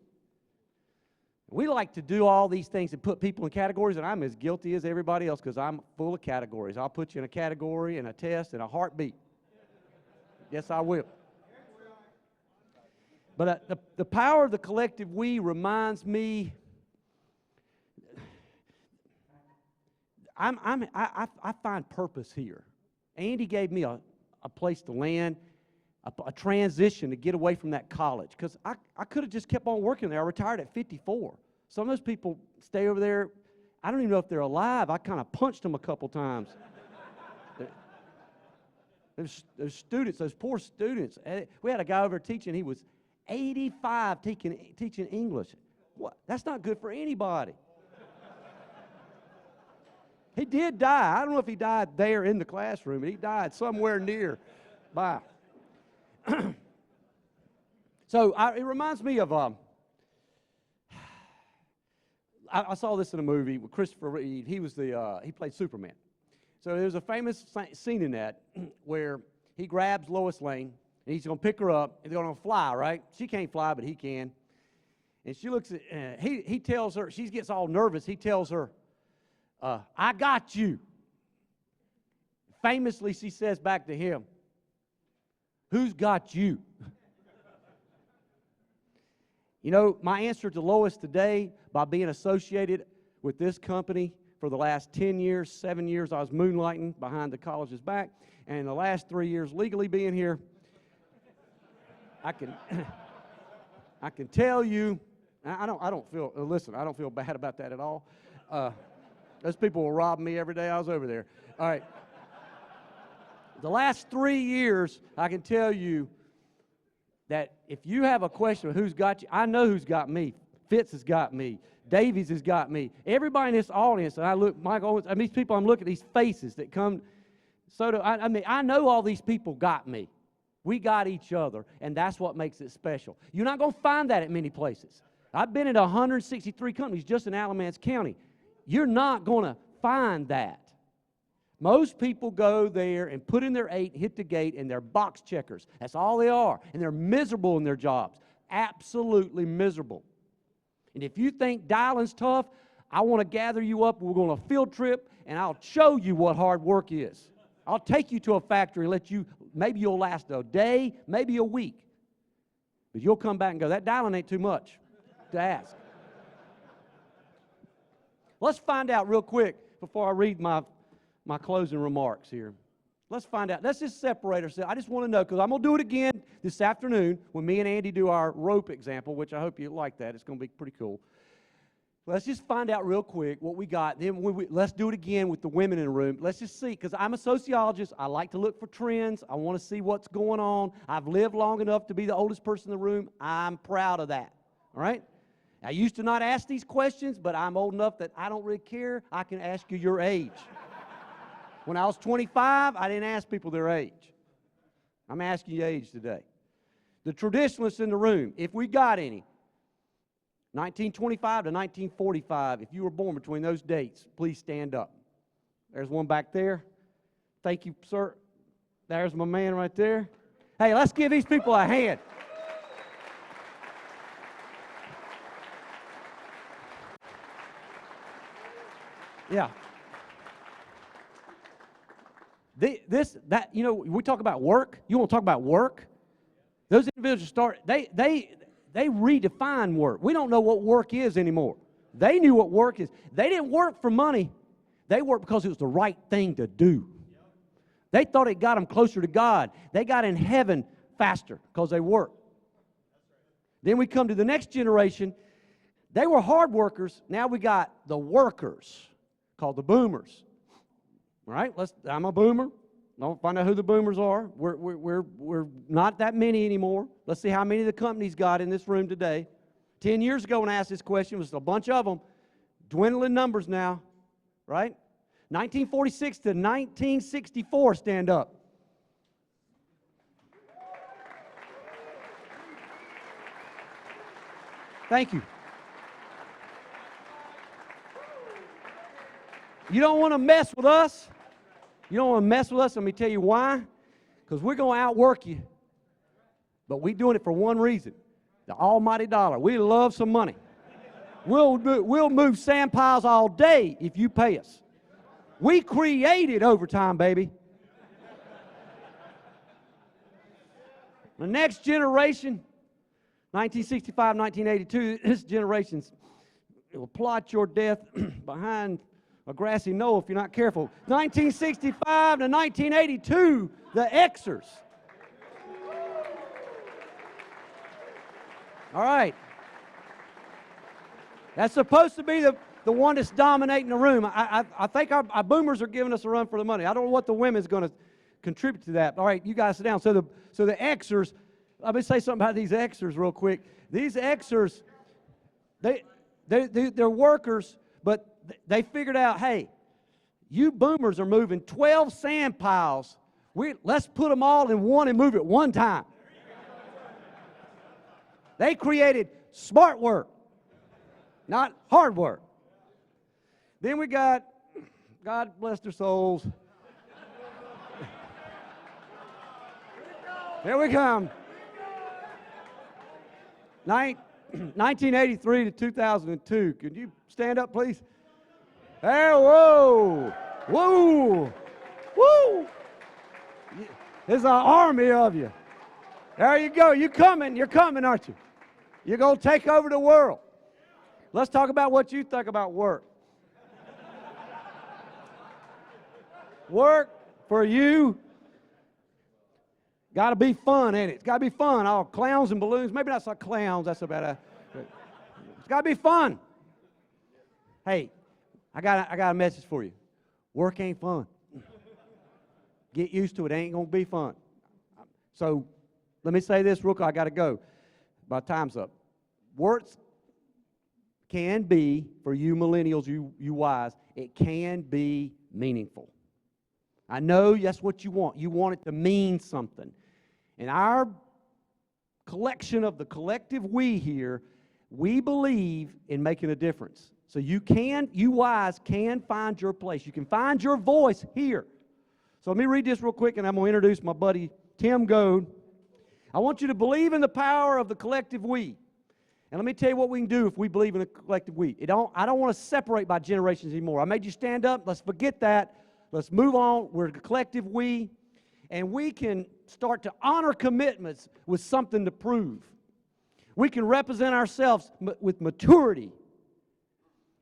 We like to do all these things and put people in categories, and I'm as guilty as everybody else because I'm full of categories. I'll put you in a category and a test and a heartbeat. Yes, I will. But the power of the collective we reminds me, I find purpose here. Andy gave me a place to land, a transition to get away from that college, because I could have just kept on working there. I retired at 54. Some of those people stay over there. I don't even know if they're alive. I kind of punched them a couple times. Those students, those poor students. We had a guy over teaching. He was 85 teaching English. What? That's not good for anybody. He did die. I don't know if he died there in the classroom, but he died somewhere nearby. So it reminds me of, I saw this in a movie with Christopher Reeve. He played Superman. So there's a famous scene in that where he grabs Lois Lane, and he's going to pick her up, and they're going to fly, right? She can't fly, but he can. And she looks at, he tells her, she gets all nervous. He tells her, I got you. Famously, she says back to him, who's got you? You know, my answer to Lois today, by being associated with this company for the last 10 years, 7 years, I was moonlighting behind the college's back, and the last 3 years legally being here, I can tell you, I don't feel bad about that at all. Those people will rob me every day I was over there. All right. The last 3 years, I can tell you that if you have a question of who's got you, I know who's got me. Fitz has got me. Davies has got me. Everybody in this audience, and I look, Mike Owens, these people, I'm looking at these faces that come. I know all these people got me. We got each other, and that's what makes it special. You're not going to find that at many places. I've been at 163 companies just in Alamance County. You're not going to find that. Most people go there and put in their 8, hit the gate, and they're box checkers. That's all they are. And they're miserable in their jobs. Absolutely miserable. And if you think dialing's tough, I want to gather you up. We're going on a field trip, and I'll show you what hard work is. I'll take you to a factory and maybe you'll last a day, maybe a week. But you'll come back and go, that dialing ain't too much to ask. Let's find out real quick before I read my closing remarks here. Let's find out. Let's just separate ourselves. I just want to know, because I'm going to do it again this afternoon when me and Andy do our rope example, which I hope you like that. It's going to be pretty cool. Let's just find out real quick what we got. Then let's do it again with the women in the room. Let's just see, because I'm a sociologist. I like to look for trends. I want to see what's going on. I've lived long enough to be the oldest person in the room. I'm proud of that. All right? I used to not ask these questions, but I'm old enough that I don't really care. I can ask you your age. When I was 25, I didn't ask people their age. I'm asking you age today. The traditionalists in the room, if we got any, 1925 to 1945, if you were born between those dates, please stand up. There's one back there. Thank you, sir. There's my man right there. Hey, let's give these people a hand. Yeah. We talk about work. You want to talk about work? Those individuals they redefine work. We don't know what work is anymore. They knew what work is. They didn't work for money. They worked because it was the right thing to do. They thought it got them closer to God. They got in heaven faster because they worked. Then we come to the next generation. They were hard workers. Now we got the workers, called the boomers. All right, I'm a boomer. Don't find out who the boomers are. We're not that many anymore. Let's see how many of the companies got in this room today. 10 years ago when I asked this question, it was a bunch of them. Dwindling numbers now, right? 1946 to 1964, stand up. Thank you. You don't want to mess with us. You don't want to mess with us. Let me tell you why. Because we're going to outwork you. But we're doing it for one reason. The almighty dollar. We love some money. We'll move sand piles all day if you pay us. We created overtime, baby. The next generation, 1965, 1982, this generation's will plot your death behind a grassy knoll if you're not careful. 1965 to 1982, the Xers. All right. That's supposed to be the one that's dominating the room. I think our boomers are giving us a run for the money. I don't know what the women's going to contribute to that. All right, you guys sit down. So the Xers, let me say something about these Xers real quick. These Xers, they're workers, but they figured out, hey, you boomers are moving 12 sand piles. Let's put them all in one and move it one time. They created smart work, not hard work. Then we got, God bless their souls. Here we come. 1983 to 2002. Could you stand up, please? There, whoa, whoa, woo. There's an army of you. There you go. You're coming, aren't you? You're going to take over the world. Let's talk about what you think about work. Work for you got to be fun, ain't it? It's got to be fun. All clowns and balloons. Maybe not so clowns. That's about it. It's got to be fun. Hey, I got a message for you. Work ain't fun. Get used to it. It ain't going to be fun. So let me say this real quick. I got to go. My time's up. Work can be, for you millennials, you wise, it can be meaningful. I know that's what you want. You want it to mean something. And our collection of the collective we here, we believe in making a difference. So you wise can find your place. You can find your voice here. So let me read this real quick, and I'm going to introduce my buddy Tim Goad. I want you to believe in the power of the collective we. And let me tell you what we can do if we believe in a collective we. I don't want to separate by generations anymore. I made you stand up. Let's forget that. Let's move on. We're a collective we. And we can start to honor commitments with something to prove. We can represent ourselves with maturity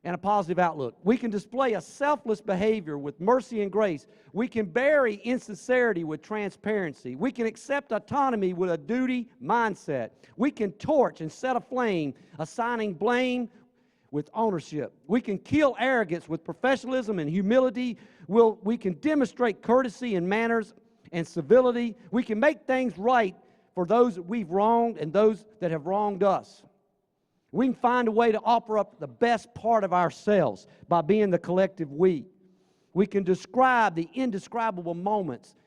and a positive outlook. We can display a selfless behavior with mercy and grace. We can bury insincerity with transparency. We can accept autonomy with a duty mindset. We can torch and set aflame, assigning blame with ownership. We can kill arrogance with professionalism and humility. We can demonstrate courtesy and manners and civility. We can make things right for those that we've wronged and those that have wronged us. We can find a way to offer up the best part of ourselves by being the collective we. We can describe the indescribable moments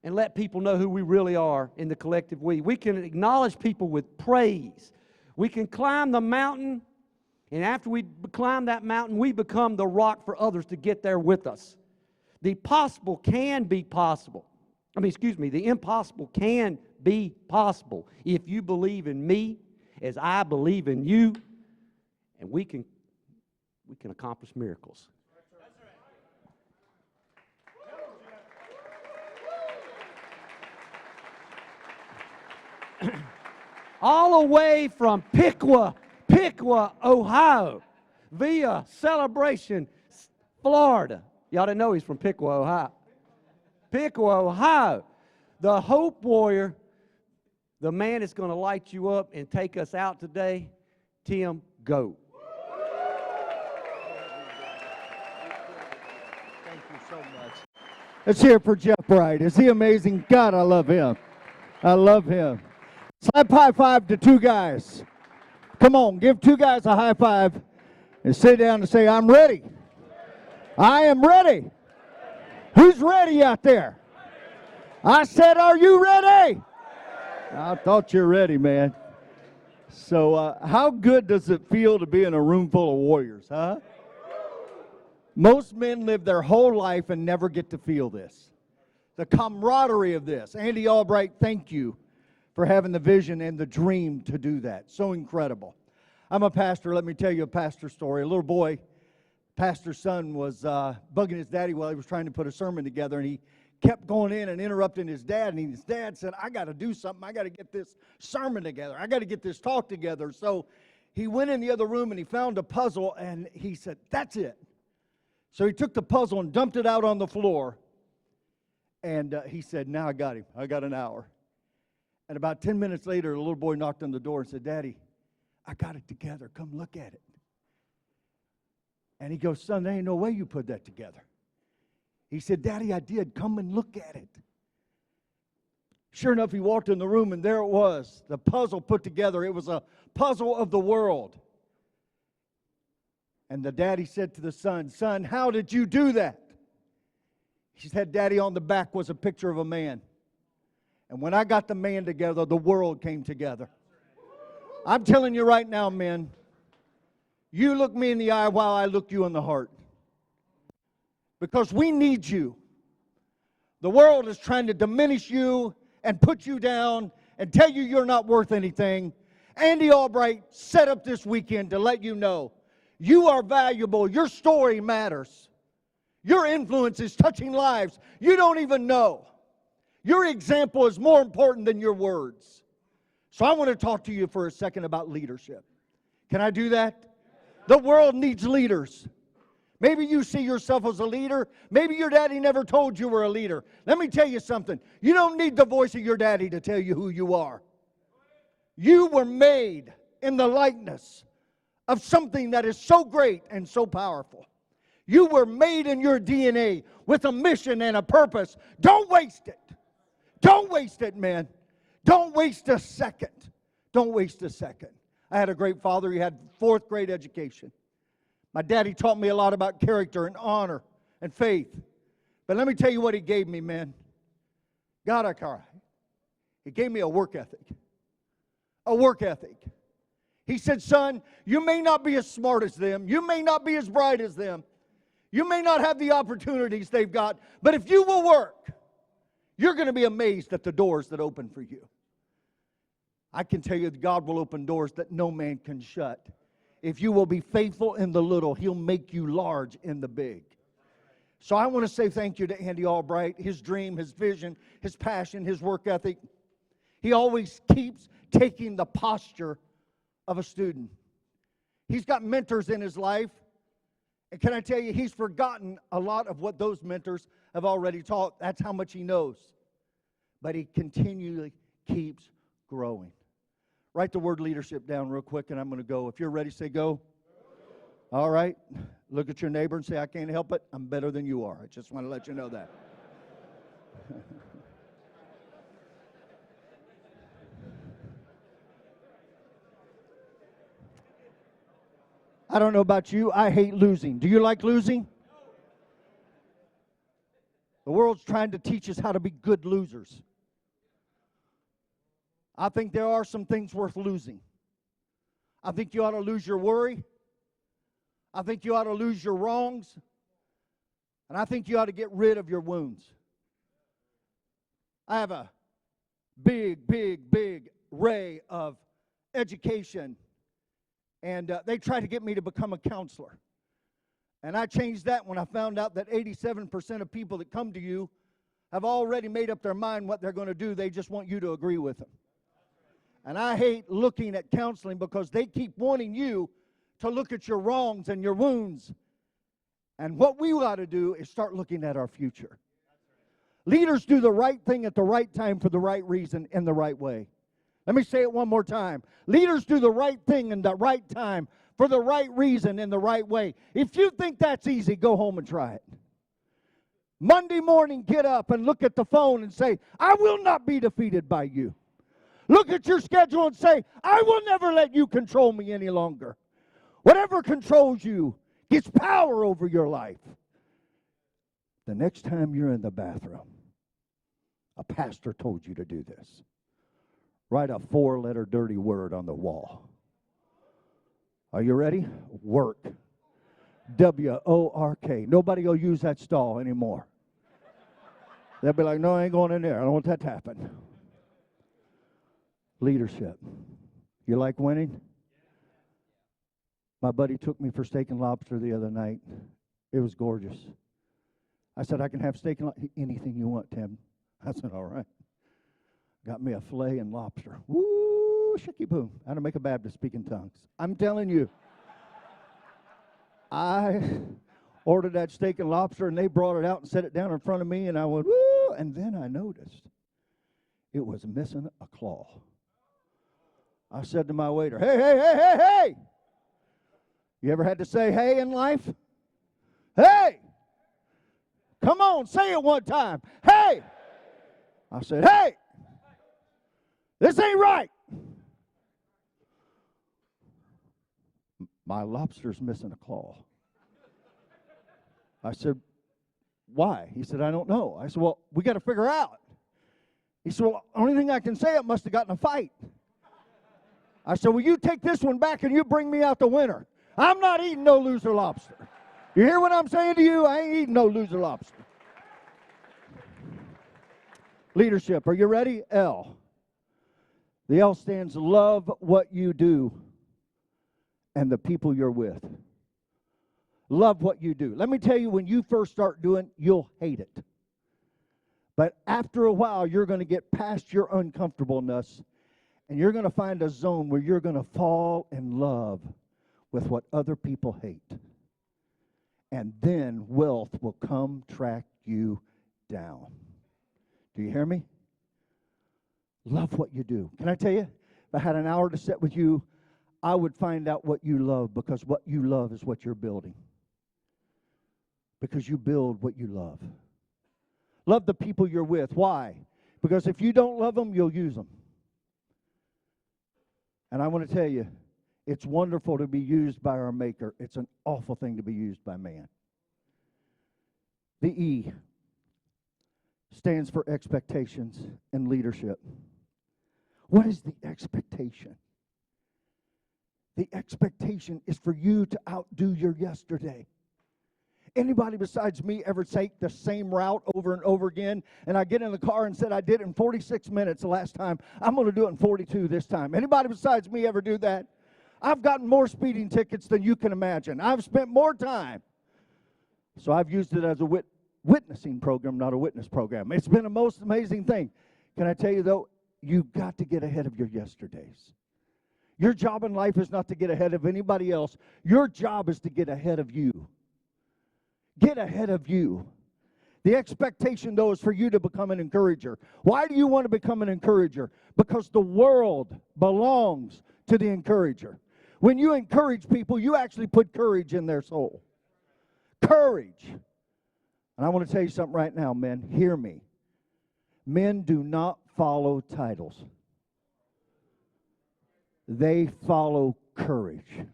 and let people know who we really are in the collective we. We can acknowledge people with praise. We can climb the mountain, and after we climb that mountain, we become the rock for others to get there with us. The impossible can be possible. The impossible can be possible if you believe in me as I believe in you, and we can accomplish miracles. All the way from Piqua, Ohio, via Celebration, Florida. Y'all didn't know he's from Piqua, Ohio. Piqua, Ohio. The Hope Warrior, the man that's going to light you up and take us out today, Tim Goad. Thank you so much. Let's hear it for Jeff Wright. Is he amazing? God, I love him. I love him. Slap high five to two guys. Come on, give two guys a high five and sit down and say, I'm ready. I am ready. Who's ready out there? I said, are you ready? I thought you're ready, man. So how good does it feel to be in a room full of warriors, huh? Most men live their whole life and never get to feel this. The camaraderie of this. Andy Albright, thank you for having the vision and the dream to do that. So incredible. I'm a pastor. Let me tell you a pastor story. A little boy, pastor's son, was bugging his daddy while he was trying to put a sermon together, and he kept going in and interrupting his dad, and his dad said, I got to do something. I got to get this sermon together. I got to get this talk together. So he went in the other room, and he found a puzzle, and he said, that's it. So he took the puzzle and dumped it out on the floor, and he said, now I got him. I got an hour. And about 10 minutes later, the little boy knocked on the door and said, Daddy, I got it together. Come look at it. And he goes, son, there ain't no way you put that together. He said, Daddy, I did. Come and look at it. Sure enough, he walked in the room, and there it was, the puzzle put together. It was a puzzle of the world. And the daddy said to the son, son, how did you do that? He said, Daddy, on the back was a picture of a man. And when I got the man together, the world came together. I'm telling you right now, men, you look me in the eye while I look you in the heart. Because we need you. The world is trying to diminish you and put you down and tell you you're not worth anything. Andy Albright set up this weekend to let you know you are valuable. Your story matters. Your influence is touching lives you don't even know. Your example is more important than your words. So I want to talk to you for a second about leadership. Can I do that? The world needs leaders. Maybe you see yourself as a leader. Maybe your daddy never told you were a leader. Let me tell you something. You don't need the voice of your daddy to tell you who you are. You were made in the likeness of something that is so great and so powerful. You were made in your DNA with a mission and a purpose. Don't waste it. Don't waste it, man. Don't waste a second. Don't waste a second. I had a great father. He had 4th grade education. My daddy taught me a lot about character and honor and faith. But let me tell you what he gave me, man. God, I cry. He gave me a work ethic. A work ethic. He said, son, you may not be as smart as them. You may not be as bright as them. You may not have the opportunities they've got. But if you will work, you're going to be amazed at the doors that open for you. I can tell you that God will open doors that no man can shut. If you will be faithful in the little, He'll make you large in the big. So I want to say thank you to Andy Albright, his dream, his vision, his passion, his work ethic. He always keeps taking the posture of a student. He's got mentors in his life. And can I tell you, he's forgotten a lot of what those mentors have already taught. That's how much he knows. But he continually keeps growing. Write the word leadership down real quick, and I'm going to go. If you're ready, say go. All right. Look at your neighbor and say, I can't help it. I'm better than you are. I just want to let you know that. I don't know about you. I hate losing. Do you like losing? The world's trying to teach us how to be good losers. I think there are some things worth losing. I think you ought to lose your worry. I think you ought to lose your wrongs. And I think you ought to get rid of your wounds. I have a big array of education. And they tried to get me to become a counselor. And I changed that when I found out that 87% of people that come to you have already made up their mind what they're going to do. They just want you to agree with them. And I hate looking at counseling because they keep wanting you to look at your wrongs and your wounds. And what we ought to do is start looking at our future. Leaders do the right thing at the right time for the right reason in the right way. Let me say it one more time. Leaders do the right thing in the right time for the right reason in the right way. If you think that's easy, go home and try it. Monday morning, get up and look at the phone and say, I will not be defeated by you. Look at your schedule and say, I will never let you control me any longer. Whatever controls you gets power over your life. The next time you're in the bathroom, a pastor told you to do this. Write a 4-letter dirty word on the wall. Are you ready? Work. W-O-R-K. Nobody will use that stall anymore. They'll be like, no, I ain't going in there. I don't want that to happen. Leadership. You like winning? My buddy took me for steak and lobster the other night. It was gorgeous. I said, I can have steak and anything you want, Tim. I said, all right. Got me a filet and lobster. Woo, shicky boom. How to make a Baptist speak in tongues. I'm telling you. I ordered that steak and lobster, and they brought it out and set it down in front of me, and I went, woo, and then I noticed it was missing a claw. I said to my waiter, hey. You ever had to say hey in life? Hey! Come on, say it one time. Hey! I said, hey! This ain't right. My lobster's missing a claw. I said, why? He said, I don't know. I said, well, we got to figure out. He said, well, only thing I can say, it must have gotten in a fight. I said, well, you take this one back and you bring me out the winner. I'm not eating no loser lobster. You hear what I'm saying to you? I ain't eating no loser lobster. Leadership, are you ready? L. The L stands love what you do and the people you're with. Love what you do. Let me tell you, when you first start doing, you'll hate it. But after a while, you're going to get past your uncomfortableness, and you're going to find a zone where you're going to fall in love with what other people hate. And then wealth will come track you down. Do you hear me? Love what you do. Can I tell you, if I had an hour to sit with you, I would find out what you love, because what you love is what you're building. Because you build what you love. Love the people you're with. Why? Because if you don't love them, you'll use them. And I want to tell you, it's wonderful to be used by our Maker. It's an awful thing to be used by man. The E stands for expectations and leadership. What is the expectation? The expectation is for you to outdo your yesterday. Anybody besides me ever take the same route over and over again? And I get in the car and said, I did it in 46 minutes the last time. I'm going to do it in 42 this time. Anybody besides me ever do that? I've gotten more speeding tickets than you can imagine. I've spent more time. So I've used it as a witnessing program, not a witness program. It's been a most amazing thing. Can I tell you, though, you've got to get ahead of your yesterdays. Your job in life is not to get ahead of anybody else. Your job is to get ahead of you. Get ahead of you. The expectation, though, is for you to become an encourager. Why do you want to become an encourager? Because the world belongs to the encourager. When you encourage people, you actually put courage in their soul. Courage. And I want to tell you something right now, men. Hear me. Men do not follow titles. They follow courage.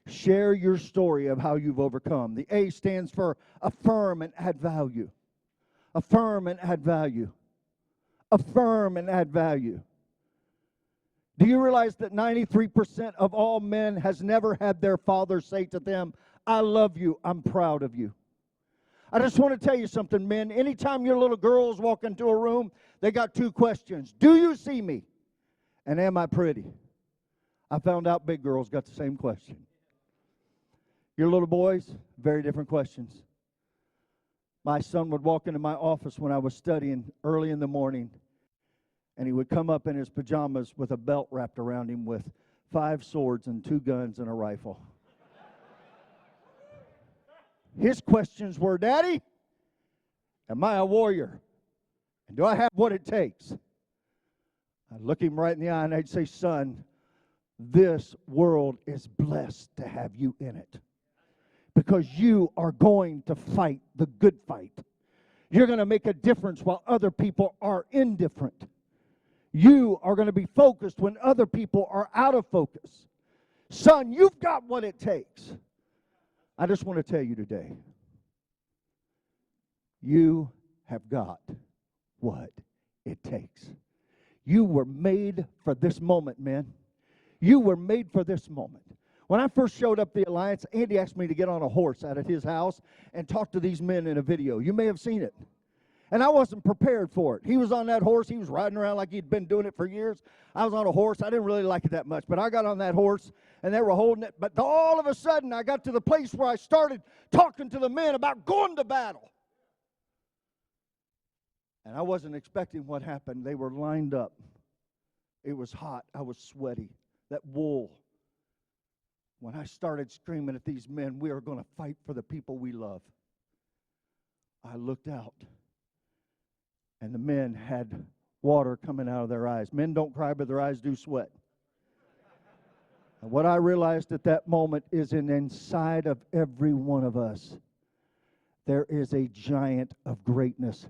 Share your story of how you've overcome. The A stands for affirm and add value. Affirm and add value. Affirm and add value. Do you realize that 93% of all men has never had their father say to them, I love you, I'm proud of you? I just want to tell you something, men. Anytime your little girls walk into a room, they got two questions. Do you see me? And am I pretty? I found out big girls got the same question. Your little boys, very different questions. My son would walk into my office when I was studying early in the morning, and he would come up in his pajamas with a belt wrapped around him with 5 swords and 2 guns and a rifle. His questions were, Daddy, am I a warrior? And do I have what it takes? I'd look him right in the eye and I'd say, son, this world is blessed to have you in it. Because you are going to fight the good fight. You're going to make a difference while other people are indifferent. You are going to be focused when other people are out of focus. Son, you've got what it takes. I just want to tell you today, you have got what it takes. You were made for this moment, man. You were made for this moment. When I first showed up the Alliance, Andy asked me to get on a horse out at his house and talk to these men in a video. You may have seen it. And I wasn't prepared for it. He was on that horse. He was riding around like he'd been doing it for years. I was on a horse. I didn't really like it that much, but I got on that horse, and they were holding it. But all of a sudden, I got to the place where I started talking to the men about going to battle. And I wasn't expecting what happened. They were lined up. It was hot. I was sweaty. That wool. When I started screaming at these men, we are going to fight for the people we love. I looked out, and the men had water coming out of their eyes. Men don't cry, but their eyes do sweat. And what I realized at that moment is inside of every one of us, there is a giant of greatness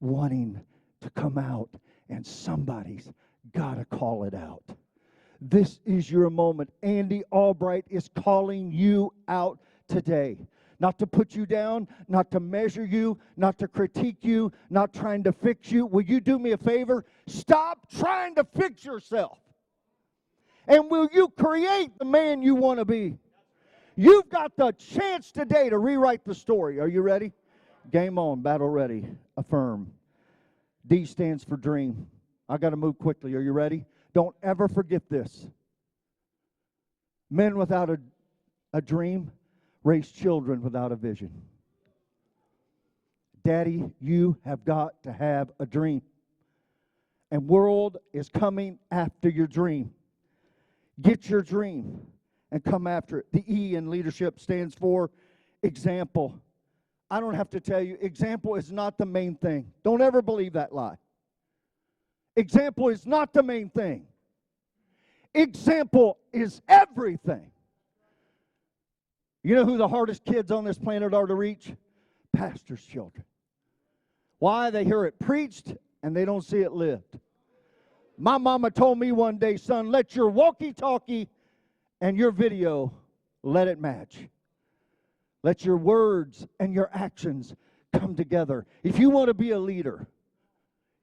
wanting to come out, and somebody's got to call it out. This is your moment. Andy Albright is calling you out today. Not to put you down, not to measure you, not to critique you, not trying to fix you. Will you do me a favor? Stop trying to fix yourself. And will you create the man you want to be? You've got the chance today to rewrite the story. Are you ready? Game on, battle ready, affirm. D stands for dream. I got to move quickly. Are you ready? Don't ever forget this. Men without a dream raise children without a vision. Daddy, you have got to have a dream. And world is coming after your dream. Get your dream and come after it. The E in leadership stands for example. I don't have to tell you, example is not the main thing. Don't ever believe that lie. Example is not the main thing. Example is everything. You know who the hardest kids on this planet are to reach? Pastors' children. Why? They hear it preached and they don't see it lived. My mama told me one day, son, let your walkie-talkie and your video, let it match. Let your words and your actions come together. If you want to be a leader,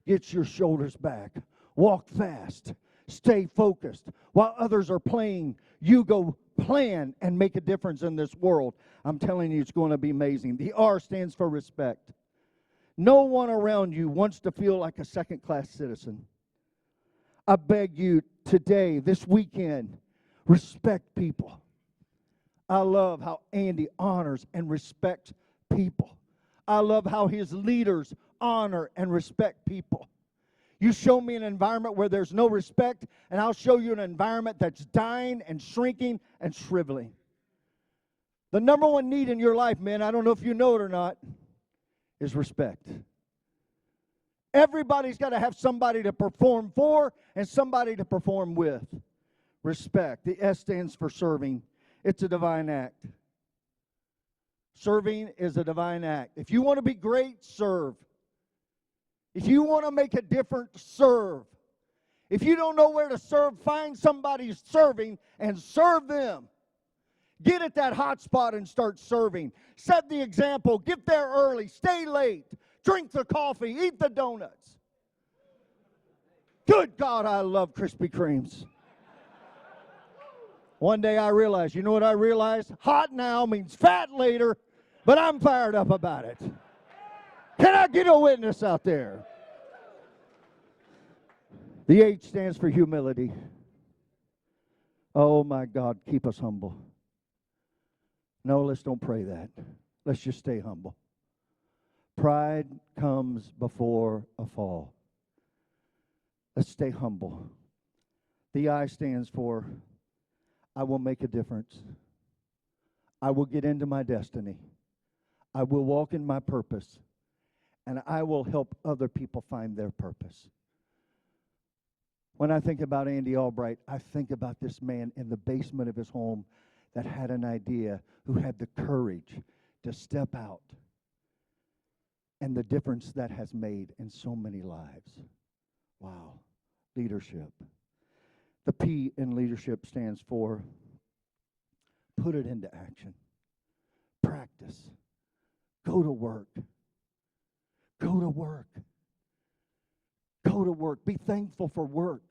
get your shoulders back. Walk fast. Stay focused. While others are playing, you go plan and make a difference in this world. I'm telling you, it's going to be amazing. The R stands for respect. No one around you wants to feel like a second-class citizen. I beg you today, this weekend, respect people. I love how Andy honors and respects people. I love how his leaders honor and respect people. You show me an environment where there's no respect, and I'll show you an environment that's dying and shrinking and shriveling. The number one need in your life, men, I don't know if you know it or not, is respect. Everybody's got to have somebody to perform for and somebody to perform with. Respect. The S stands for serving. It's a divine act. Serving is a divine act. If you want to be great, serve. If you want to make a difference, serve. If you don't know where to serve, find somebody serving and serve them. Get at that hot spot and start serving. Set the example. Get there early. Stay late. Drink the coffee. Eat the donuts. Good God, I love Krispy Kremes. One day I realized, you know what I realized? Hot now means fat later, but I'm fired up about it. Can I get a witness out there? The H stands for humility. Oh my God, keep us humble. No, let's don't pray that. Let's just stay humble. Pride comes before a fall. Let's stay humble. The I stands for I will make a difference. I will get into my destiny. I will walk in my purpose. And I will help other people find their purpose. When I think about Andy Albright, I think about this man in the basement of his home that had an idea, who had the courage to step out, and the difference that has made in so many lives. Wow. Leadership. The P in leadership stands for put it into action. Practice. Go to work. Go to work. Go to work. Be thankful for work.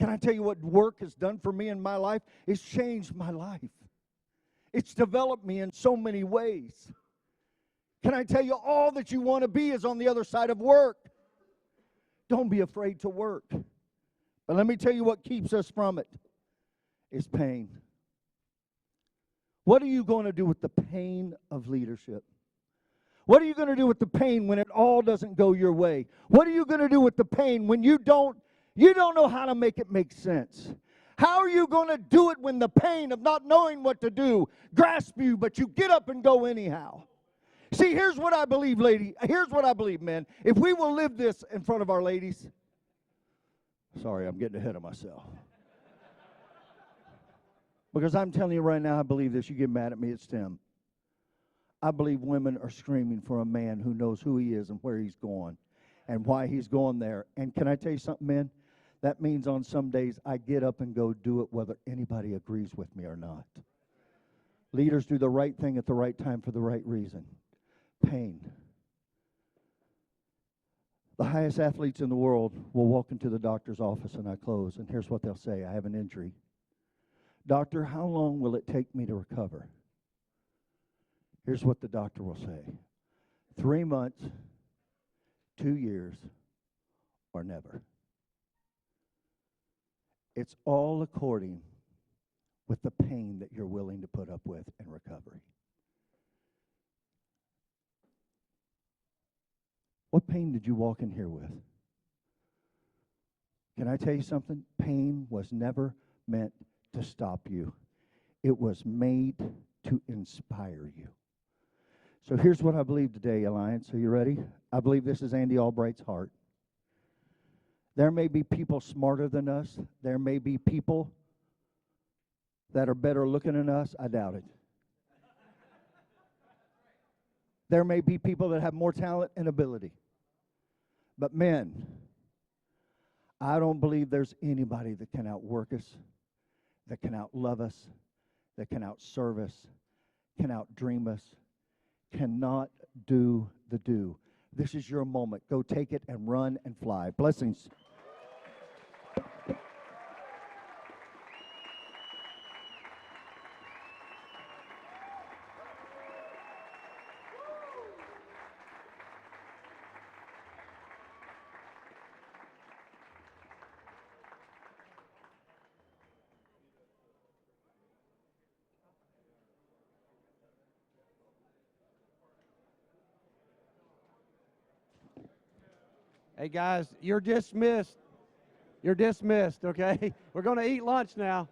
Can I tell you what work has done for me in my life? It's changed my life. It's developed me in so many ways. Can I tell you, all that you want to be is on the other side of work. Don't be afraid to work. But let me tell you what keeps us from it is pain. What are you going to do with the pain of leadership? What are you going to do with the pain when it all doesn't go your way? What are you going to do with the pain when you don't know how to make it make sense? How are you going to do it when the pain of not knowing what to do grasps you, but you get up and go anyhow? See, here's what I believe, lady. Here's what I believe, men. If we will live this in front of our ladies. Sorry, I'm getting ahead of myself. Because I'm telling you right now, I believe this. You get mad at me, it's Tim. I believe women are screaming for a man who knows who he is and where he's going and why he's going there. And can I tell you something, men? That means on some days I get up and go do it whether anybody agrees with me or not. Leaders do the right thing at the right time for the right reason. Pain. The highest athletes in the world will walk into the doctor's office and I close, and here's what they'll say: I have an injury. Doctor, how long will it take me to recover? Here's what the doctor will say: 3 months, 2 years, or never. It's all according with the pain that you're willing to put up with in recovery. What pain did you walk in here with? Can I tell you something? Pain was never meant to stop you. It was made to inspire you. So here's what I believe today, Alliance. Are you ready? I believe this is Andy Albright's heart. There may be people smarter than us. There may be people that are better looking than us. I doubt it. There may be people that have more talent and ability. But men, I don't believe there's anybody that can outwork us, that can outlove us, that can outserve us, can outdream us, cannot do the do. This is your moment. Go take it and run and fly. Blessings. Hey, guys, you're dismissed. You're dismissed, okay? We're going to eat lunch now.